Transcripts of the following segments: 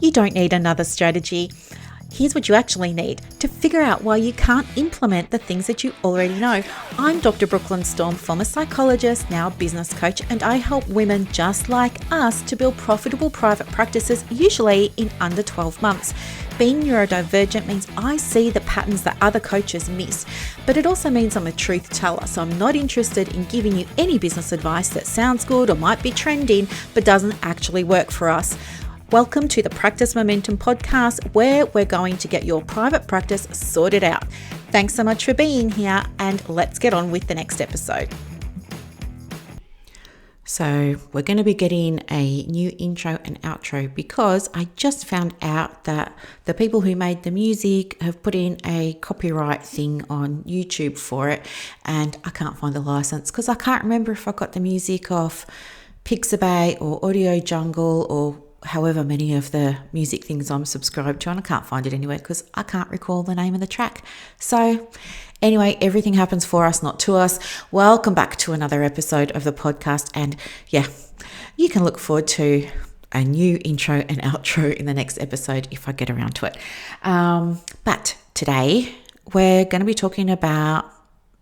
You don't need another strategy. Here's what you actually need to figure out why you can't implement the things that you already know. I'm Dr. Brooklyn Storme, former psychologist, now business coach, and I help women just like us to build profitable private practices, usually in under 12 months. Being neurodivergent means I see the patterns that other coaches miss, but it also means I'm a truth teller, so I'm not interested in giving you any business advice that sounds good or might be trending, but doesn't actually work for us. Welcome to the Practice Momentum podcast, where we're going to get your private practice sorted out. Thanks so much for being here, and let's get on with the next episode. So we're going to be getting a new intro and outro because I just found out that the people who made the music have put in a copyright thing on YouTube for it, and I can't find the license because I can't remember if I got the music off Pixabay or Audio Jungle or however many of the music things I'm subscribed to, and I can't find it anywhere because I can't recall the name of the track. So anyway, everything happens for us, not to us. Welcome back to another episode of the podcast, and yeah, you can look forward to a new intro and outro in the next episode if I get around to it. But today we're going to be talking about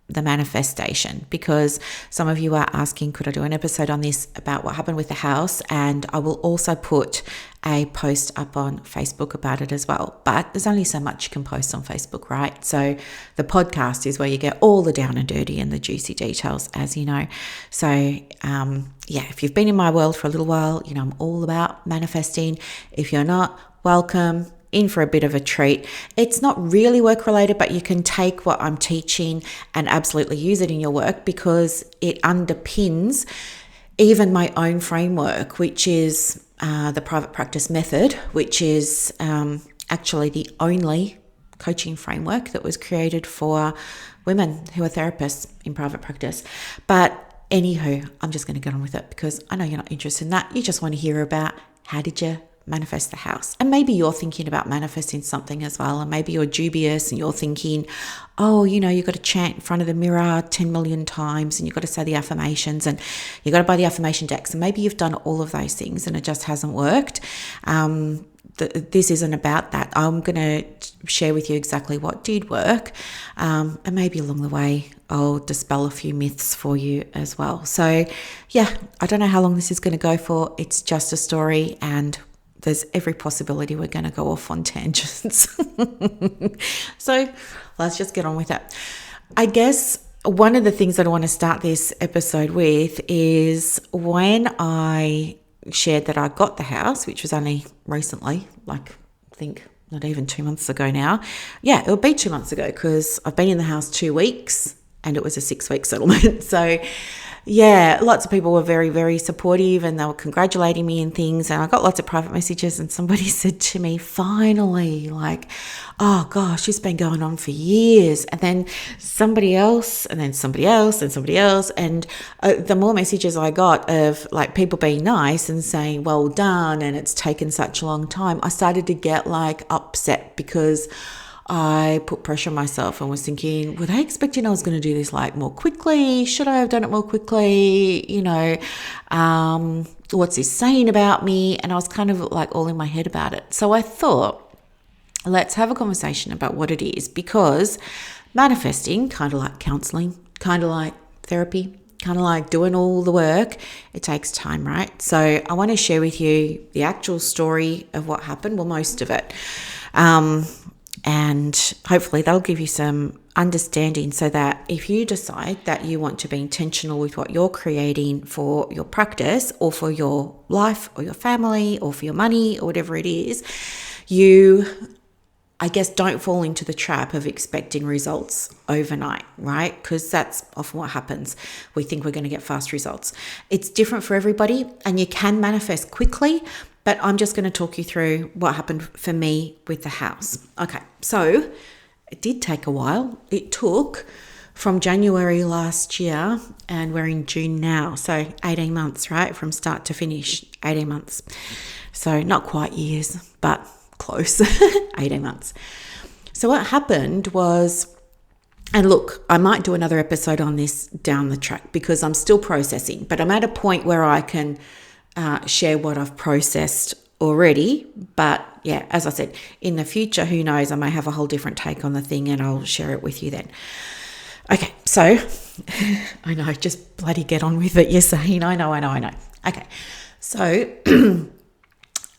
the manifestation, because some of you are asking, could I do an episode on this about what happened with the house? And I will also put a post up on Facebook about it as well. But there's only so much you can post on Facebook, right? So the podcast is where you get all the down and dirty and the juicy details, as you know. So if you've been in my world for a little while, you know I'm all about manifesting. If you're not, welcome. In for a bit of a treat. It's not really work related, but you can take what I'm teaching and absolutely use it in your work because it underpins even my own framework, which is the private practice method, which is actually the only coaching framework that was created for women who are therapists in private practice. But anywho, I'm just going to get on with it because I know you're not interested in that. You just want to hear about how did you manifest the house. And maybe you're thinking about manifesting something as well. And maybe you're dubious and you're thinking, oh, you know, you've got to chant in front of the mirror 10 million times and you've got to say the affirmations and you've got to buy the affirmation decks. And maybe you've done all of those things and it just hasn't worked. This isn't about that. I'm going to share with you exactly what did work. And maybe along the way, I'll dispel a few myths for you as well. So yeah, I don't know how long this is going to go for. It's just a story, and there's every possibility we're going to go off on tangents. So let's just get on with it. I guess one of the things that I want to start this episode with is when I shared that I got the house, which was only recently, like I think not even 2 months ago now. Yeah, it'll be 2 months ago because I've been in the house 2 weeks and it was a 6-week settlement. So yeah, lots of people were very, very supportive and they were congratulating me and things. And I got lots of private messages and somebody said to me, finally, like, oh gosh, it's been going on for years. And then somebody else and then somebody else and somebody else. And the more messages I got of like people being nice and saying, well done, and it's taken such a long time, I started to get like upset because I put pressure on myself and was thinking, were they expecting I was going to do this like more quickly? Should I have done it more quickly? You know, what's this saying about me? And I was kind of like all in my head about it. So I thought, let's have a conversation about what it is, because manifesting, kind of like counseling, kind of like therapy, kind of like doing all the work, it takes time, right? So I want to share with you the actual story of what happened, well, most of it. And hopefully that'll give you some understanding so that if you decide that you want to be intentional with what you're creating for your practice or for your life or your family or for your money or whatever it is, you, I guess, don't fall into the trap of expecting results overnight, right? Because that's often what happens. We think we're going to get fast results. It's different for everybody and you can manifest quickly, but I'm just going to talk you through what happened for me with the house. Okay, so it did take a while. It took from January last year and we're in June now. So 18 months, right? From start to finish, 18 months. So not quite years, but close, 18 months. So what happened was, and look, I might do another episode on this down the track because I'm still processing, but I'm at a point where I can share what I've processed already. But yeah, as I said, in the future, who knows, I may have a whole different take on the thing and I'll share it with you then. Okay, so I know, just bloody get on with it, you're saying. I know. Okay, so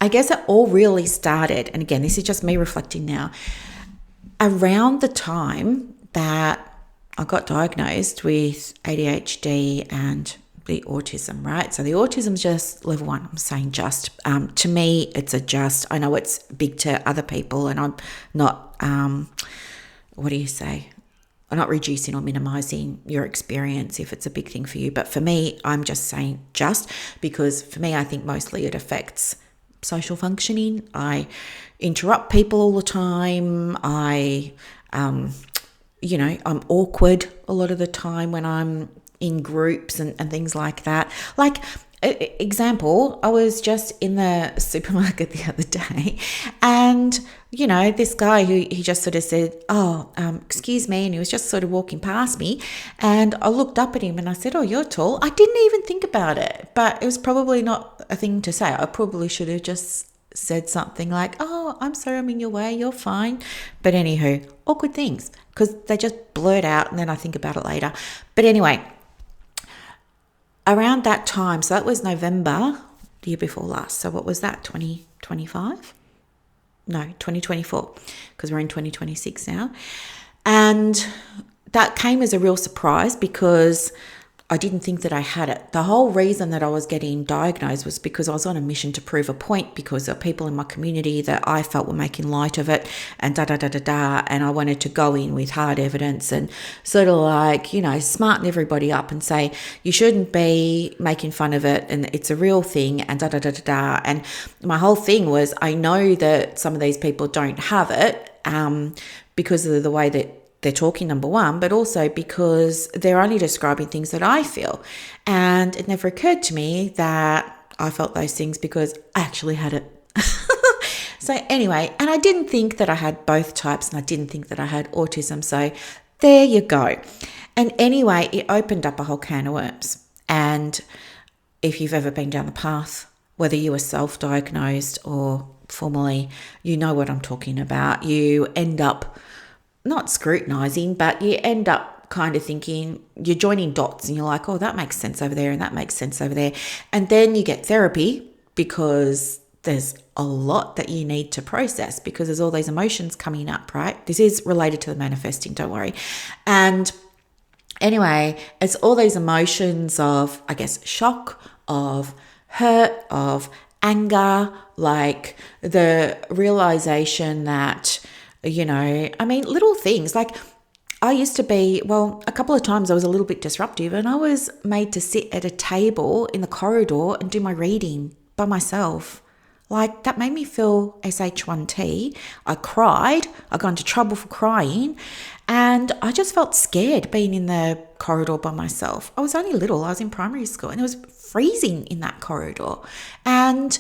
I guess it all really started, and again, this is just me reflecting now, around the time that I got diagnosed with ADHD and the autism, right? So the autism's just level 1. I'm saying just. To me, it's a just. I know it's big to other people, and I'm not, what do you say? I'm not reducing or minimizing your experience if it's a big thing for you. But for me, I'm just saying just, because for me, I think mostly it affects social functioning. I interrupt people all the time. I'm awkward a lot of the time when I'm in groups and things like that. Like, example, I was just in the supermarket the other day, and this guy who he just sort of said, excuse me, and he was just sort of walking past me, and I looked up at him and I said, oh, you're tall. I didn't even think about it, but it was probably not a thing to say. I probably should have just said something like, oh, I'm sorry, I'm in your way, you're fine. But anywho, awkward things, because they just blurt out and then I think about it later. But anyway, around that time, so that was November, the year before last. So what was that, 2025? No, 2024, because we're in 2026 now. And that came as a real surprise because I didn't think that I had it. The whole reason that I was getting diagnosed was because I was on a mission to prove a point, because there are people in my community that I felt were making light of it and and I wanted to go in with hard evidence and sort of like, smarten everybody up and say, you shouldn't be making fun of it and it's a real thing and And my whole thing was, I know that some of these people don't have it because of the way that they're talking, number one, but also because they're only describing things that I feel. And it never occurred to me that I felt those things because I actually had it. So anyway, and I didn't think that I had both types, and I didn't think that I had autism. So there you go. And anyway, it opened up a whole can of worms. And if you've ever been down the path, whether you were self-diagnosed or formally, you know what I'm talking about. You end up not scrutinizing, but you end up kind of thinking, you're joining dots and you're like, oh, that makes sense over there and that makes sense over there. And then you get therapy because there's a lot that you need to process because there's all these emotions coming up, right? This is related to the manifesting, don't worry. And anyway, it's all these emotions of, I guess, shock, of hurt, of anger, like the realization that, little things like I used to be, a couple of times I was a little bit disruptive and I was made to sit at a table in the corridor and do my reading by myself. Like, that made me feel SH1T. I cried. I got into trouble for crying. And I just felt scared being in the corridor by myself. I was only little. I was in primary school and it was freezing in that corridor. And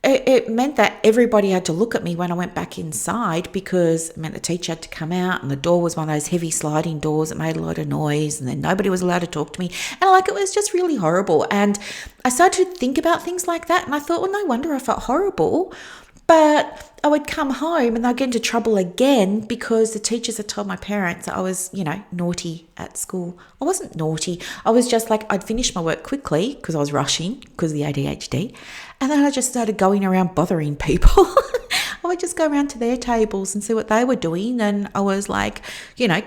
it meant that everybody had to look at me when I went back inside because it meant the teacher had to come out and the door was one of those heavy sliding doors that made a lot of noise and then nobody was allowed to talk to me. And it was just really horrible. And I started to think about things like that and I thought, well, no wonder I felt horrible. But I would come home and I'd get into trouble again because the teachers had told my parents that I was, naughty at school. I wasn't naughty. I was just like, I'd finish my work quickly because I was rushing because of the ADHD. And then I just started going around bothering people. I would just go around to their tables and see what they were doing. And I was like,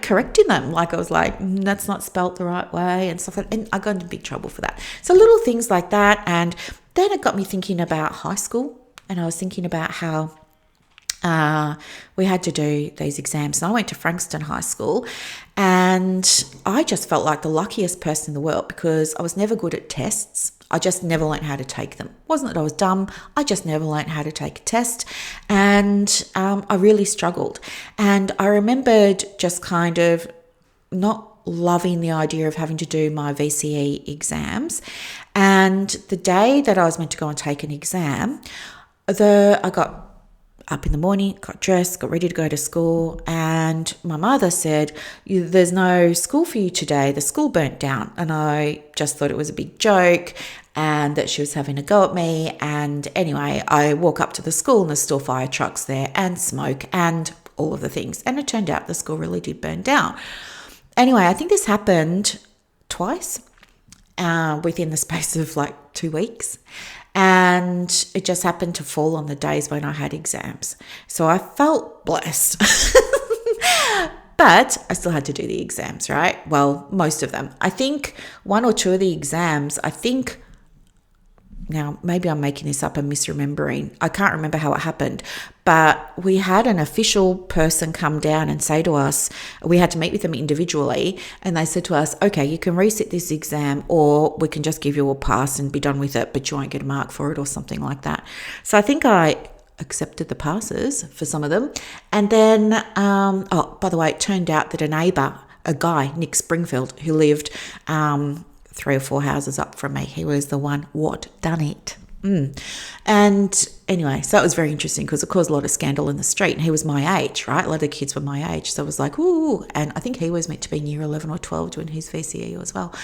correcting them. Like I was like, that's not spelt the right way and stuff like that. And I got into big trouble for that. So little things like that. And then it got me thinking about high school. And I was thinking about how we had to do these exams. And I went to Frankston High School and I just felt like the luckiest person in the world because I was never good at tests. I just never learned how to take them. It wasn't that I was dumb. I just never learned how to take a test. And I really struggled. And I remembered just kind of not loving the idea of having to do my VCE exams. And the day that I was meant to go and take an exam, I got up in the morning, got dressed, got ready to go to school, and and my mother said, there's no school for you today. The school burnt down. And I just thought it was a big joke and that she was having a go at me. And anyway, I walk up to the school and there's still fire trucks there and smoke and all of the things. And it turned out the school really did burn down. Anyway, I think this happened twice within the space of like 2 weeks. And it just happened to fall on the days when I had exams. So I felt blessed. But I still had to do the exams, right? Well, most of them. I think 1 or 2 of the exams, now, maybe I'm making this up and misremembering. I can't remember how it happened, but we had an official person come down and say to us, we had to meet with them individually, and they said to us, okay, you can resit this exam or we can just give you a pass and be done with it, but you won't get a mark for it or something like that. So I think I accepted the passes for some of them. And then, by the way, it turned out that a neighbour, a guy, Nick Springfield, who lived 3 or 4 houses up from me, he was the one what done it. And anyway, so it was very interesting because it caused a lot of scandal in the street, and he was my age, right? A lot of the kids were my age, so it was like, ooh. And I think he was meant to be in year 11 or 12 doing his VCE as well.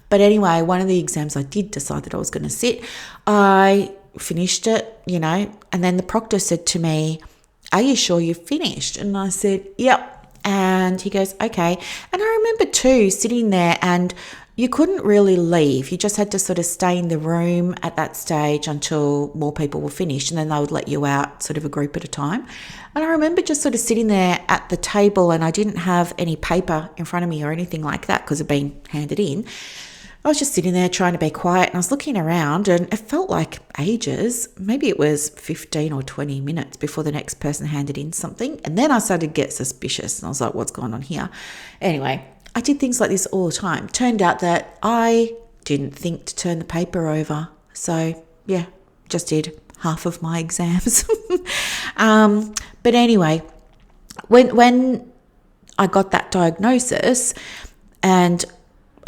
But anyway, one of the exams I did decide that I was going to sit. I finished it, and then the proctor said to me, are you sure you've finished? And I said, yep. And he goes, okay. And I remember too sitting there, and you couldn't really leave. You just had to sort of stay in the room at that stage until more people were finished, and then they would let you out sort of a group at a time. And I remember just sort of sitting there at the table, and I didn't have any paper in front of me or anything like that because it had been handed in. I was just sitting there trying to be quiet, and I was looking around, and it felt like ages. Maybe it was 15 or 20 minutes before the next person handed in something. And then I started to get suspicious, and I was like, what's going on here? Anyway, I did things like this all the time. Turned out that I didn't think to turn the paper over. So yeah, just did half of my exams. But anyway, when I got that diagnosis and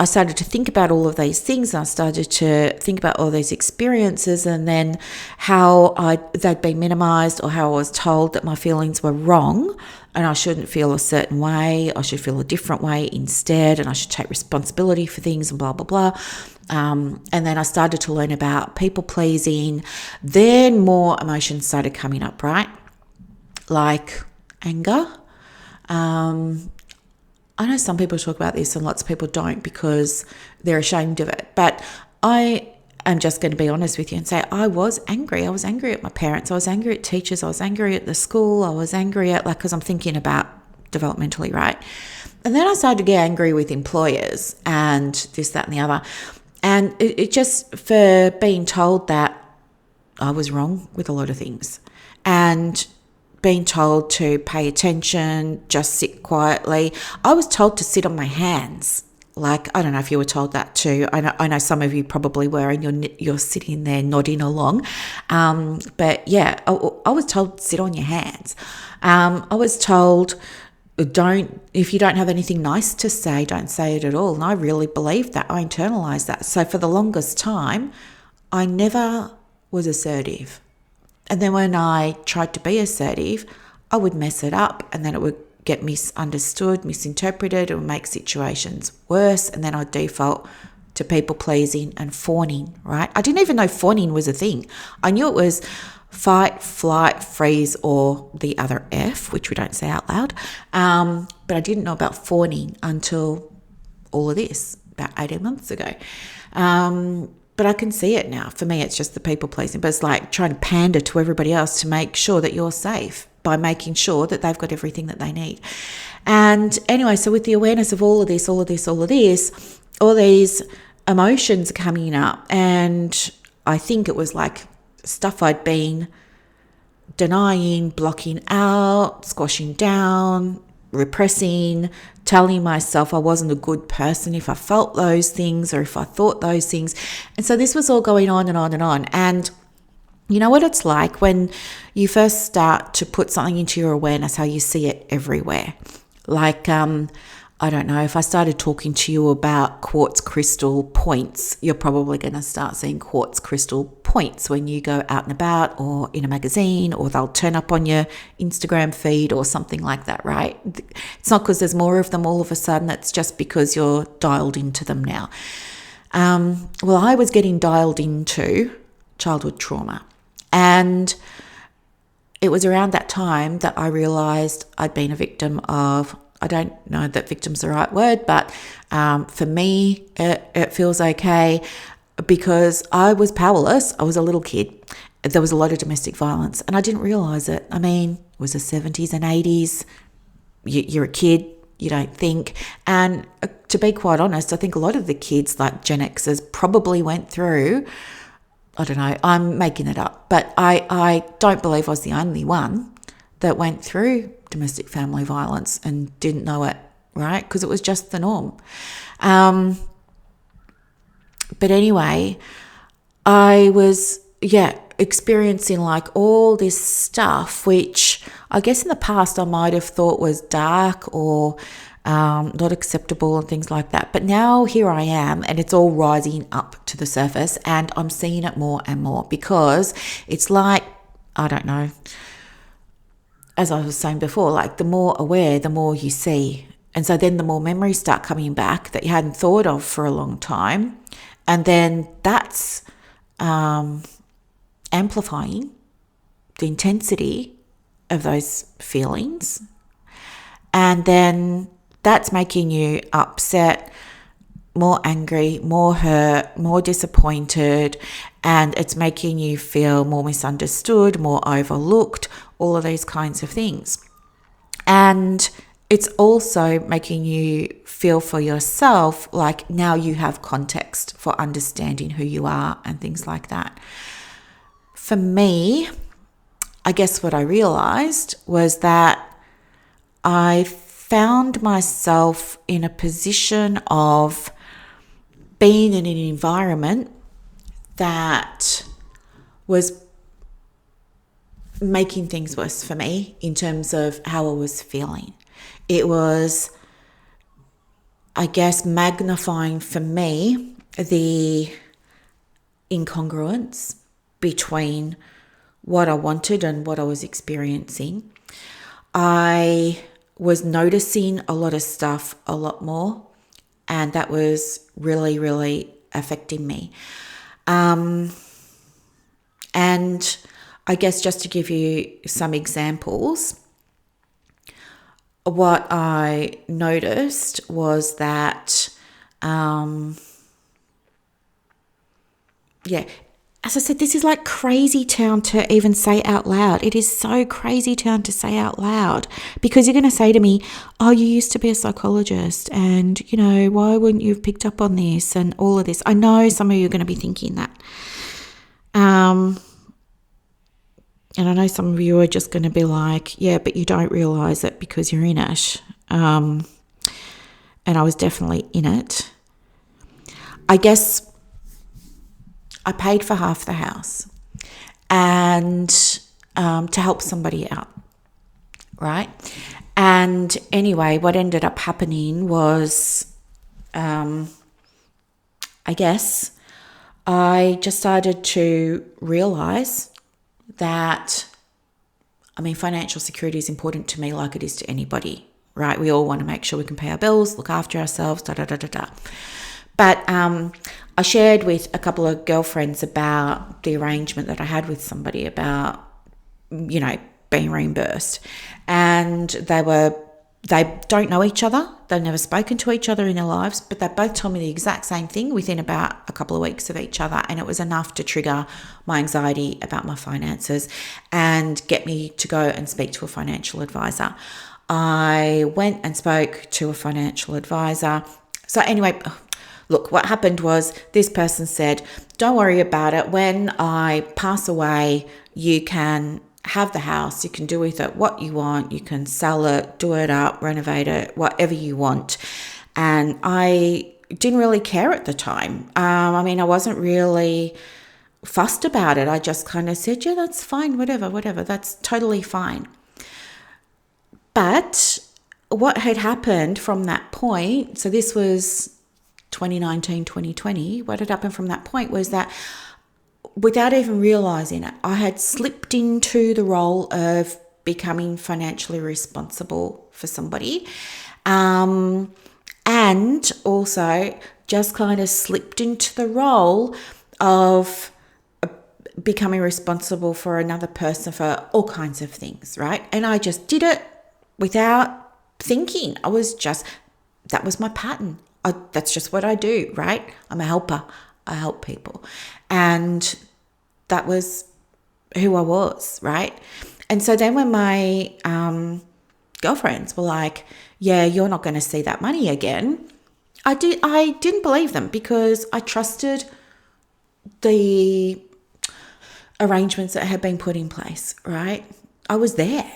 I started to think about all of these things, and I started to think about all these experiences, and then how they'd been minimized, or how I was told that my feelings were wrong and I shouldn't feel a certain way, I should feel a different way instead, and I should take responsibility for things and blah, blah, blah. And then I started to learn about people pleasing. Then more emotions started coming up, right? Like anger. I know some people talk about this and lots of people don't because they're ashamed of it. But I am just going to be honest with you and say I was angry. I was angry at my parents. I was angry at teachers. I was angry at the school. I was angry at, because I'm thinking about developmentally, right? And then I started to get angry with employers and this, that, and the other. And it just for being told that I was wrong with a lot of things. And being told to pay attention, just sit quietly. I was told to sit on my hands. Like, I don't know if you were told that too. I know some of you probably were, and you're sitting there nodding along. But yeah, I was told sit on your hands. I was told if you don't have anything nice to say, don't say it at all. And I really believed that. I internalized that. So for the longest time, I never was assertive. And then when I tried to be assertive, I would mess it up, and then it would get misunderstood, misinterpreted, it would make situations worse, and then I'd default to people pleasing and fawning, right? I didn't even know fawning was a thing. I knew it was fight, flight, freeze, or the other F, which we don't say out loud. But I didn't know about fawning until all of this, about 18 months ago. But I can see it now. For me, it's just the people pleasing. But it's like trying to pander to everybody else to make sure that you're safe by making sure that they've got everything that they need. And anyway, so with the awareness of all of this, all these emotions coming up, and I think it was like stuff I'd been denying, blocking out, squashing down, repressing, telling myself I wasn't a good person if I felt those things or if I thought those things. And so this was all going on and on and on. And you know what it's like when you first start to put something into your awareness, how you see it everywhere. Like, I don't know, if I started talking to you about quartz crystal points, you're probably going to start seeing quartz crystal points when you go out and about or in a magazine, or they'll turn up on your Instagram feed or something like that, right? It's not because there's more of them all of a sudden. It's just because you're dialed into them now. Well, I was getting dialed into childhood trauma, and it was around that time that I realised I'd been a victim of, I don't know that victim's the right word, but for me, it feels okay because I was powerless. I was a little kid. There was a lot of domestic violence and I didn't realise it. I mean, it was the 70s and 80s. You're a kid, you don't think. And to be quite honest, I think a lot of the kids, like Gen Xers, probably went through, I don't know, I'm making it up, but I don't believe I was the only one that went through domestic family violence and didn't know it, right? Because it was just the norm. But anyway, I was, experiencing like all this stuff, which I guess in the past I might have thought was dark or not acceptable and things like that. But now here I am and it's all rising up to the surface and I'm seeing it more and more because it's like, I don't know, as I was saying before, like the more aware, the more you see. And so then the more memories start coming back that you hadn't thought of for a long time. And then that's amplifying the intensity of those feelings. And then that's making you upset, more angry, more hurt, more disappointed, and it's making you feel more misunderstood, more overlooked, all of these kinds of things. And it's also making you feel for yourself like now you have context for understanding who you are and things like that. For me, I guess what I realized was that I found myself in a position of being in an environment that was making things worse for me in terms of how I was feeling. It was, I guess, magnifying for me the incongruence between what I wanted and what I was experiencing. I was noticing a lot of stuff a lot more, and that was really, really affecting me. And I guess just to give you some examples, what I noticed was that, as I said, this is like crazy town to even say out loud. It is so crazy town to say out loud because you're going to say to me, oh, you used to be a psychologist and, you know, why wouldn't you have picked up on this and all of this? I know some of you are going to be thinking that. And I know some of you are just going to be like, yeah, but you don't realise it because you're in it. And I was definitely in it. I guess I paid for half the house and to help somebody out, right? And anyway, what ended up happening was, I guess, I just started to realise that, I mean, financial security is important to me like it is to anybody, right? We all want to make sure we can pay our bills, look after ourselves, But I shared with a couple of girlfriends about the arrangement that I had with somebody about, you know, being reimbursed. And they don't know each other. They've never spoken to each other in their lives, but they both told me the exact same thing within about a couple of weeks of each other. And it was enough to trigger my anxiety about my finances and get me to go and speak to a financial advisor. I went and spoke to a financial advisor. So anyway, look, what happened was this person said, don't worry about it. When I pass away, you can have the house, you can do with it what you want, you can sell it, do it up, renovate it, whatever you want. And I didn't really care at the time. I mean, I wasn't really fussed about it. I just kind of said, yeah, that's fine, whatever, that's totally fine. But what had happened from that point, so this was 2019, 2020, what had happened from that point was that without even realizing it, I had slipped into the role of becoming financially responsible for somebody. And also just kind of slipped into the role of becoming responsible for another person for all kinds of things, right? And I just did it without thinking. That was my pattern. That's just what I do, right? I'm a helper. I help people. And that was who I was, right? And so then when my girlfriends were like, yeah, you're not going to see that money again, I didn't believe them because I trusted the arrangements that had been put in place, right? I was there.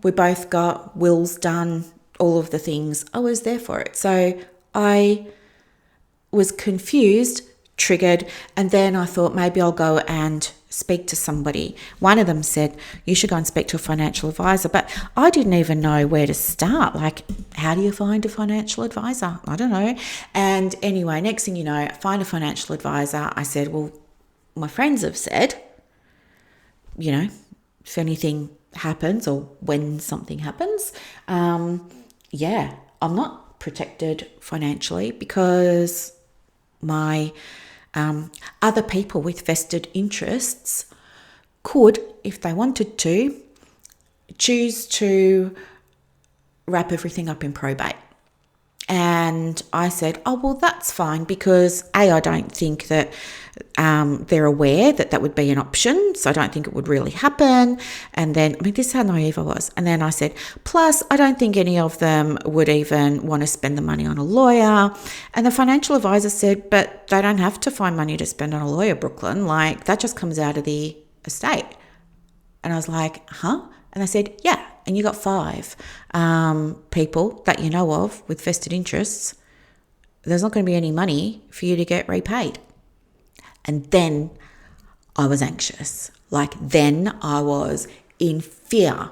We both got wills done, all of the things. I was there for it. So I was confused, triggered, and then I thought maybe I'll go and speak to somebody. One of them said, you should go and speak to a financial advisor, but I didn't even know where to start. Like, how do you find a financial advisor? I don't know. And anyway, next thing you know, I find a financial advisor. I said, well, my friends have said, if anything happens or when something happens, I'm not protected financially because my other people with vested interests could, if they wanted to, choose to wrap everything up in probate. And I said, oh, well, that's fine because I don't think that they're aware that that would be an option. So I don't think it would really happen. And then, this is how naive I was. And then I said, plus, I don't think any of them would even want to spend the money on a lawyer. And the financial advisor said, but they don't have to find money to spend on a lawyer, Brooklyn. Like, that just comes out of the estate. And I was like, huh? And I said, yeah. And you got 5 people that you know of with vested interests. There's not going to be any money for you to get repaid. And then I was anxious. Then I was in fear,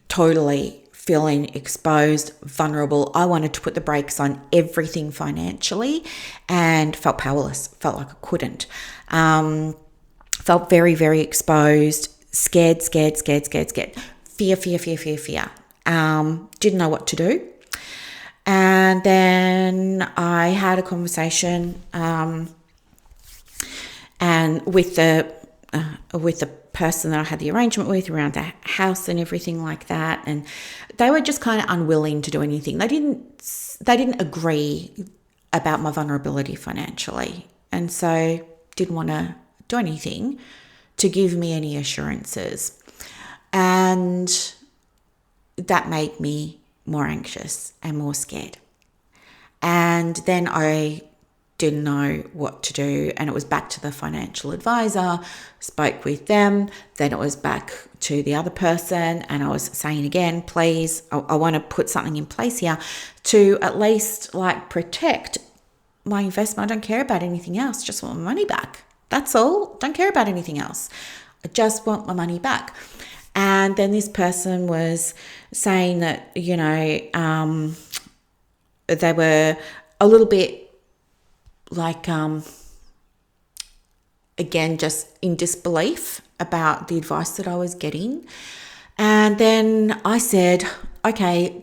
totally feeling exposed, vulnerable. I wanted to put the brakes on everything financially and felt powerless, felt like I couldn't. Felt very, very exposed. Scared. Fear. Didn't know what to do. And then I had a conversation and with the person that I had the arrangement with around the house and everything like that. And they were just kind of unwilling to do anything. They didn't agree about my vulnerability financially. And so didn't want to do anything to give me any assurances. And that made me more anxious and more scared. And then I didn't know what to do. And it was back to the financial advisor, spoke with them. Then it was back to the other person. And I was saying again, please, I want to put something in place here to at least protect my investment. I don't care about anything else. Just want my money back. That's all. Don't care about anything else. I just want my money back. And then this person was saying that, they were a little bit again, just in disbelief about the advice that I was getting. And then I said, okay,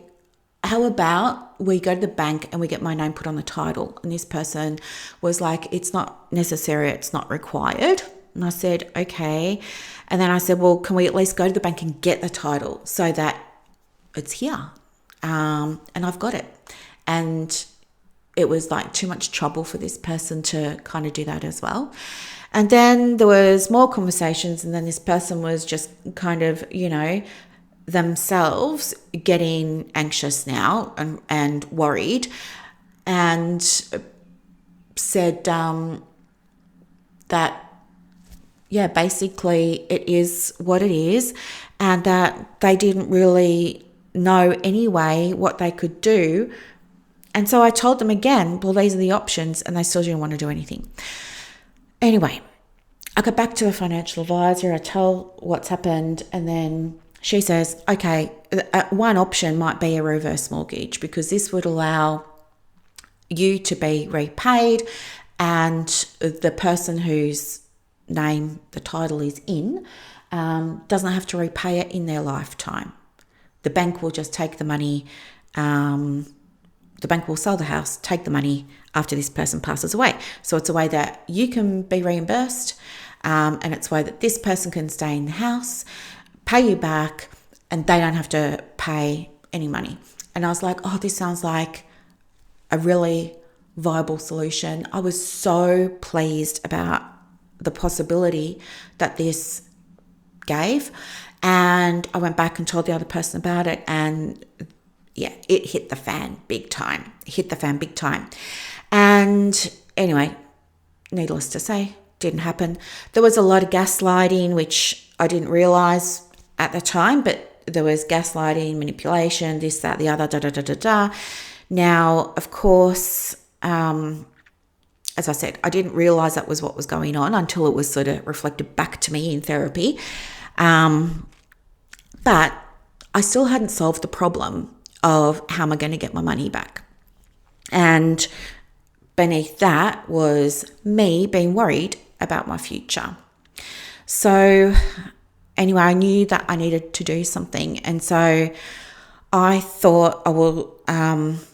how about we go to the bank and we get my name put on the title? And this person was like, it's not necessary, it's not required. And I said, okay. And then I said, well, can we at least go to the bank and get the title so that it's here? And I've got it. And it was too much trouble for this person to kind of do that as well. And then there was more conversations, and then this person was just kind of, themselves getting anxious now and worried, and said that, basically it is what it is, and that they didn't really know anyway what they could do. And so I told them again, well, these are the options, and they still didn't want to do anything. Anyway, I got back to the financial advisor, I tell what's happened, and then she says, okay, one option might be a reverse mortgage because this would allow you to be repaid and the person whose name the title is in doesn't have to repay it in their lifetime. The bank will just take the money. The bank will sell the house, take the money after this person passes away. So it's a way that you can be reimbursed, and it's a way that this person can stay in the house, pay you back, and they don't have to pay any money. And I was like, oh, this sounds like a really viable solution. I was so pleased about the possibility that this gave. And I went back and told the other person about it, and yeah, it hit the fan big time. And anyway, needless to say, didn't happen. There was a lot of gaslighting, which I didn't realize at the time, but there was gaslighting, manipulation, this, that, the other, Now, of course, as I said, I didn't realize that was what was going on until it was sort of reflected back to me in therapy. But I still hadn't solved the problem of how am I going to get my money back. And beneath that was me being worried about my future. So anyway, I knew that I needed to do something. And so I thought I will, have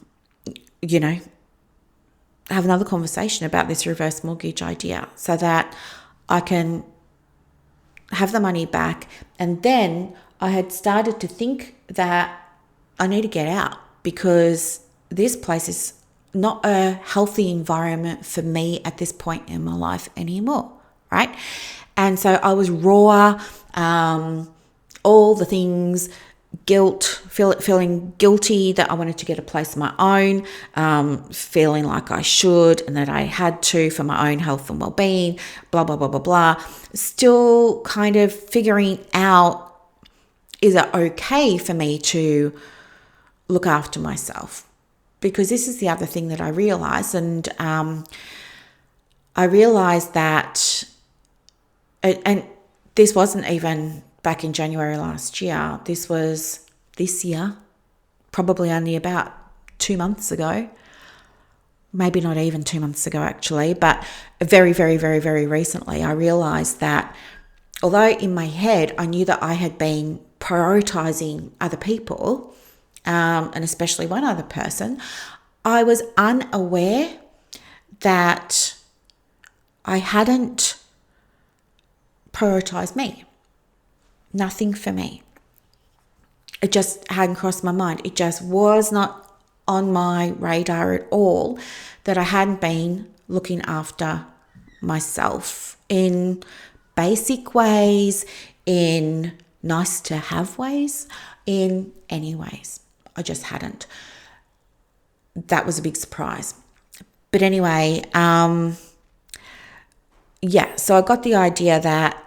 another conversation about this reverse mortgage idea so that I can have the money back. And then I had started to think that I need to get out because this place is not a healthy environment for me at this point in my life anymore, right? And so I was raw, all the things, feeling guilty that I wanted to get a place of my own, feeling like I should and that I had to for my own health and well-being, blah, blah, blah, blah, blah. Still kind of figuring out, is it okay for me to look after myself? Because this is the other thing that I realized. And I realized that, and this wasn't even back in January last year. This was this year, probably only about 2 months ago. Maybe not even 2 months ago, actually. But very, very, very, very recently, I realized that although in my head, I knew that I had been prioritizing other people, and especially one other person, I was unaware that I hadn't prioritized me. Nothing for me. It just hadn't crossed my mind. It just was not on my radar at all that I hadn't been looking after myself in basic ways, in nice to have ways, in any ways. I just hadn't. That was a big surprise. But anyway, so I got the idea that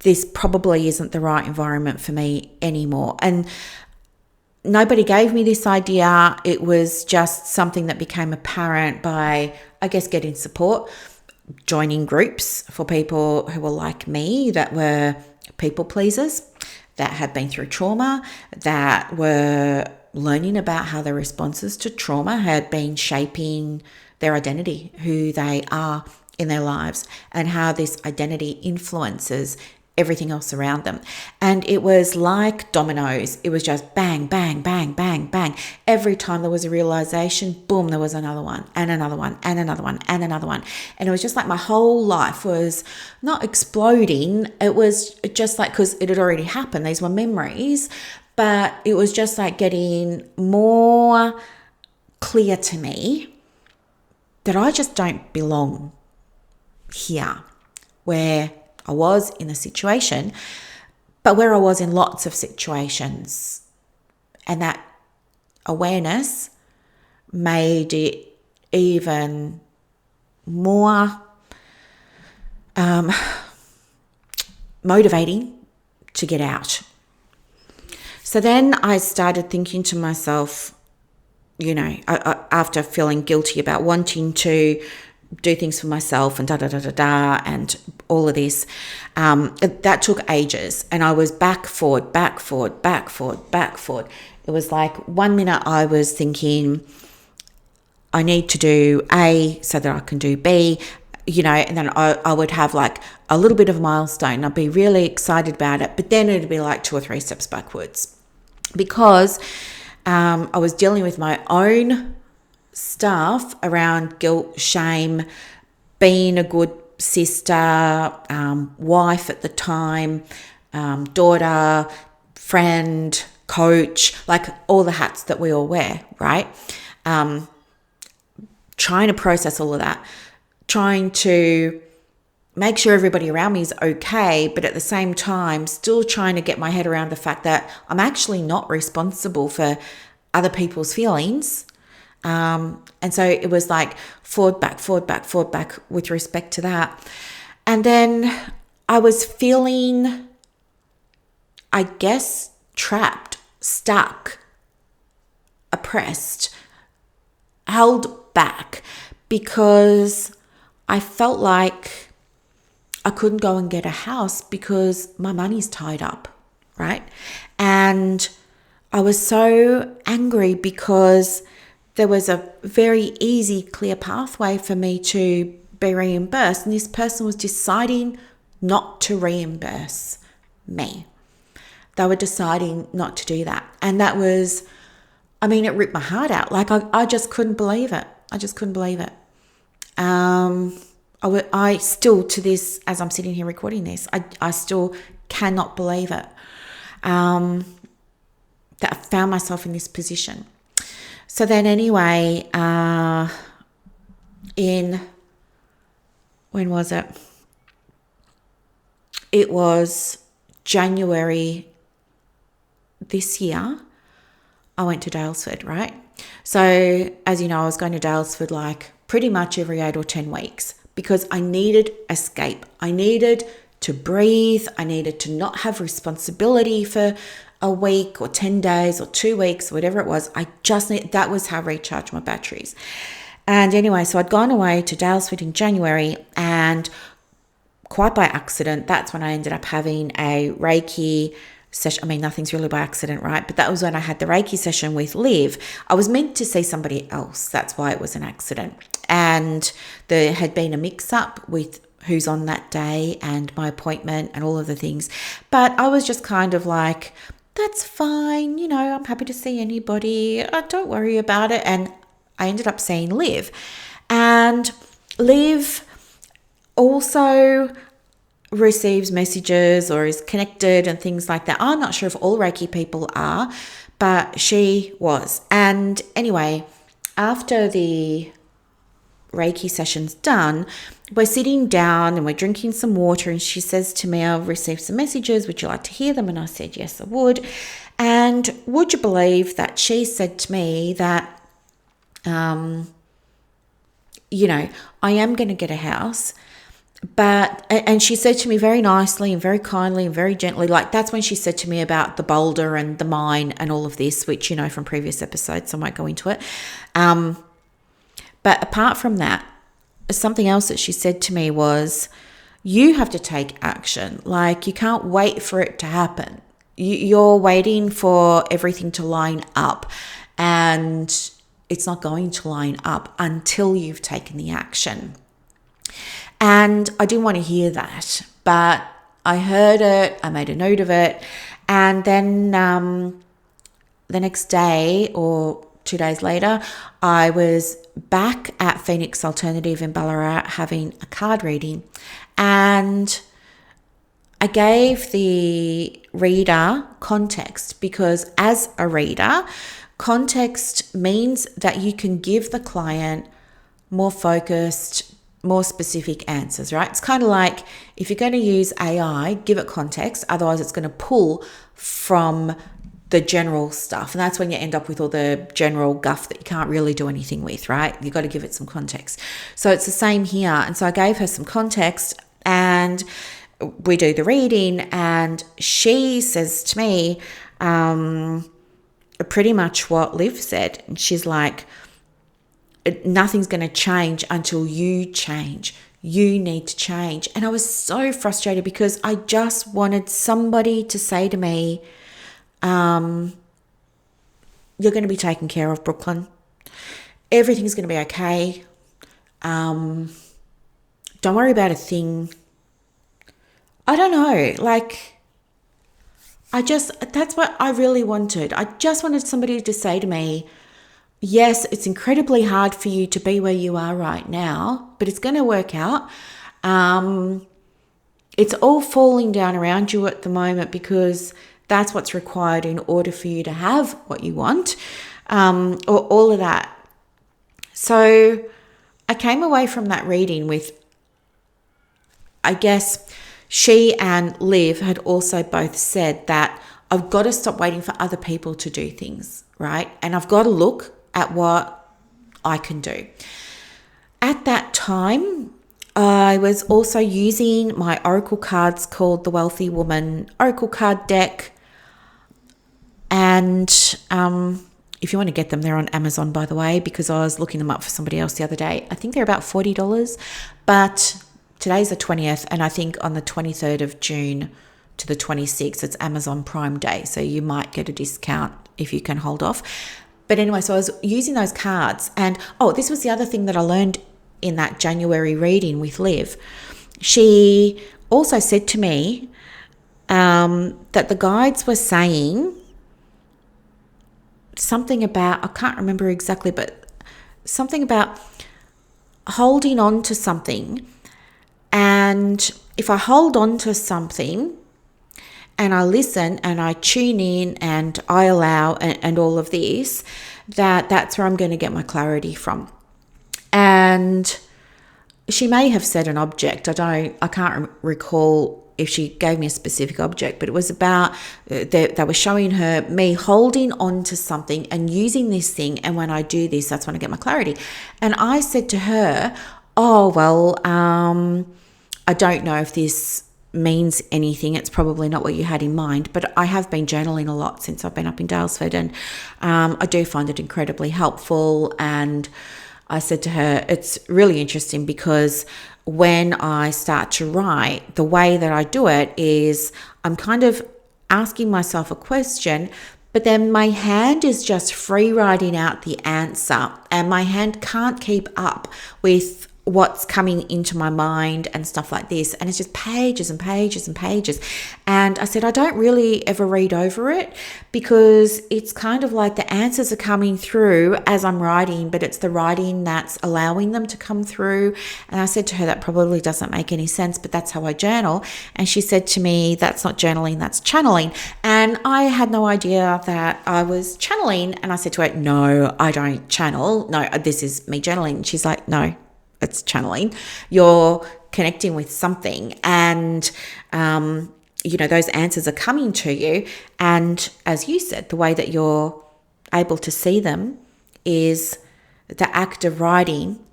this probably isn't the right environment for me anymore. And nobody gave me this idea. It was just something that became apparent by, I guess, getting support, joining groups for people who were like me, that were people pleasers, that had been through trauma, that were learning about how their responses to trauma had been shaping their identity, who they are in their lives, and how this identity influences everything else around them. And it was like dominoes. It was just bang, bang, bang, bang, bang. Every time there was a realization, boom, there was another one and another one and another one and another one. And it was just like my whole life was not exploding. It was just like, because it had already happened, these were memories, but it was just like getting more clear to me that I just don't belong here, where I was in a situation, but where I was in lots of situations. And that awareness made it even more motivating to get out. So then I started thinking to myself, after feeling guilty about wanting to do things for myself and and all of this, that took ages, and I was back forward. It was like 1 minute I was thinking, I need to do A so that I can do B, and then I would have like a little bit of a milestone. I'd be really excited about it, but then it'd be like 2 or 3 steps backwards because I was dealing with my own stuff around guilt, shame, being a good sister, wife at the time, daughter, friend, coach, like all the hats that we all wear, right? Trying to process all of that, trying to make sure everybody around me is okay, but at the same time, still trying to get my head around the fact that I'm actually not responsible for other people's feelings. And so it was like forward, back with respect to that. And then I was feeling, I guess, trapped, stuck, oppressed, held back because I felt like I couldn't go and get a house because my money's tied up, right? And I was so angry because there was a very easy, clear pathway for me to be reimbursed. And this person was deciding not to reimburse me. They were deciding not to do that. And that was, it ripped my heart out. Like I just couldn't believe it. I still, to this, as I'm sitting here recording this, I still cannot believe it, that I found myself in this position. So then anyway, when was it? It was January this year. I went to Daylesford, right? So as you know, I was going to Daylesford like pretty much every 8 or 10 weeks because I needed escape. I needed to breathe. I needed to not have responsibility for a week or 10 days or 2 weeks, whatever it was. That was how I recharged my batteries. And anyway, so I'd gone away to Daylesford in January, and quite by accident, that's when I ended up having a Reiki session. Nothing's really by accident, right? But that was when I had the Reiki session with Liv. I was meant to see somebody else. That's why it was an accident. And there had been a mix-up with who's on that day and my appointment and all of the things. But I was just kind of like, that's fine. I'm happy to see anybody. Don't worry about it. And I ended up seeing Liv. And Liv also receives messages or is connected and things like that. I'm not sure if all Reiki people are, but she was. And anyway, after the Reiki session's done, we're sitting down and we're drinking some water, and she says to me, I've received some messages, would you like to hear them? And I said, yes, I would. And would you believe that she said to me that, I am going to get a house, and she said to me very nicely and very kindly and very gently, like that's when she said to me about the boulder and the mine and all of this, which, from previous episodes, so I might go into it. But apart from that, something else that she said to me was, you have to take action. Like you can't wait for it to happen. You're waiting for everything to line up, and it's not going to line up until you've taken the action. And I didn't want to hear that, but I heard it, I made a note of it. And then the next day or 2 days later, I was back at Phoenix Alternative in Ballarat having a card reading, and I gave the reader context because as a reader, context means that you can give the client more focused, more specific answers, right? It's kind of like if you're going to use AI, give it context, otherwise it's going to pull from the general stuff. And that's when you end up with all the general guff that you can't really do anything with, right? You've got to give it some context. So it's the same here. And so I gave her some context and we do the reading, and she says to me pretty much what Liv said. And she's like, nothing's going to change until you change. You need to change. And I was so frustrated because I just wanted somebody to say to me, you're going to be taken care of, Brooklyn. everything's going to be okay. Don't worry about a thing. I don't know, like, that's what I really wanted. I just wanted somebody to say to me, yes, it's incredibly hard for you to be where you are right now, but it's going to work out. It's all falling down around you at the moment because that's what's required in order for you to have what you want, or all of that. So I came away from that reading with, I guess, she and Liv had also both said that I've got to stop waiting for other people to do things, right? And I've got to look at what I can do. At that time, I was also using my oracle cards called the Wealthy Woman Oracle Card Deck. And if you want to get them, they're on Amazon, by the way, because I was looking them up for somebody else the other day. I think they're about $40, but today's the 20th, and I think on the 23rd of June to the 26th, it's Amazon Prime Day, so you might get a discount if you can hold off. But anyway, so I was using those cards, and this was the other thing that I learned in that January reading with Liv. She also said to me that the guides were saying something about, I can't remember exactly, but something about holding on to something. And if I hold on to something and I listen and I tune in and I allow and all of this, that's where I'm going to get my clarity from. And she may have said an object. I can't recall if she gave me a specific object, but it was about, they were showing her me holding on to something and using this thing. And when I do this, that's when I get my clarity. And I said to her, I don't know if this means anything. It's probably not what you had in mind, but I have been journaling a lot since I've been up in Dalesford, and I do find it incredibly helpful. And I said to her, it's really interesting because when I start to write, the way that I do it is I'm kind of asking myself a question, but then my hand is just free writing out the answer, and my hand can't keep up with what's coming into my mind and stuff like this. And it's just pages and pages and pages. And I said, I don't really ever read over it because it's kind of like the answers are coming through as I'm writing, but it's the writing that's allowing them to come through. And I said to her, that probably doesn't make any sense, but that's how I journal. And she said to me, that's not journaling, that's channeling. And I had no idea that I was channeling. And I said to her, no, I don't channel. No, this is me journaling. And she's like, no, it's channeling. You're connecting with something, and those answers are coming to you. And as you said, the way that you're able to see them is the act of writing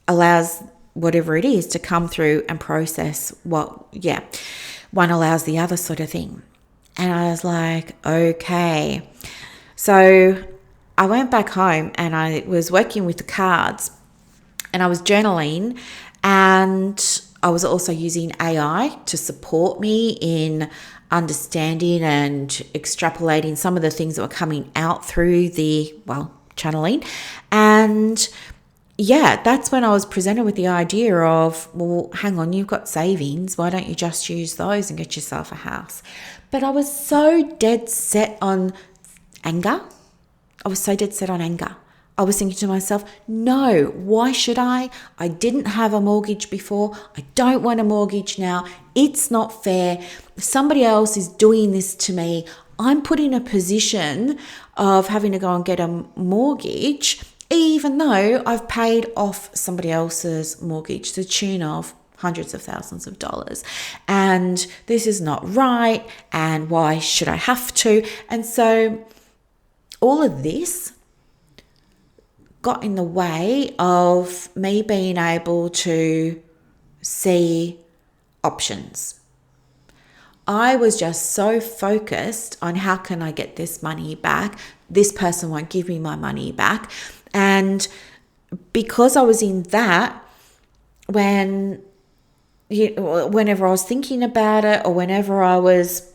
allows whatever it is to come through and process one allows the other, sort of thing. And I was like, okay. So I went back home and I was working with the cards, and I was journaling, and I was also using AI to support me in understanding and extrapolating some of the things that were coming out through the, channeling. And that's when I was presented with the idea of, well, hang on, you've got savings. Why don't you just use those and get yourself a house? But I was so dead set on anger. I was thinking to myself, no, why should I? I didn't have a mortgage before. I don't want a mortgage now. It's not fair. Somebody else is doing this to me. I'm put in a position of having to go and get a mortgage, even though I've paid off somebody else's mortgage to the tune of hundreds of thousands of dollars. And this is not right. And why should I have to? And so all of this got in the way of me being able to see options. I was just so focused on how can I get this money back? This person won't give me my money back. And because I was in that, whenever I was thinking about it, or whenever I was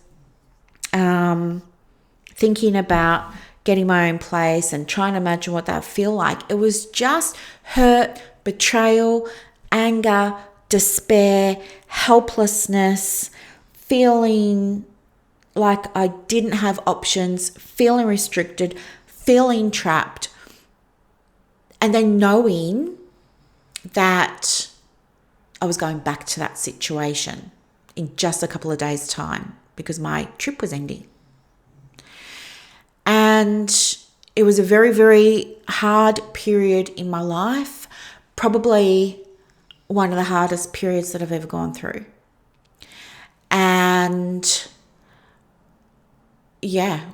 thinking about getting my own place and trying to imagine what that would feel like. It was just hurt, betrayal, anger, despair, helplessness, feeling like I didn't have options, feeling restricted, feeling trapped, and then knowing that I was going back to that situation in just a couple of days' time because my trip was ending. And it was a very, very hard period in my life, probably one of the hardest periods that I've ever gone through. And yeah,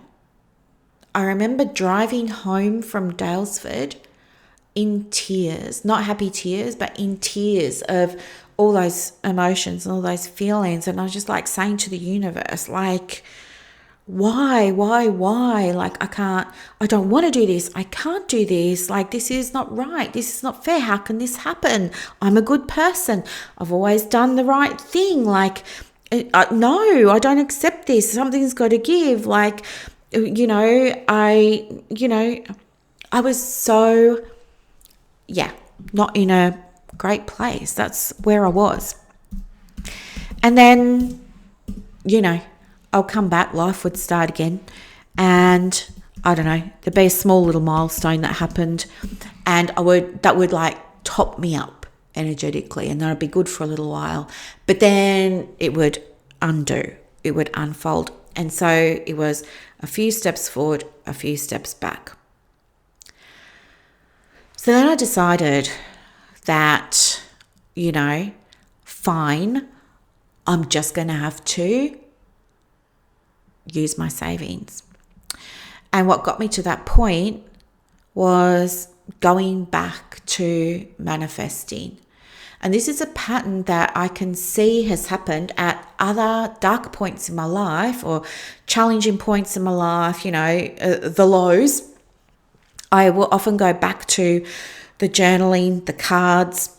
I remember driving home from Daylesford in tears, not happy tears, but in tears of all those emotions and all those feelings. And I was just like saying to the universe, like, why? Like, I don't want to do this. I can't do this. Like, this is not right. This is not fair. How can this happen? I'm a good person. I've always done the right thing. Like, no, I don't accept this. Something's got to give. Like, I was so, not in a great place. That's where I was. And then, I'll come back, life would start again. And I don't know, there'd be a small little milestone that happened and that would like top me up energetically, and that would be good for a little while. But then it would undo, it would unfold. And so it was a few steps forward, a few steps back. So then I decided that, fine, I'm just going to have to use my savings. And what got me to that point was going back to manifesting. And this is a pattern that I can see has happened at other dark points in my life or challenging points in my life, the lows. I will often go back to the journaling, the cards,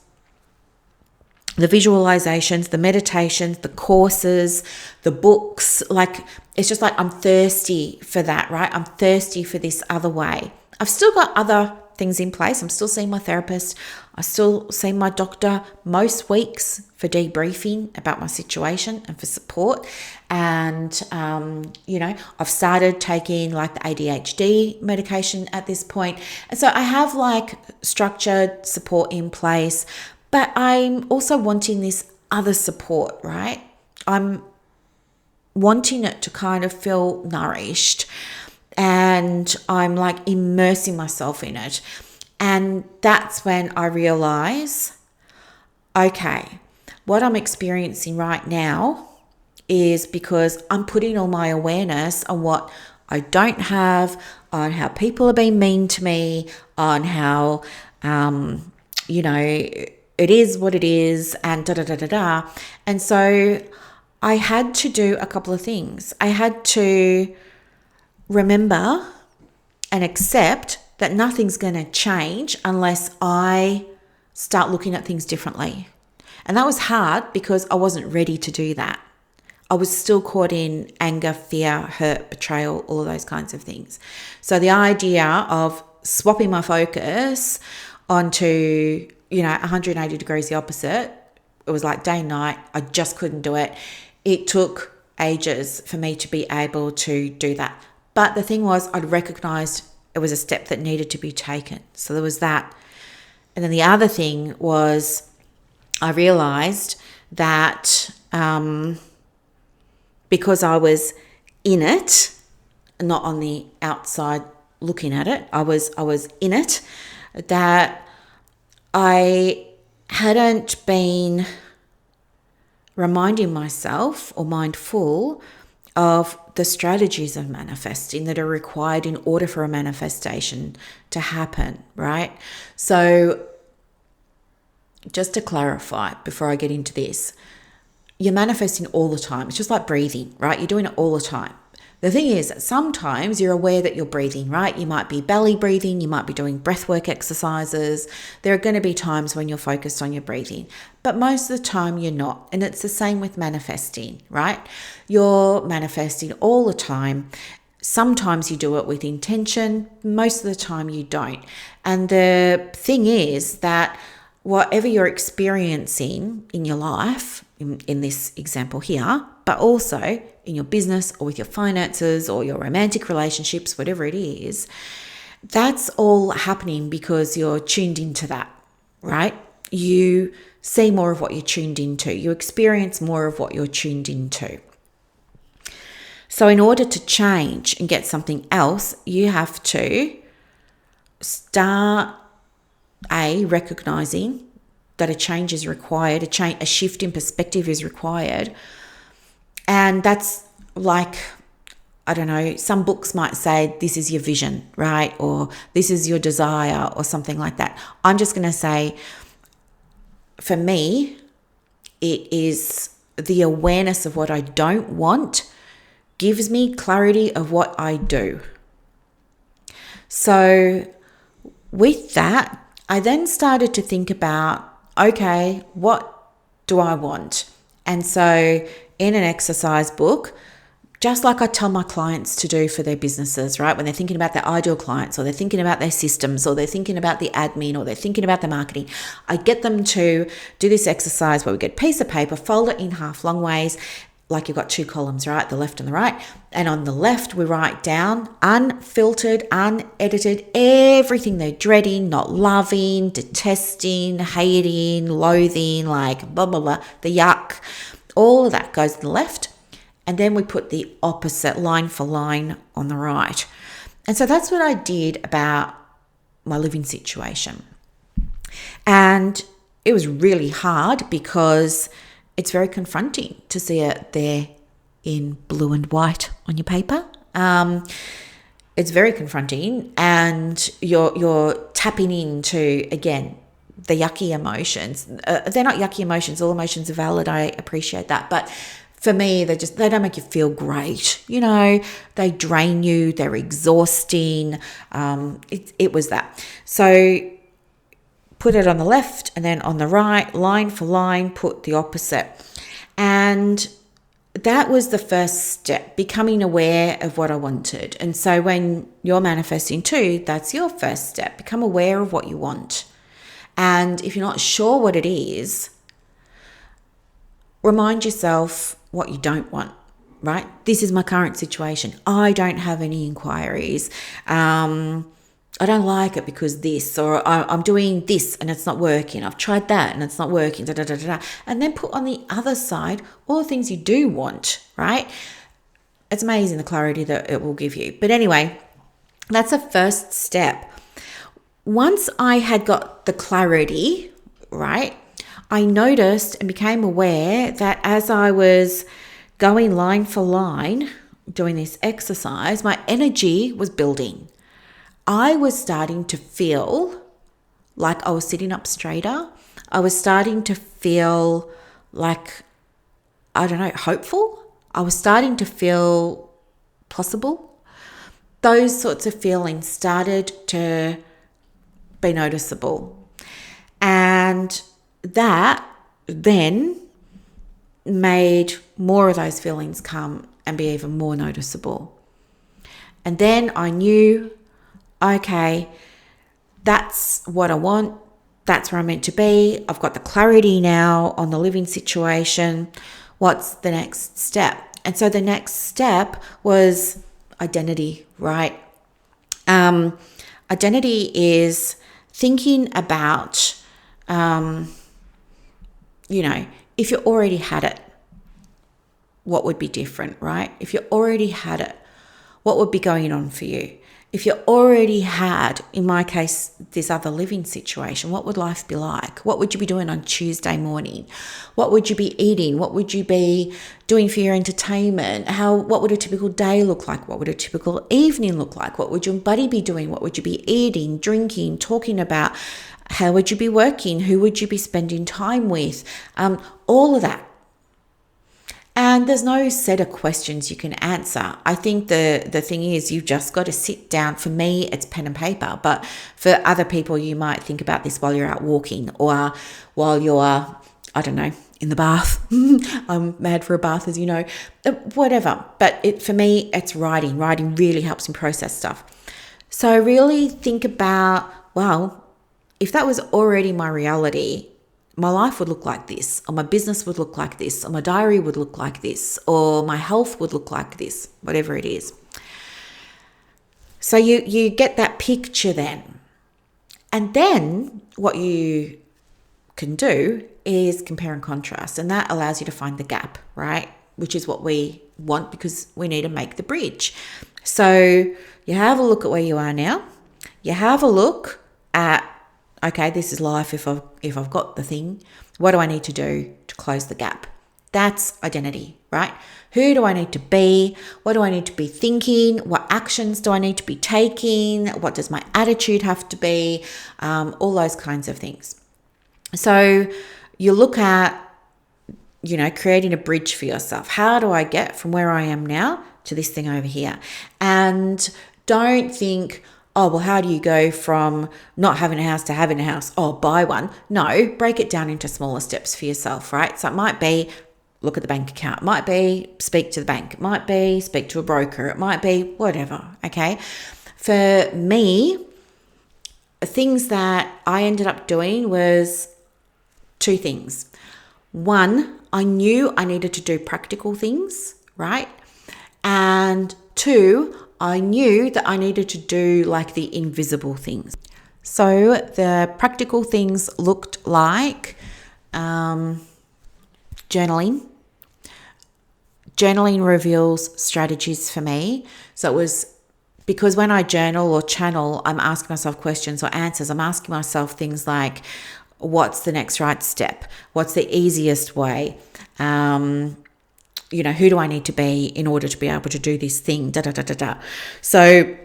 the visualizations, the meditations, the courses, the books. Like, it's just like I'm thirsty for that, right? I'm thirsty for this other way. I've still got other things in place. I'm still seeing my therapist. I still see my doctor most weeks for debriefing about my situation and for support. And, I've started taking like the ADHD medication at this point. And so I have like structured support in place, but I'm also wanting this other support, right? I'm wanting it to kind of feel nourished, and I'm like immersing myself in it. And that's when I realize, okay, what I'm experiencing right now is because I'm putting all my awareness on what I don't have, on how people are being mean to me, on how, it is what it is, and da-da-da-da-da. And so I had to do a couple of things. I had to remember and accept that nothing's going to change unless I start looking at things differently. And that was hard because I wasn't ready to do that. I was still caught in anger, fear, hurt, betrayal, all of those kinds of things. So the idea of swapping my focus onto 180 degrees the opposite, it was like day and night. I just couldn't do it. It took ages for me to be able to do that. But the thing was, I'd recognized it was a step that needed to be taken. So there was that. And then the other thing was I realized that because I was in it, not on the outside looking at it, I was in it, that I hadn't been reminding myself or mindful of the strategies of manifesting that are required in order for a manifestation to happen, right? So just to clarify before I get into this, you're manifesting all the time. It's just like breathing, right? You're doing it all the time. The thing is, sometimes you're aware that you're breathing, right? You might be belly breathing. You might be doing breathwork exercises. There are going to be times when you're focused on your breathing, but most of the time you're not. And it's the same with manifesting, right? You're manifesting all the time. Sometimes you do it with intention, most of the time you don't. And the thing is that whatever you're experiencing in your life, in this example here, but also in your business or with your finances or your romantic relationships, whatever it is, that's all happening because you're tuned into that, right? You see more of what you're tuned into. You experience more of what you're tuned into. So in order to change and get something else, you have to start recognizing that a change is required, a shift in perspective is required. And that's like, I don't know, some books might say this is your vision, right? Or this is your desire or something like that. I'm just going to say, for me, it is the awareness of what I don't want gives me clarity of what I do. So with that, I then started to think about, okay, what do I want? And so in an exercise book, just like I tell my clients to do for their businesses, right? When they're thinking about their ideal clients, or they're thinking about their systems, or they're thinking about the admin, or they're thinking about the marketing, I get them to do this exercise where we get a piece of paper, fold it in half long ways, like you've got two columns, right? The left and the right. And on the left, we write down unfiltered, unedited, everything they're dreading, not loving, detesting, hating, loathing, like blah, blah, blah, the yuck. All of that goes to the left. And then we put the opposite line for line on the right. And so that's what I did about my living situation. And it was really hard because it's very confronting to see it there in blue and white on your paper. It's very confronting, and you're tapping into, again, the yucky emotions. They're not yucky emotions. All emotions are valid. I appreciate that. But for me, they don't make you feel great. You know, they drain you. They're exhausting. It was that. So put it on the left, and then on the right, line for line, put the opposite. And that was the first step, becoming aware of what I wanted. And so when you're manifesting too, that's your first step. Become aware of what you want. And if you're not sure what it is, remind yourself what you don't want, right? This is my current situation. I don't have any inquiries. I don't like it because this, or I'm doing this and it's not working. I've tried that and it's not working. And then put on the other side all the things you do want, right? It's amazing the clarity that it will give you. But anyway, that's a first step. Once I had got the clarity, right, I noticed and became aware that as I was going line for line, doing this exercise, my energy was building. I was starting to feel like I was sitting up straighter. I was starting to feel like, I don't know, hopeful. I was starting to feel possible. Those sorts of feelings started to be noticeable. And that then made more of those feelings come and be even more noticeable. And then I knew, okay, that's what I want. That's where I'm meant to be. I've got the clarity now on the living situation. What's the next step? And so the next step was identity, right? Identity is thinking about, if you already had it, what would be different, right? If you already had it, what would be going on for you? If you already had, in my case, this other living situation, what would life be like? What would you be doing on Tuesday morning? What would you be eating? What would you be doing for your entertainment? What would a typical day look like? What would a typical evening look like? What would your buddy be doing? What would you be eating, drinking, talking about? How would you be working? Who would you be spending time with? All of that. And there's no set of questions you can answer. I think the thing is you've just got to sit down. For me, it's pen and paper. But for other people, you might think about this while you're out walking or while you're, I don't know, in the bath. I'm mad for a bath, as you know. Whatever. But for me, it's writing. Writing really helps me process stuff. So really think about, well, if that was already my reality, my life would look like this, or my business would look like this, or my diary would look like this, or my health would look like this, whatever it is. So you get that picture then. And then what you can do is compare and contrast, and that allows you to find the gap, right? Which is what we want, because we need to make the bridge. So you have a look at where you are now. You have a look at, okay, this is life. If I've got the thing, what do I need to do to close the gap? That's identity, right? Who do I need to be? What do I need to be thinking? What actions do I need to be taking? What does my attitude have to be? All those kinds of things. So you look at, creating a bridge for yourself. How do I get from where I am now to this thing over here? And don't think, oh, well, how do you go from not having a house to having a house? Oh, buy one. No, break it down into smaller steps for yourself, right? So it might be look at the bank account. It might be speak to the bank. It might be speak to a broker. It might be whatever, okay? For me, things that I ended up doing was two things. One, I knew I needed to do practical things, right? And two, I knew that I needed to do like the invisible things. So the practical things looked like journaling. Journaling reveals strategies for me. So it was because when I journal or channel, I'm asking myself questions or answers. I'm asking myself things like, what's the next right step? What's the easiest way? Who do I need to be in order to be able to do this thing? So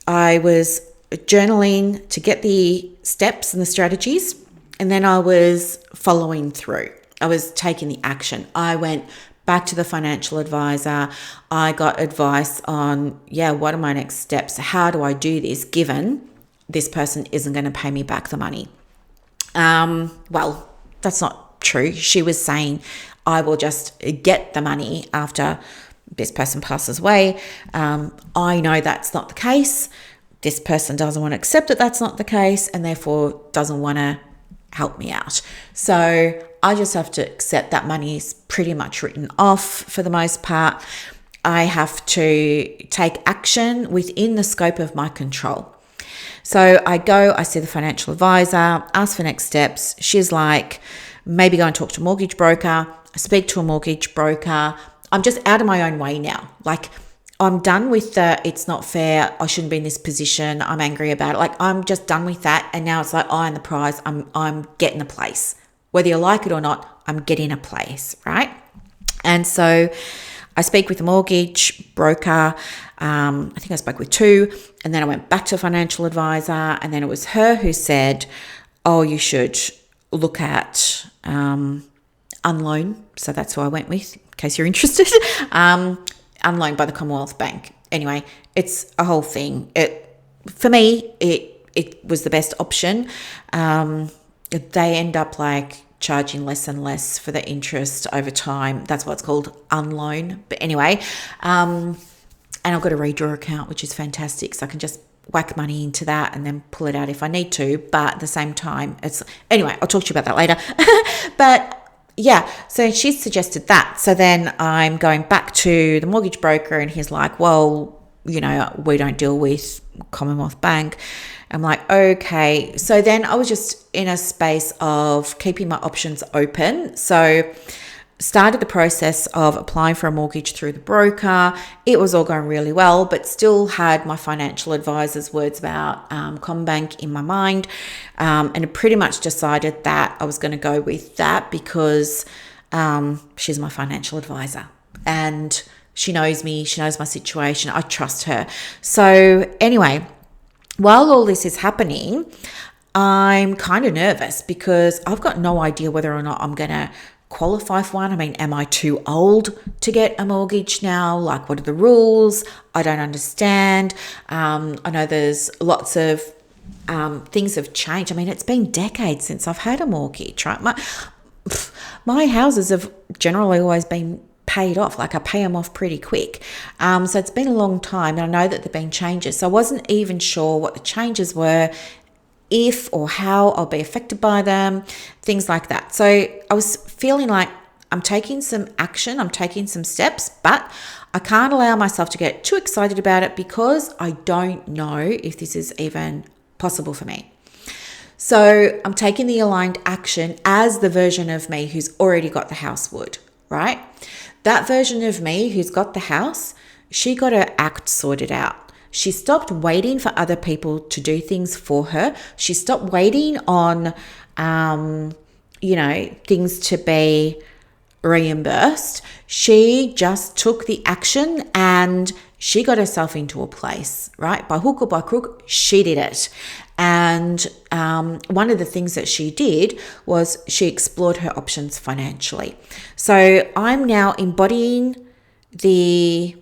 I was journaling to get the steps and the strategies, and then I was following through. I was taking the action. I went back to the financial advisor. I got advice on, what are my next steps? How do I do this given this person isn't going to pay me back the money? Well, that's not true. She was saying, I will just get the money after this person passes away. I know that's not the case. This person doesn't want to accept that that's not the case, and therefore doesn't want to help me out. So I just have to accept that money is pretty much written off for the most part. I have to take action within the scope of my control. So I see the financial advisor, ask for next steps. She's like, maybe go and talk to a mortgage broker. I speak to a mortgage broker. I'm just out of my own way now. Like, I'm done with it's not fair. I shouldn't be in this position. I'm angry about it. Like, I'm just done with that. And now it's like, I am the prize. I'm getting a place. Whether you like it or not, I'm getting a place, right? And so I speak with a mortgage broker. I think I spoke with two, and then I went back to a financial advisor, and then it was her who said, oh, you should look at Unloan. So that's who I went with, in case you're interested. Unloan by the Commonwealth Bank. Anyway, it's a whole thing. For me, it was the best option. They end up like charging less and less for the interest over time. That's why it's called Unloan. But anyway, and I've got a redraw account, which is fantastic. So I can just whack money into that and then pull it out if I need to. But at the same time, anyway, I'll talk to you about that later. But yeah, so she suggested that. So then I'm going back to the mortgage broker, and he's like, well, we don't deal with Commonwealth Bank. I'm like, okay. So then I was just in a space of keeping my options open. So started the process of applying for a mortgage through the broker. It was all going really well, but still had my financial advisor's words about CommBank in my mind, and pretty much decided that I was going to go with that because she's my financial advisor and she knows me, she knows my situation, I trust her. So anyway, while all this is happening, I'm kind of nervous because I've got no idea whether or not I'm going to qualify for one. I mean, am I too old to get a mortgage now? Like, what are the rules? I don't understand. I know there's lots of things have changed. I mean, it's been decades since I've had a mortgage, right? my houses have generally always been paid off. Like I pay them off pretty quick. So it's been a long time, and I know that there have been changes. So I wasn't even sure what the changes were, if or how I'll be affected by them, things like that. So I was feeling like I'm taking some action, I'm taking some steps, but I can't allow myself to get too excited about it because I don't know if this is even possible for me. So I'm taking the aligned action as the version of me who's already got the house would, right? That version of me who's got the house, she got her act sorted out. She stopped waiting for other people to do things for her. She stopped waiting on, things to be reimbursed. She just took the action and she got herself into a place, right? By hook or by crook, she did it. And one of the things that she did was she explored her options financially. So I'm now embodying the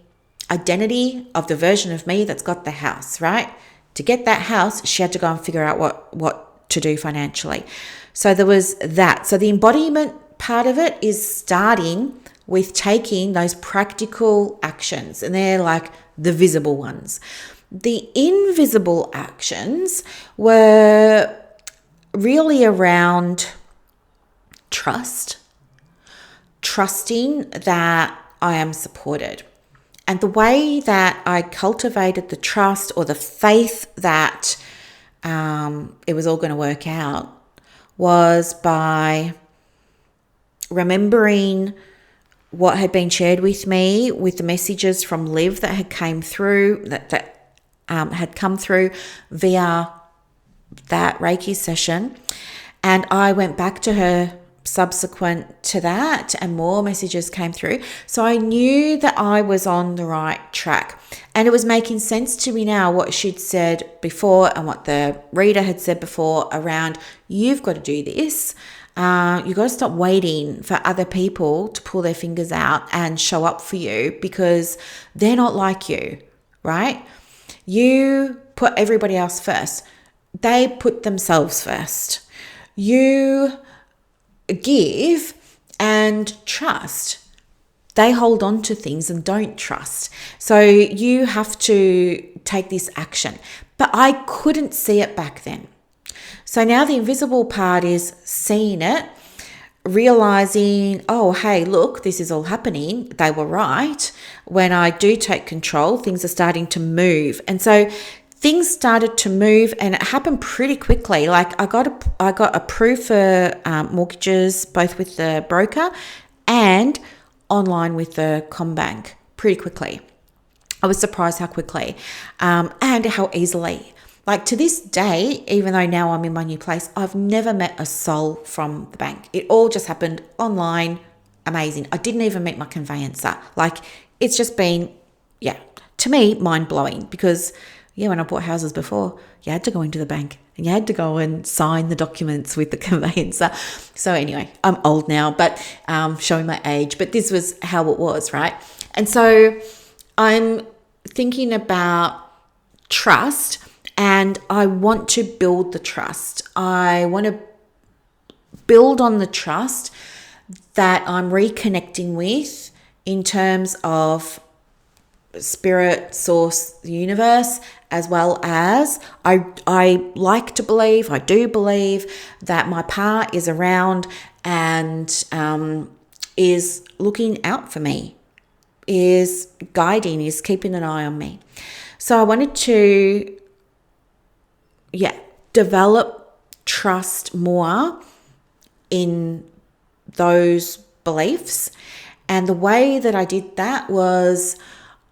identity of the version of me that's got the house, right? To get that house, she had to go and figure out what to do financially. So there was that. So the embodiment part of it is starting with taking those practical actions, and they're like the visible ones. The invisible actions were really around trusting that I am supported. And the way that I cultivated the trust or the faith that it was all going to work out was by remembering what had been shared with me with the messages from Liv that had came through, that had come through via that Reiki session. And I went back to her subsequent to that, and more messages came through. So I knew that I was on the right track, and it was making sense to me now what she'd said before and what the reader had said before around, you've got to do this. You've got to stop waiting for other people to pull their fingers out and show up for you, because they're not like you, right? You put everybody else first. They put themselves first. You give and trust. They hold on to things and don't trust. So you have to take this action. But I couldn't see it back then. So now the invisible part is seeing it, realizing, oh, hey, look, this is all happening. They were right. When I do take control, things are starting to move. And so things started to move, and it happened pretty quickly. Like I got approved for mortgages, both with the broker and online with the CommBank pretty quickly. I was surprised how quickly and how easily. Like to this day, even though now I'm in my new place, I've never met a soul from the bank. It all just happened online. Amazing. I didn't even meet my conveyancer. Like it's just been, to me, mind-blowing, because when I bought houses before, you had to go into the bank and you had to go and sign the documents with the conveyancer. So anyway, I'm old now, but showing my age, but this was how it was, right? And so I'm thinking about trust, and I want to build the trust. I want to build on the trust that I'm reconnecting with in terms of spirit, source, the universe, as well as I like to believe, I do believe that my pa is around and is looking out for me, is guiding, is keeping an eye on me. So I wanted to develop trust more in those beliefs. And the way that I did that was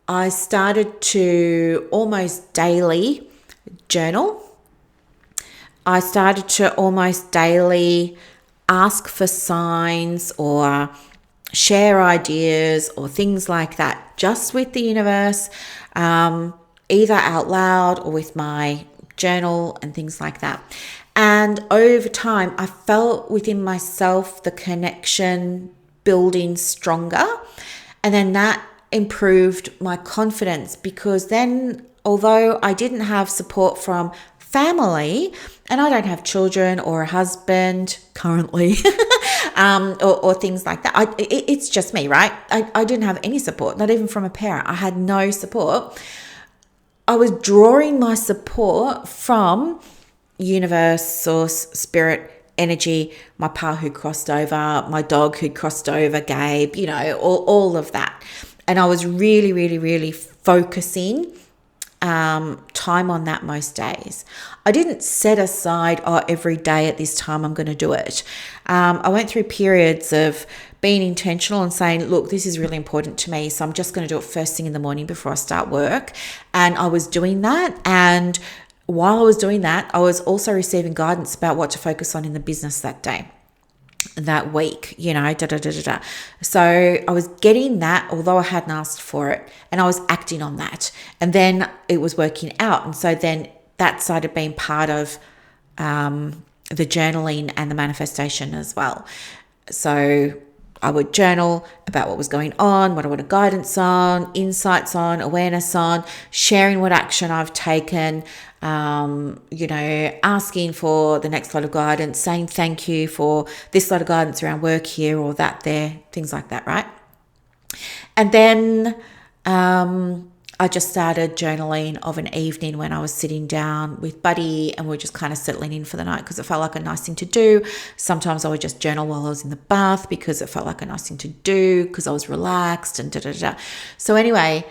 I started to almost daily journal. I started to almost daily ask for signs or share ideas or things like that, just with the universe, either out loud or with my journal and things like that. And over time, I felt within myself the connection building stronger. And then that improved my confidence, because then, although I didn't have support from family, and I don't have children or a husband currently, or things like that. It's just me, right? I didn't have any support, not even from a parent. I had no support. I was drawing my support from universe, source, spirit, energy, my pa who crossed over, my dog who crossed over, Gabe, all of that. And I was really, really, really focusing time on that most days. I didn't set aside, every day at this time I'm going to do it. I went through periods of being intentional and saying, look, this is really important to me, so I'm just going to do it first thing in the morning before I start work. And I was doing that. And while I was doing that, I was also receiving guidance about what to focus on in the business that day, that week, So I was getting that, although I hadn't asked for it, and I was acting on that. And then it was working out. And so then that started being part of the journaling and the manifestation as well. So I would journal about what was going on, what I wanted guidance on, insights on, awareness on, sharing what action I've taken, asking for the next lot of guidance, saying thank you for this lot of guidance around work here or that there, things like that, right? And then I just started journaling of an evening when I was sitting down with Buddy and we're just kind of settling in for the night because it felt like a nice thing to do. Sometimes I would just journal while I was in the bath because it felt like a nice thing to do because I was relaxed and So anyway,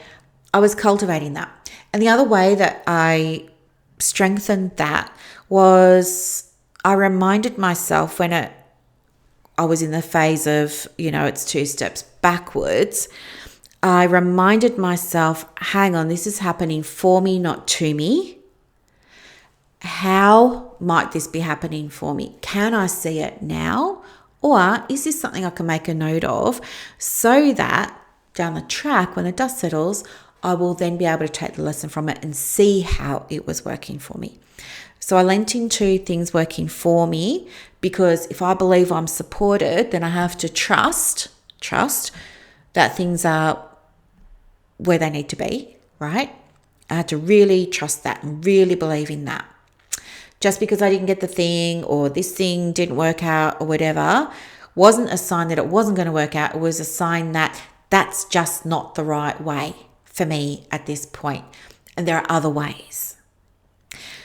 I was cultivating that. And the other way that I strengthened that was I reminded myself when I was in the phase of, it's 2 steps backwards. I reminded myself, hang on, this is happening for me, not to me. How might this be happening for me? Can I see it now? Or is this something I can make a note of so that down the track, when the dust settles, I will then be able to take the lesson from it and see how it was working for me. So I lent into things working for me because if I believe I'm supported, then I have to trust that things are where they need to be, right? I had to really trust that and really believe in that. Just because I didn't get the thing or this thing didn't work out or whatever wasn't a sign that it wasn't going to work out. It was a sign that that's just not the right way for me at this point. And there are other ways.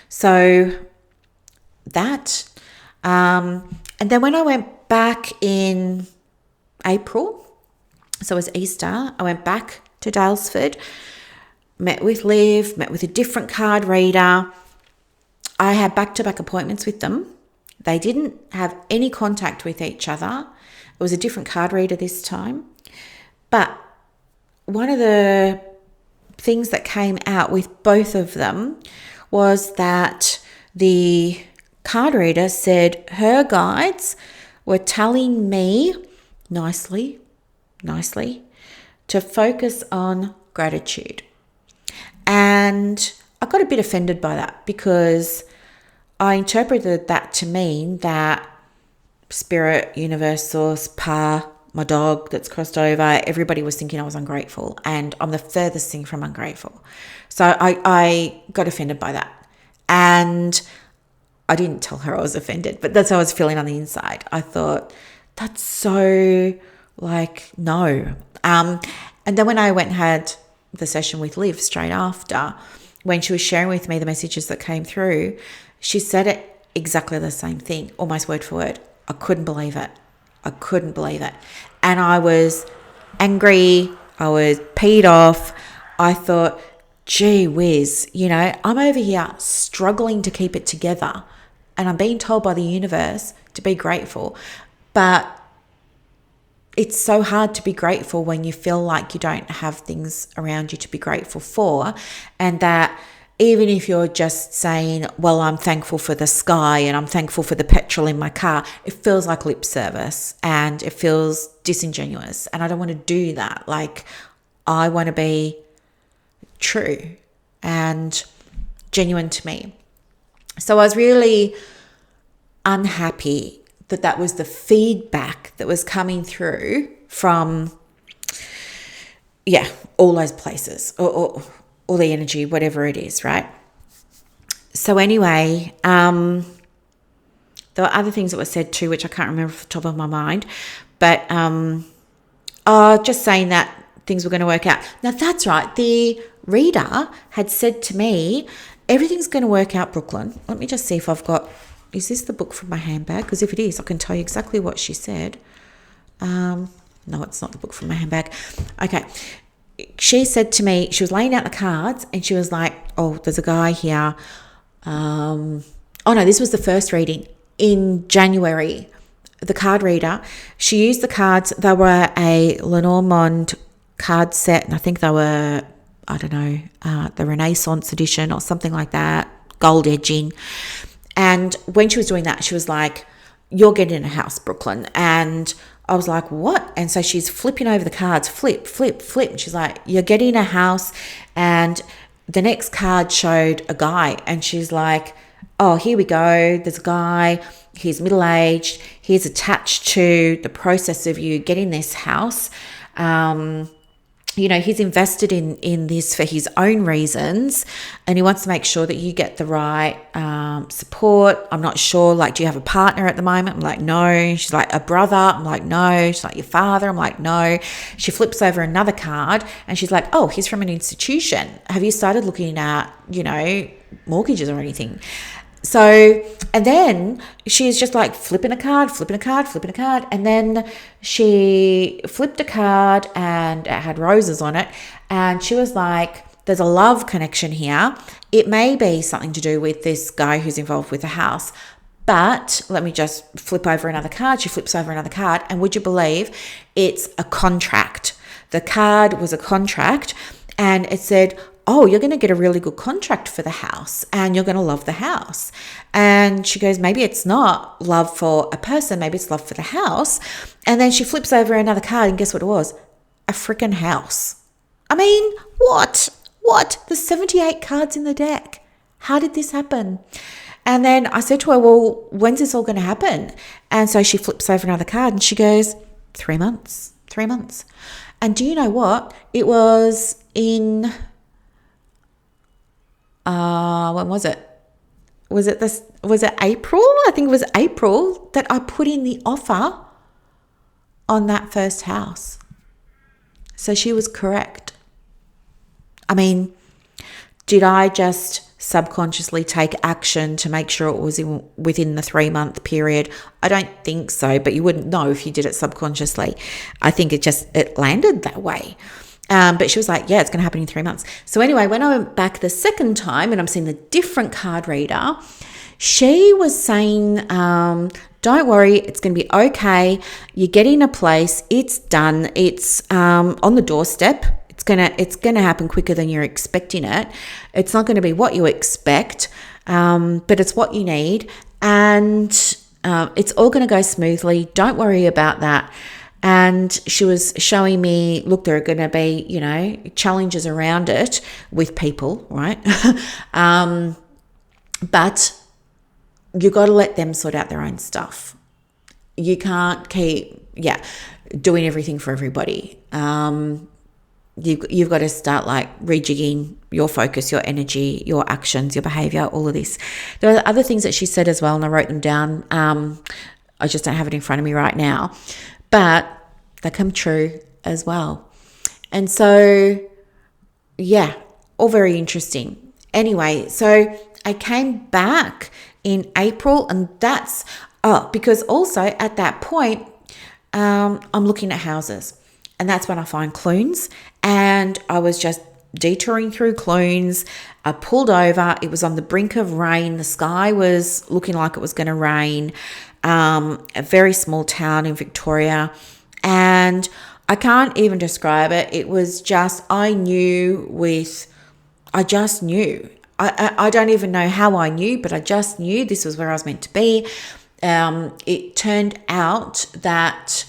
So that, and then when I went back in April, so it was Easter, I went back to Dalesford, met with Liv, met with a different card reader. I had back-to-back appointments with them. They didn't have any contact with each other. It was a different card reader this time. But one of the things that came out with both of them was that the card reader said her guides were telling me nicely, to focus on gratitude. And I got a bit offended by that because I interpreted that to mean that spirit, universe, source, pa, my dog that's crossed over, everybody was thinking I was ungrateful, and I'm the furthest thing from ungrateful. So I got offended by that. And I didn't tell her I was offended, but that's how I was feeling on the inside. I thought, that's so no. And then when I went and had the session with Liv straight after, when she was sharing with me the messages that came through, she said it exactly the same thing, almost word for word. I couldn't believe it. And I was angry. I was peed off. I thought, gee whiz, I'm over here struggling to keep it together and I'm being told by the universe to be grateful. But it's so hard to be grateful when you feel like you don't have things around you to be grateful for. And that even if you're just saying, well, I'm thankful for the sky and I'm thankful for the petrol in my car, it feels like lip service and it feels disingenuous. And I don't want to do that. I want to be true and genuine to me. So I was really unhappy that was the feedback that was coming through from, all those places or the energy, whatever it is, right? So anyway, There were other things that were said too, which I can't remember off the top of my mind. But just saying that things were going to work out. Now, that's right. The reader had said to me, everything's going to work out, Brooklyn. Let me just see if I've got, is this the book from my handbag? Because if it is, I can tell you exactly what she said. No, it's not the book from my handbag. Okay. She said to me, she was laying out the cards and she was like, oh, there's a guy here. Oh no, this was the first reading in January. The card reader, she used the cards. They were a Lenormand card set, and I think they were, I don't know, the Renaissance edition or something like that, gold edging. And when she was doing that, she was like, you're getting a house, Brooklyn. And I was like, what? And so she's flipping over the cards, flip, flip, flip. And she's like, you're getting a house. And the next card showed a guy, and she's like, oh, here we go. There's a guy. He's middle-aged. He's attached to the process of you getting this house. He's invested in this for his own reasons, and he wants to make sure that you get the right support. I'm not sure, like, do you have a partner at the moment? I'm like, no. She's like, a brother? I'm like, no. She's like, your father? I'm like, no. She flips over another card and she's like, oh, he's from an institution. Have you started looking at, mortgages or anything? So, and then she's just like flipping a card. And then she flipped a card and it had roses on it. And she was like, there's a love connection here. It may be something to do with this guy who's involved with the house. But let me just flip over another card. She flips over another card. And would you believe it's a contract? The card was a contract, and it said, oh, you're going to get a really good contract for the house and you're going to love the house. And she goes, maybe it's not love for a person, maybe it's love for the house. And then she flips over another card, and guess what it was? A freaking house. I mean, what? There's 78 cards in the deck. How did this happen? And then I said to her, well, when's this all going to happen? And so she flips over another card and she goes, 3 months. And do you know what? It was in... when was it? Was it April? I think it was April that I put in the offer on that first house. So she was correct. I mean, did I just subconsciously take action to make sure it was within the 3-month period? I don't think so, but you wouldn't know if you did it subconsciously. I think it landed that way. But she was like, yeah, it's going to happen in 3 months. So anyway, when I went back the second time and I'm seeing the different card reader, she was saying, don't worry, it's going to be okay. You're getting a place. It's done. It's on the doorstep. It's gonna happen quicker than you're expecting it. It's not going to be what you expect, but it's what you need. And it's all going to go smoothly. Don't worry about that. And she was showing me, look, there are going to be, challenges around it with people, right? But you got to let them sort out their own stuff. You can't keep, doing everything for everybody. You've got to start rejigging your focus, your energy, your actions, your behavior, all of this. There are other things that she said as well, and I wrote them down. I just don't have it in front of me right now. But they come true as well. And so, all very interesting. Anyway, so I came back in April, and that's, because also at that point, I'm looking at houses, and that's when I find Clunes. And I was just detouring through Clunes. I pulled over. It was on the brink of rain. The sky was looking like it was going to rain. A very small town in Victoria, and I can't even describe it. It was just, I just knew. I don't even know how I knew, but I just knew this was where I was meant to be. It turned out that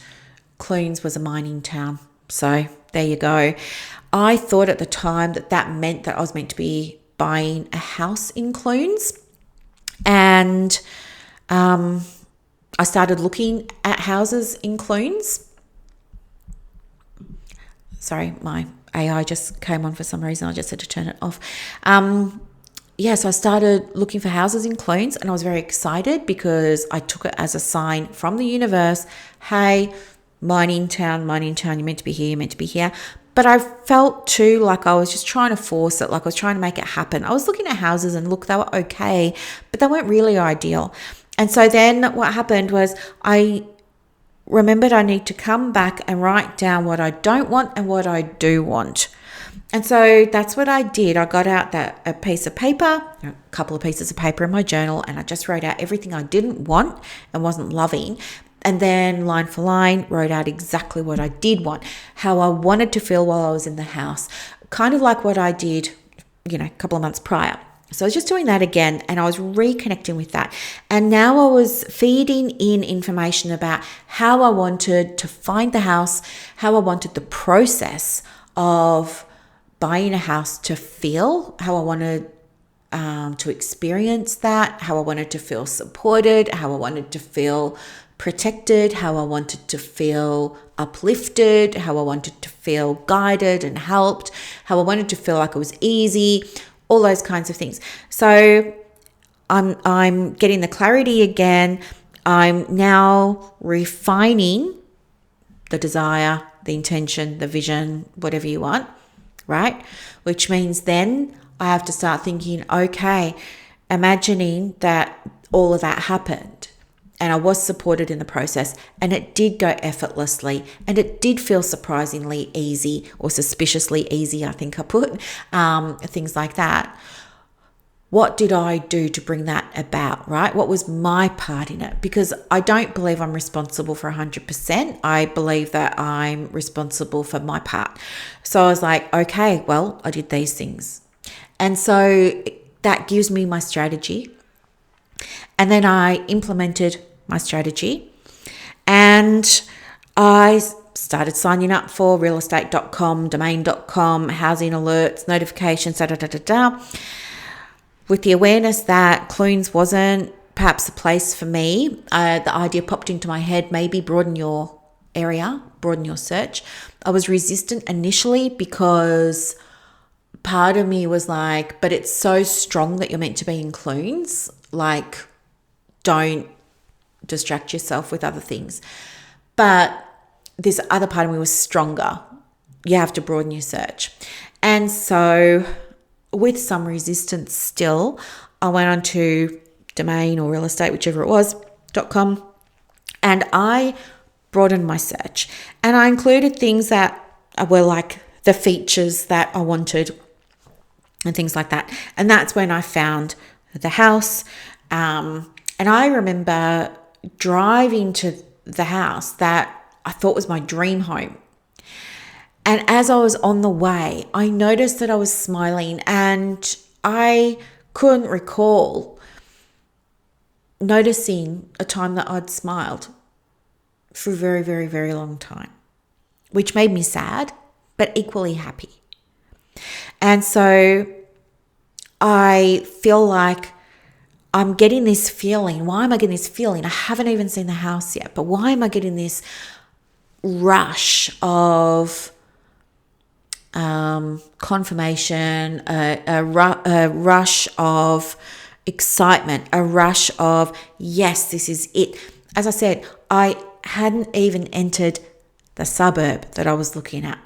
Clunes was a mining town. So there you go. I thought at the time that meant that I was meant to be buying a house in Clunes, and I started looking at houses in Clunes. Sorry, my AI just came on for some reason. I just had to turn it off. yes, I started looking for houses in Clunes, and I was very excited because I took it as a sign from the universe. Hey, mining town, you're meant to be here, you're meant to be here. But I felt too like I was just trying to force it, like I was trying to make it happen. I was looking at houses and look, they were okay, but they weren't really ideal. And so then what happened was I remembered I need to come back and write down what I don't want and what I do want. And so that's what I did. I got out a piece of paper, a couple of pieces of paper in my journal, and I just wrote out everything I didn't want and wasn't loving. And then line for line, wrote out exactly what I did want, how I wanted to feel while I was in the house, kind of like what I did, a couple of months prior. So I was just doing that again, and I was reconnecting with that. And now I was feeding in information about how I wanted to find the house, how I wanted the process of buying a house to feel, how I wanted to experience that, how I wanted to feel supported, how I wanted to feel protected, how I wanted to feel uplifted, how I wanted to feel guided and helped, how I wanted to feel like it was easy, all those kinds of things. So I'm getting the clarity again. I'm now refining the desire, the intention, the vision, whatever you want, right? Which means then I have to start thinking, okay, imagining that all of that happened and I was supported in the process and it did go effortlessly and it did feel surprisingly easy or suspiciously easy, I think I put, things like that. What did I do to bring that about, right? What was my part in it? Because I don't believe I'm responsible for 100%. I believe that I'm responsible for my part. So I was like, okay, well, I did these things. And so that gives me my strategy. And then I implemented my strategy and I started signing up for realestate.com, domain.com, housing alerts, notifications, with the awareness that Clunes wasn't perhaps a place for me. The idea popped into my head, maybe broaden your area, broaden your search. I was resistant initially because part of me was like, but it's so strong that you're meant to be in Clunes. Like, don't distract yourself with other things. But this other part of me was stronger. You have to broaden your search. And so with some resistance still, I went on to domain or real estate, whichever it was, .com, and I broadened my search. And I included things that were like the features that I wanted and things like that. And that's when I found the house. And I remember driving to the house that I thought was my dream home. And as I was on the way, I noticed that I was smiling and I couldn't recall noticing a time that I'd smiled for a very, very, very long time, which made me sad, but equally happy. And so I feel like I'm getting this feeling. Why am I getting this feeling? I haven't even seen the house yet, but why am I getting this rush of confirmation, a rush of excitement, a rush of, yes, this is it. As I said, I hadn't even entered the suburb that I was looking at,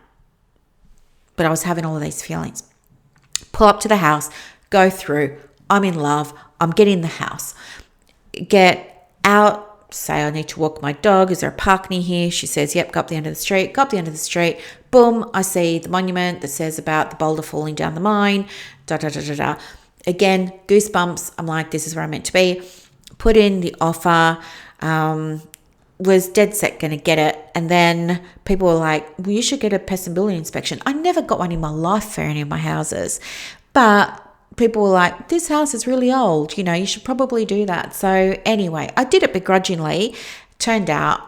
but I was having all of these feelings. Pull up to the house, go through, I'm in love, I'm getting the house, get out, say I need to walk my dog. Is there a park near here? She says, yep, go up the end of the street. Go up the end of the street. Boom, I see the monument that says about the boulder falling down the mine. Again, goosebumps. I'm like, this is where I'm meant to be. Put in the offer. Was dead set going to get it. And then people were like, well, you should get a pest and building inspection. I never got one in my life for any of my houses. But people were like, this house is really old, you should probably do that. So anyway, I did it begrudgingly. Turned out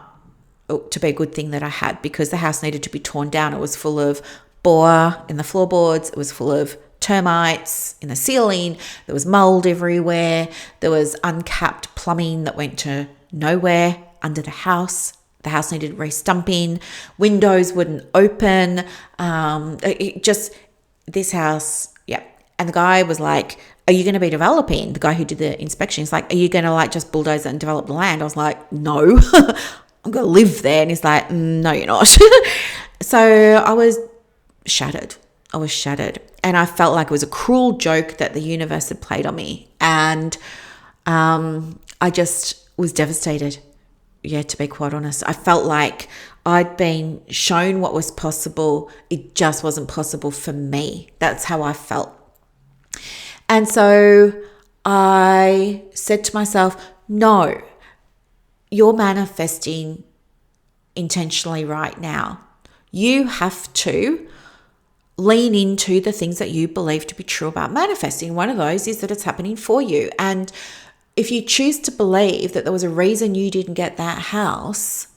to be a good thing that I had, because the house needed to be torn down. It was full of boar in the floorboards. It was full of termites in the ceiling. There was mold everywhere. There was uncapped plumbing that went to nowhere under the house. The house needed re-stumping. Windows wouldn't open. This house, yeah. And the guy was like, are you going to be developing? The guy who did the inspection, he's like, are you going to like just bulldoze it and develop the land? I was like, no, I'm going to live there. And he's like, no, you're not. So I was shattered. And I felt like it was a cruel joke that the universe had played on me. And I just was devastated. Yeah, to be quite honest. I felt like I'd been shown what was possible. It just wasn't possible for me. That's how I felt. And so I said to myself, no, you're manifesting intentionally right now. You have to lean into the things that you believe to be true about manifesting. One of those is that it's happening for you. And if you choose to believe that there was a reason you didn't get that house,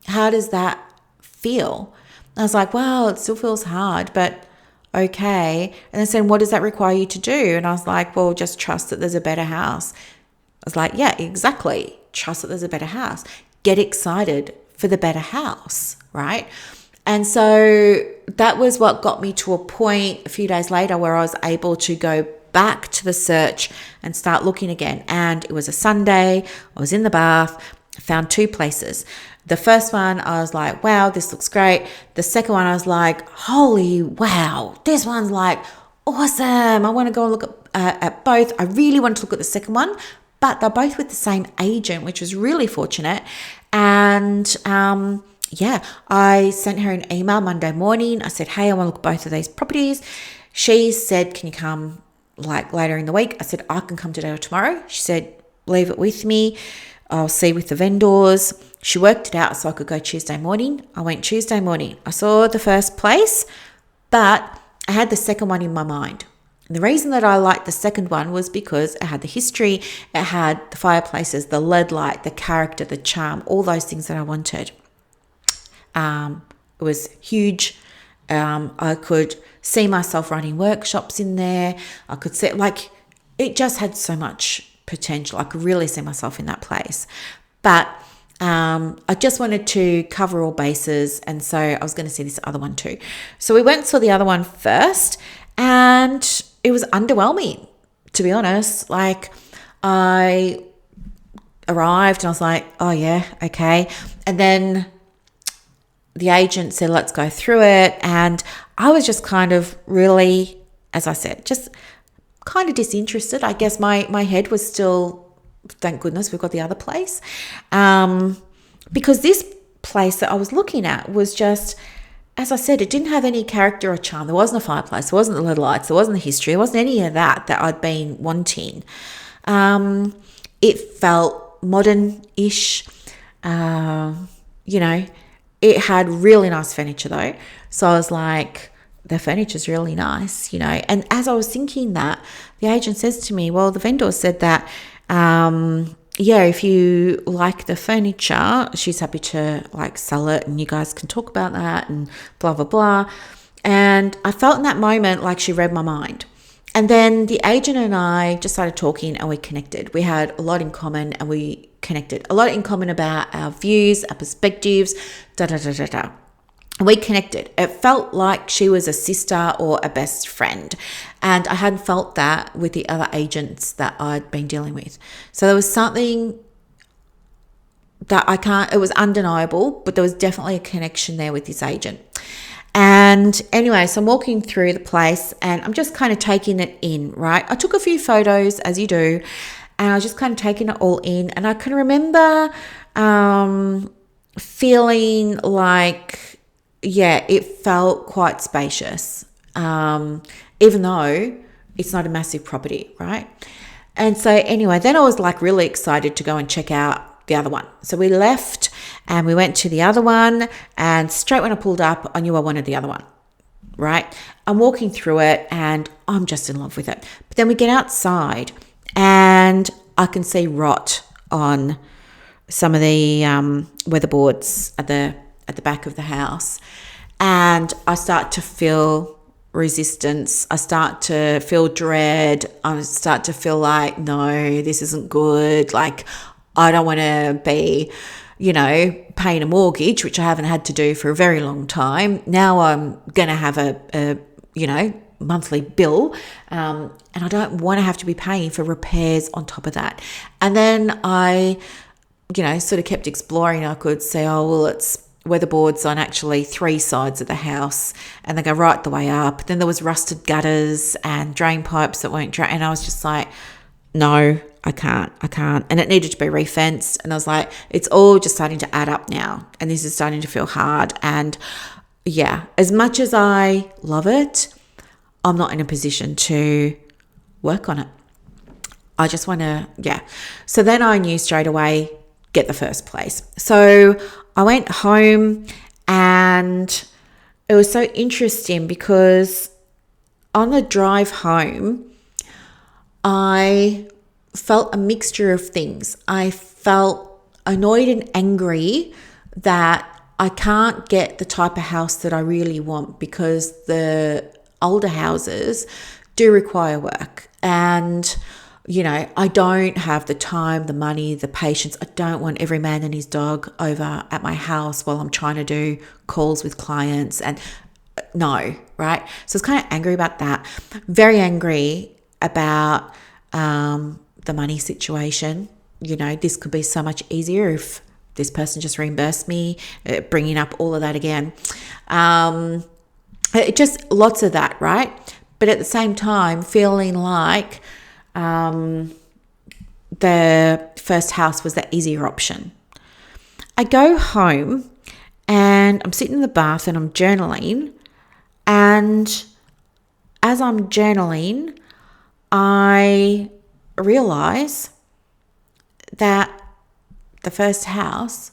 how does that feel? I was like, well, it still feels hard, but okay. And they said, what does that require you to do? And I was like, well, just trust that there's a better house. I was like, yeah, exactly. Trust that there's a better house. Get excited for the better house, right? And so that was what got me to a point a few days later where I was able to go back to the search and start looking again. And it was a Sunday. I was in the bath. I found 2 places. The first one, I was like, wow, this looks great. The second one, I was like, holy wow, this one's like awesome. I want to go and look at both. I really wanted to look at the second one, but they're both with the same agent, which was really fortunate. And I sent her an email Monday morning. I said, hey, I want to look at both of these properties. She said, can you come like later in the week? I said, I can come today or tomorrow. She said, leave it with me. I'll see with the vendors. She worked it out so I could go Tuesday morning. I went Tuesday morning. I saw the first place, but I had the second one in my mind. And the reason that I liked the second one was because it had the history, it had the fireplaces, the LED light, the character, the charm, all those things that I wanted. It was huge. I could see myself running workshops in there. I could see, like, it just had so much potential. I could really see myself in that place. But I just wanted to cover all bases. And so I was going to see this other one too. So we went and saw the other one first, and it was underwhelming, to be honest. Like, I arrived and I was like, oh yeah, okay. And then the agent said, let's go through it. And I was just kind of really, as I said, just kind of disinterested. I guess my head was still, thank goodness we've got the other place. Because this place that I was looking at was just, as I said, it didn't have any character or charm. There wasn't a fireplace. There wasn't the little lights. There wasn't the history. There wasn't any of that I'd been wanting. It felt modern-ish. It had really nice furniture though. So I was like, the furniture's really nice, And as I was thinking that, the agent says to me, well, the vendor said that, if you like the furniture, she's happy to like sell it and you guys can talk about that and blah, blah, blah. And I felt in that moment like she read my mind. And then the agent and I just started talking and we connected. We had a lot in common and we connected. A lot in common about our views, our perspectives, And we connected. It felt like she was a sister or a best friend. And I hadn't felt that with the other agents that I'd been dealing with. So there was something that it was undeniable, but there was definitely a connection there with this agent. And anyway, so I'm walking through the place and I'm just kind of taking it in, right? I took a few photos, as you do, and I was just kind of taking it all in. And I can remember feeling like, it felt quite spacious, even though it's not a massive property, right? And so anyway, then I was like really excited to go and check out the other one. So we left and we went to the other one, and straight when I pulled up, I knew I wanted the other one, right? I'm walking through it and I'm just in love with it. But then we get outside and I can see rot on some of the weatherboards at the back of the house. And I start to feel resistance. I start to feel dread. I start to feel like, no, this isn't good. Like, I don't want to be, paying a mortgage, which I haven't had to do for a very long time. Now I'm going to have monthly bill. And I don't want to have to be paying for repairs on top of that. And then I, sort of kept exploring. I could say, oh, well, it's weatherboards on actually 3 sides of the house and they go right the way up. Then there was rusted gutters and drain pipes that weren't drained. And I was just like, no, I can't. And it needed to be refenced. And I was like, it's all just starting to add up now. And this is starting to feel hard. And yeah, as much as I love it, I'm not in a position to work on it. I just want to, So then I knew straight away, get the first place. So I went home and it was so interesting because on the drive home, I felt a mixture of things. I felt annoyed and angry that I can't get the type of house that I really want because the older houses do require work. And, I don't have the time, the money, the patience. I don't want every man and his dog over at my house while I'm trying to do calls with clients. And no, right? So I was kind of angry about that. Very angry about the money situation. This could be so much easier if this person just reimbursed me, bringing up all of that again. Just lots of that, right? But at the same time, feeling like the first house was the easier option. I go home and I'm sitting in the bath and I'm journaling. And as I'm journaling, I realize that the first house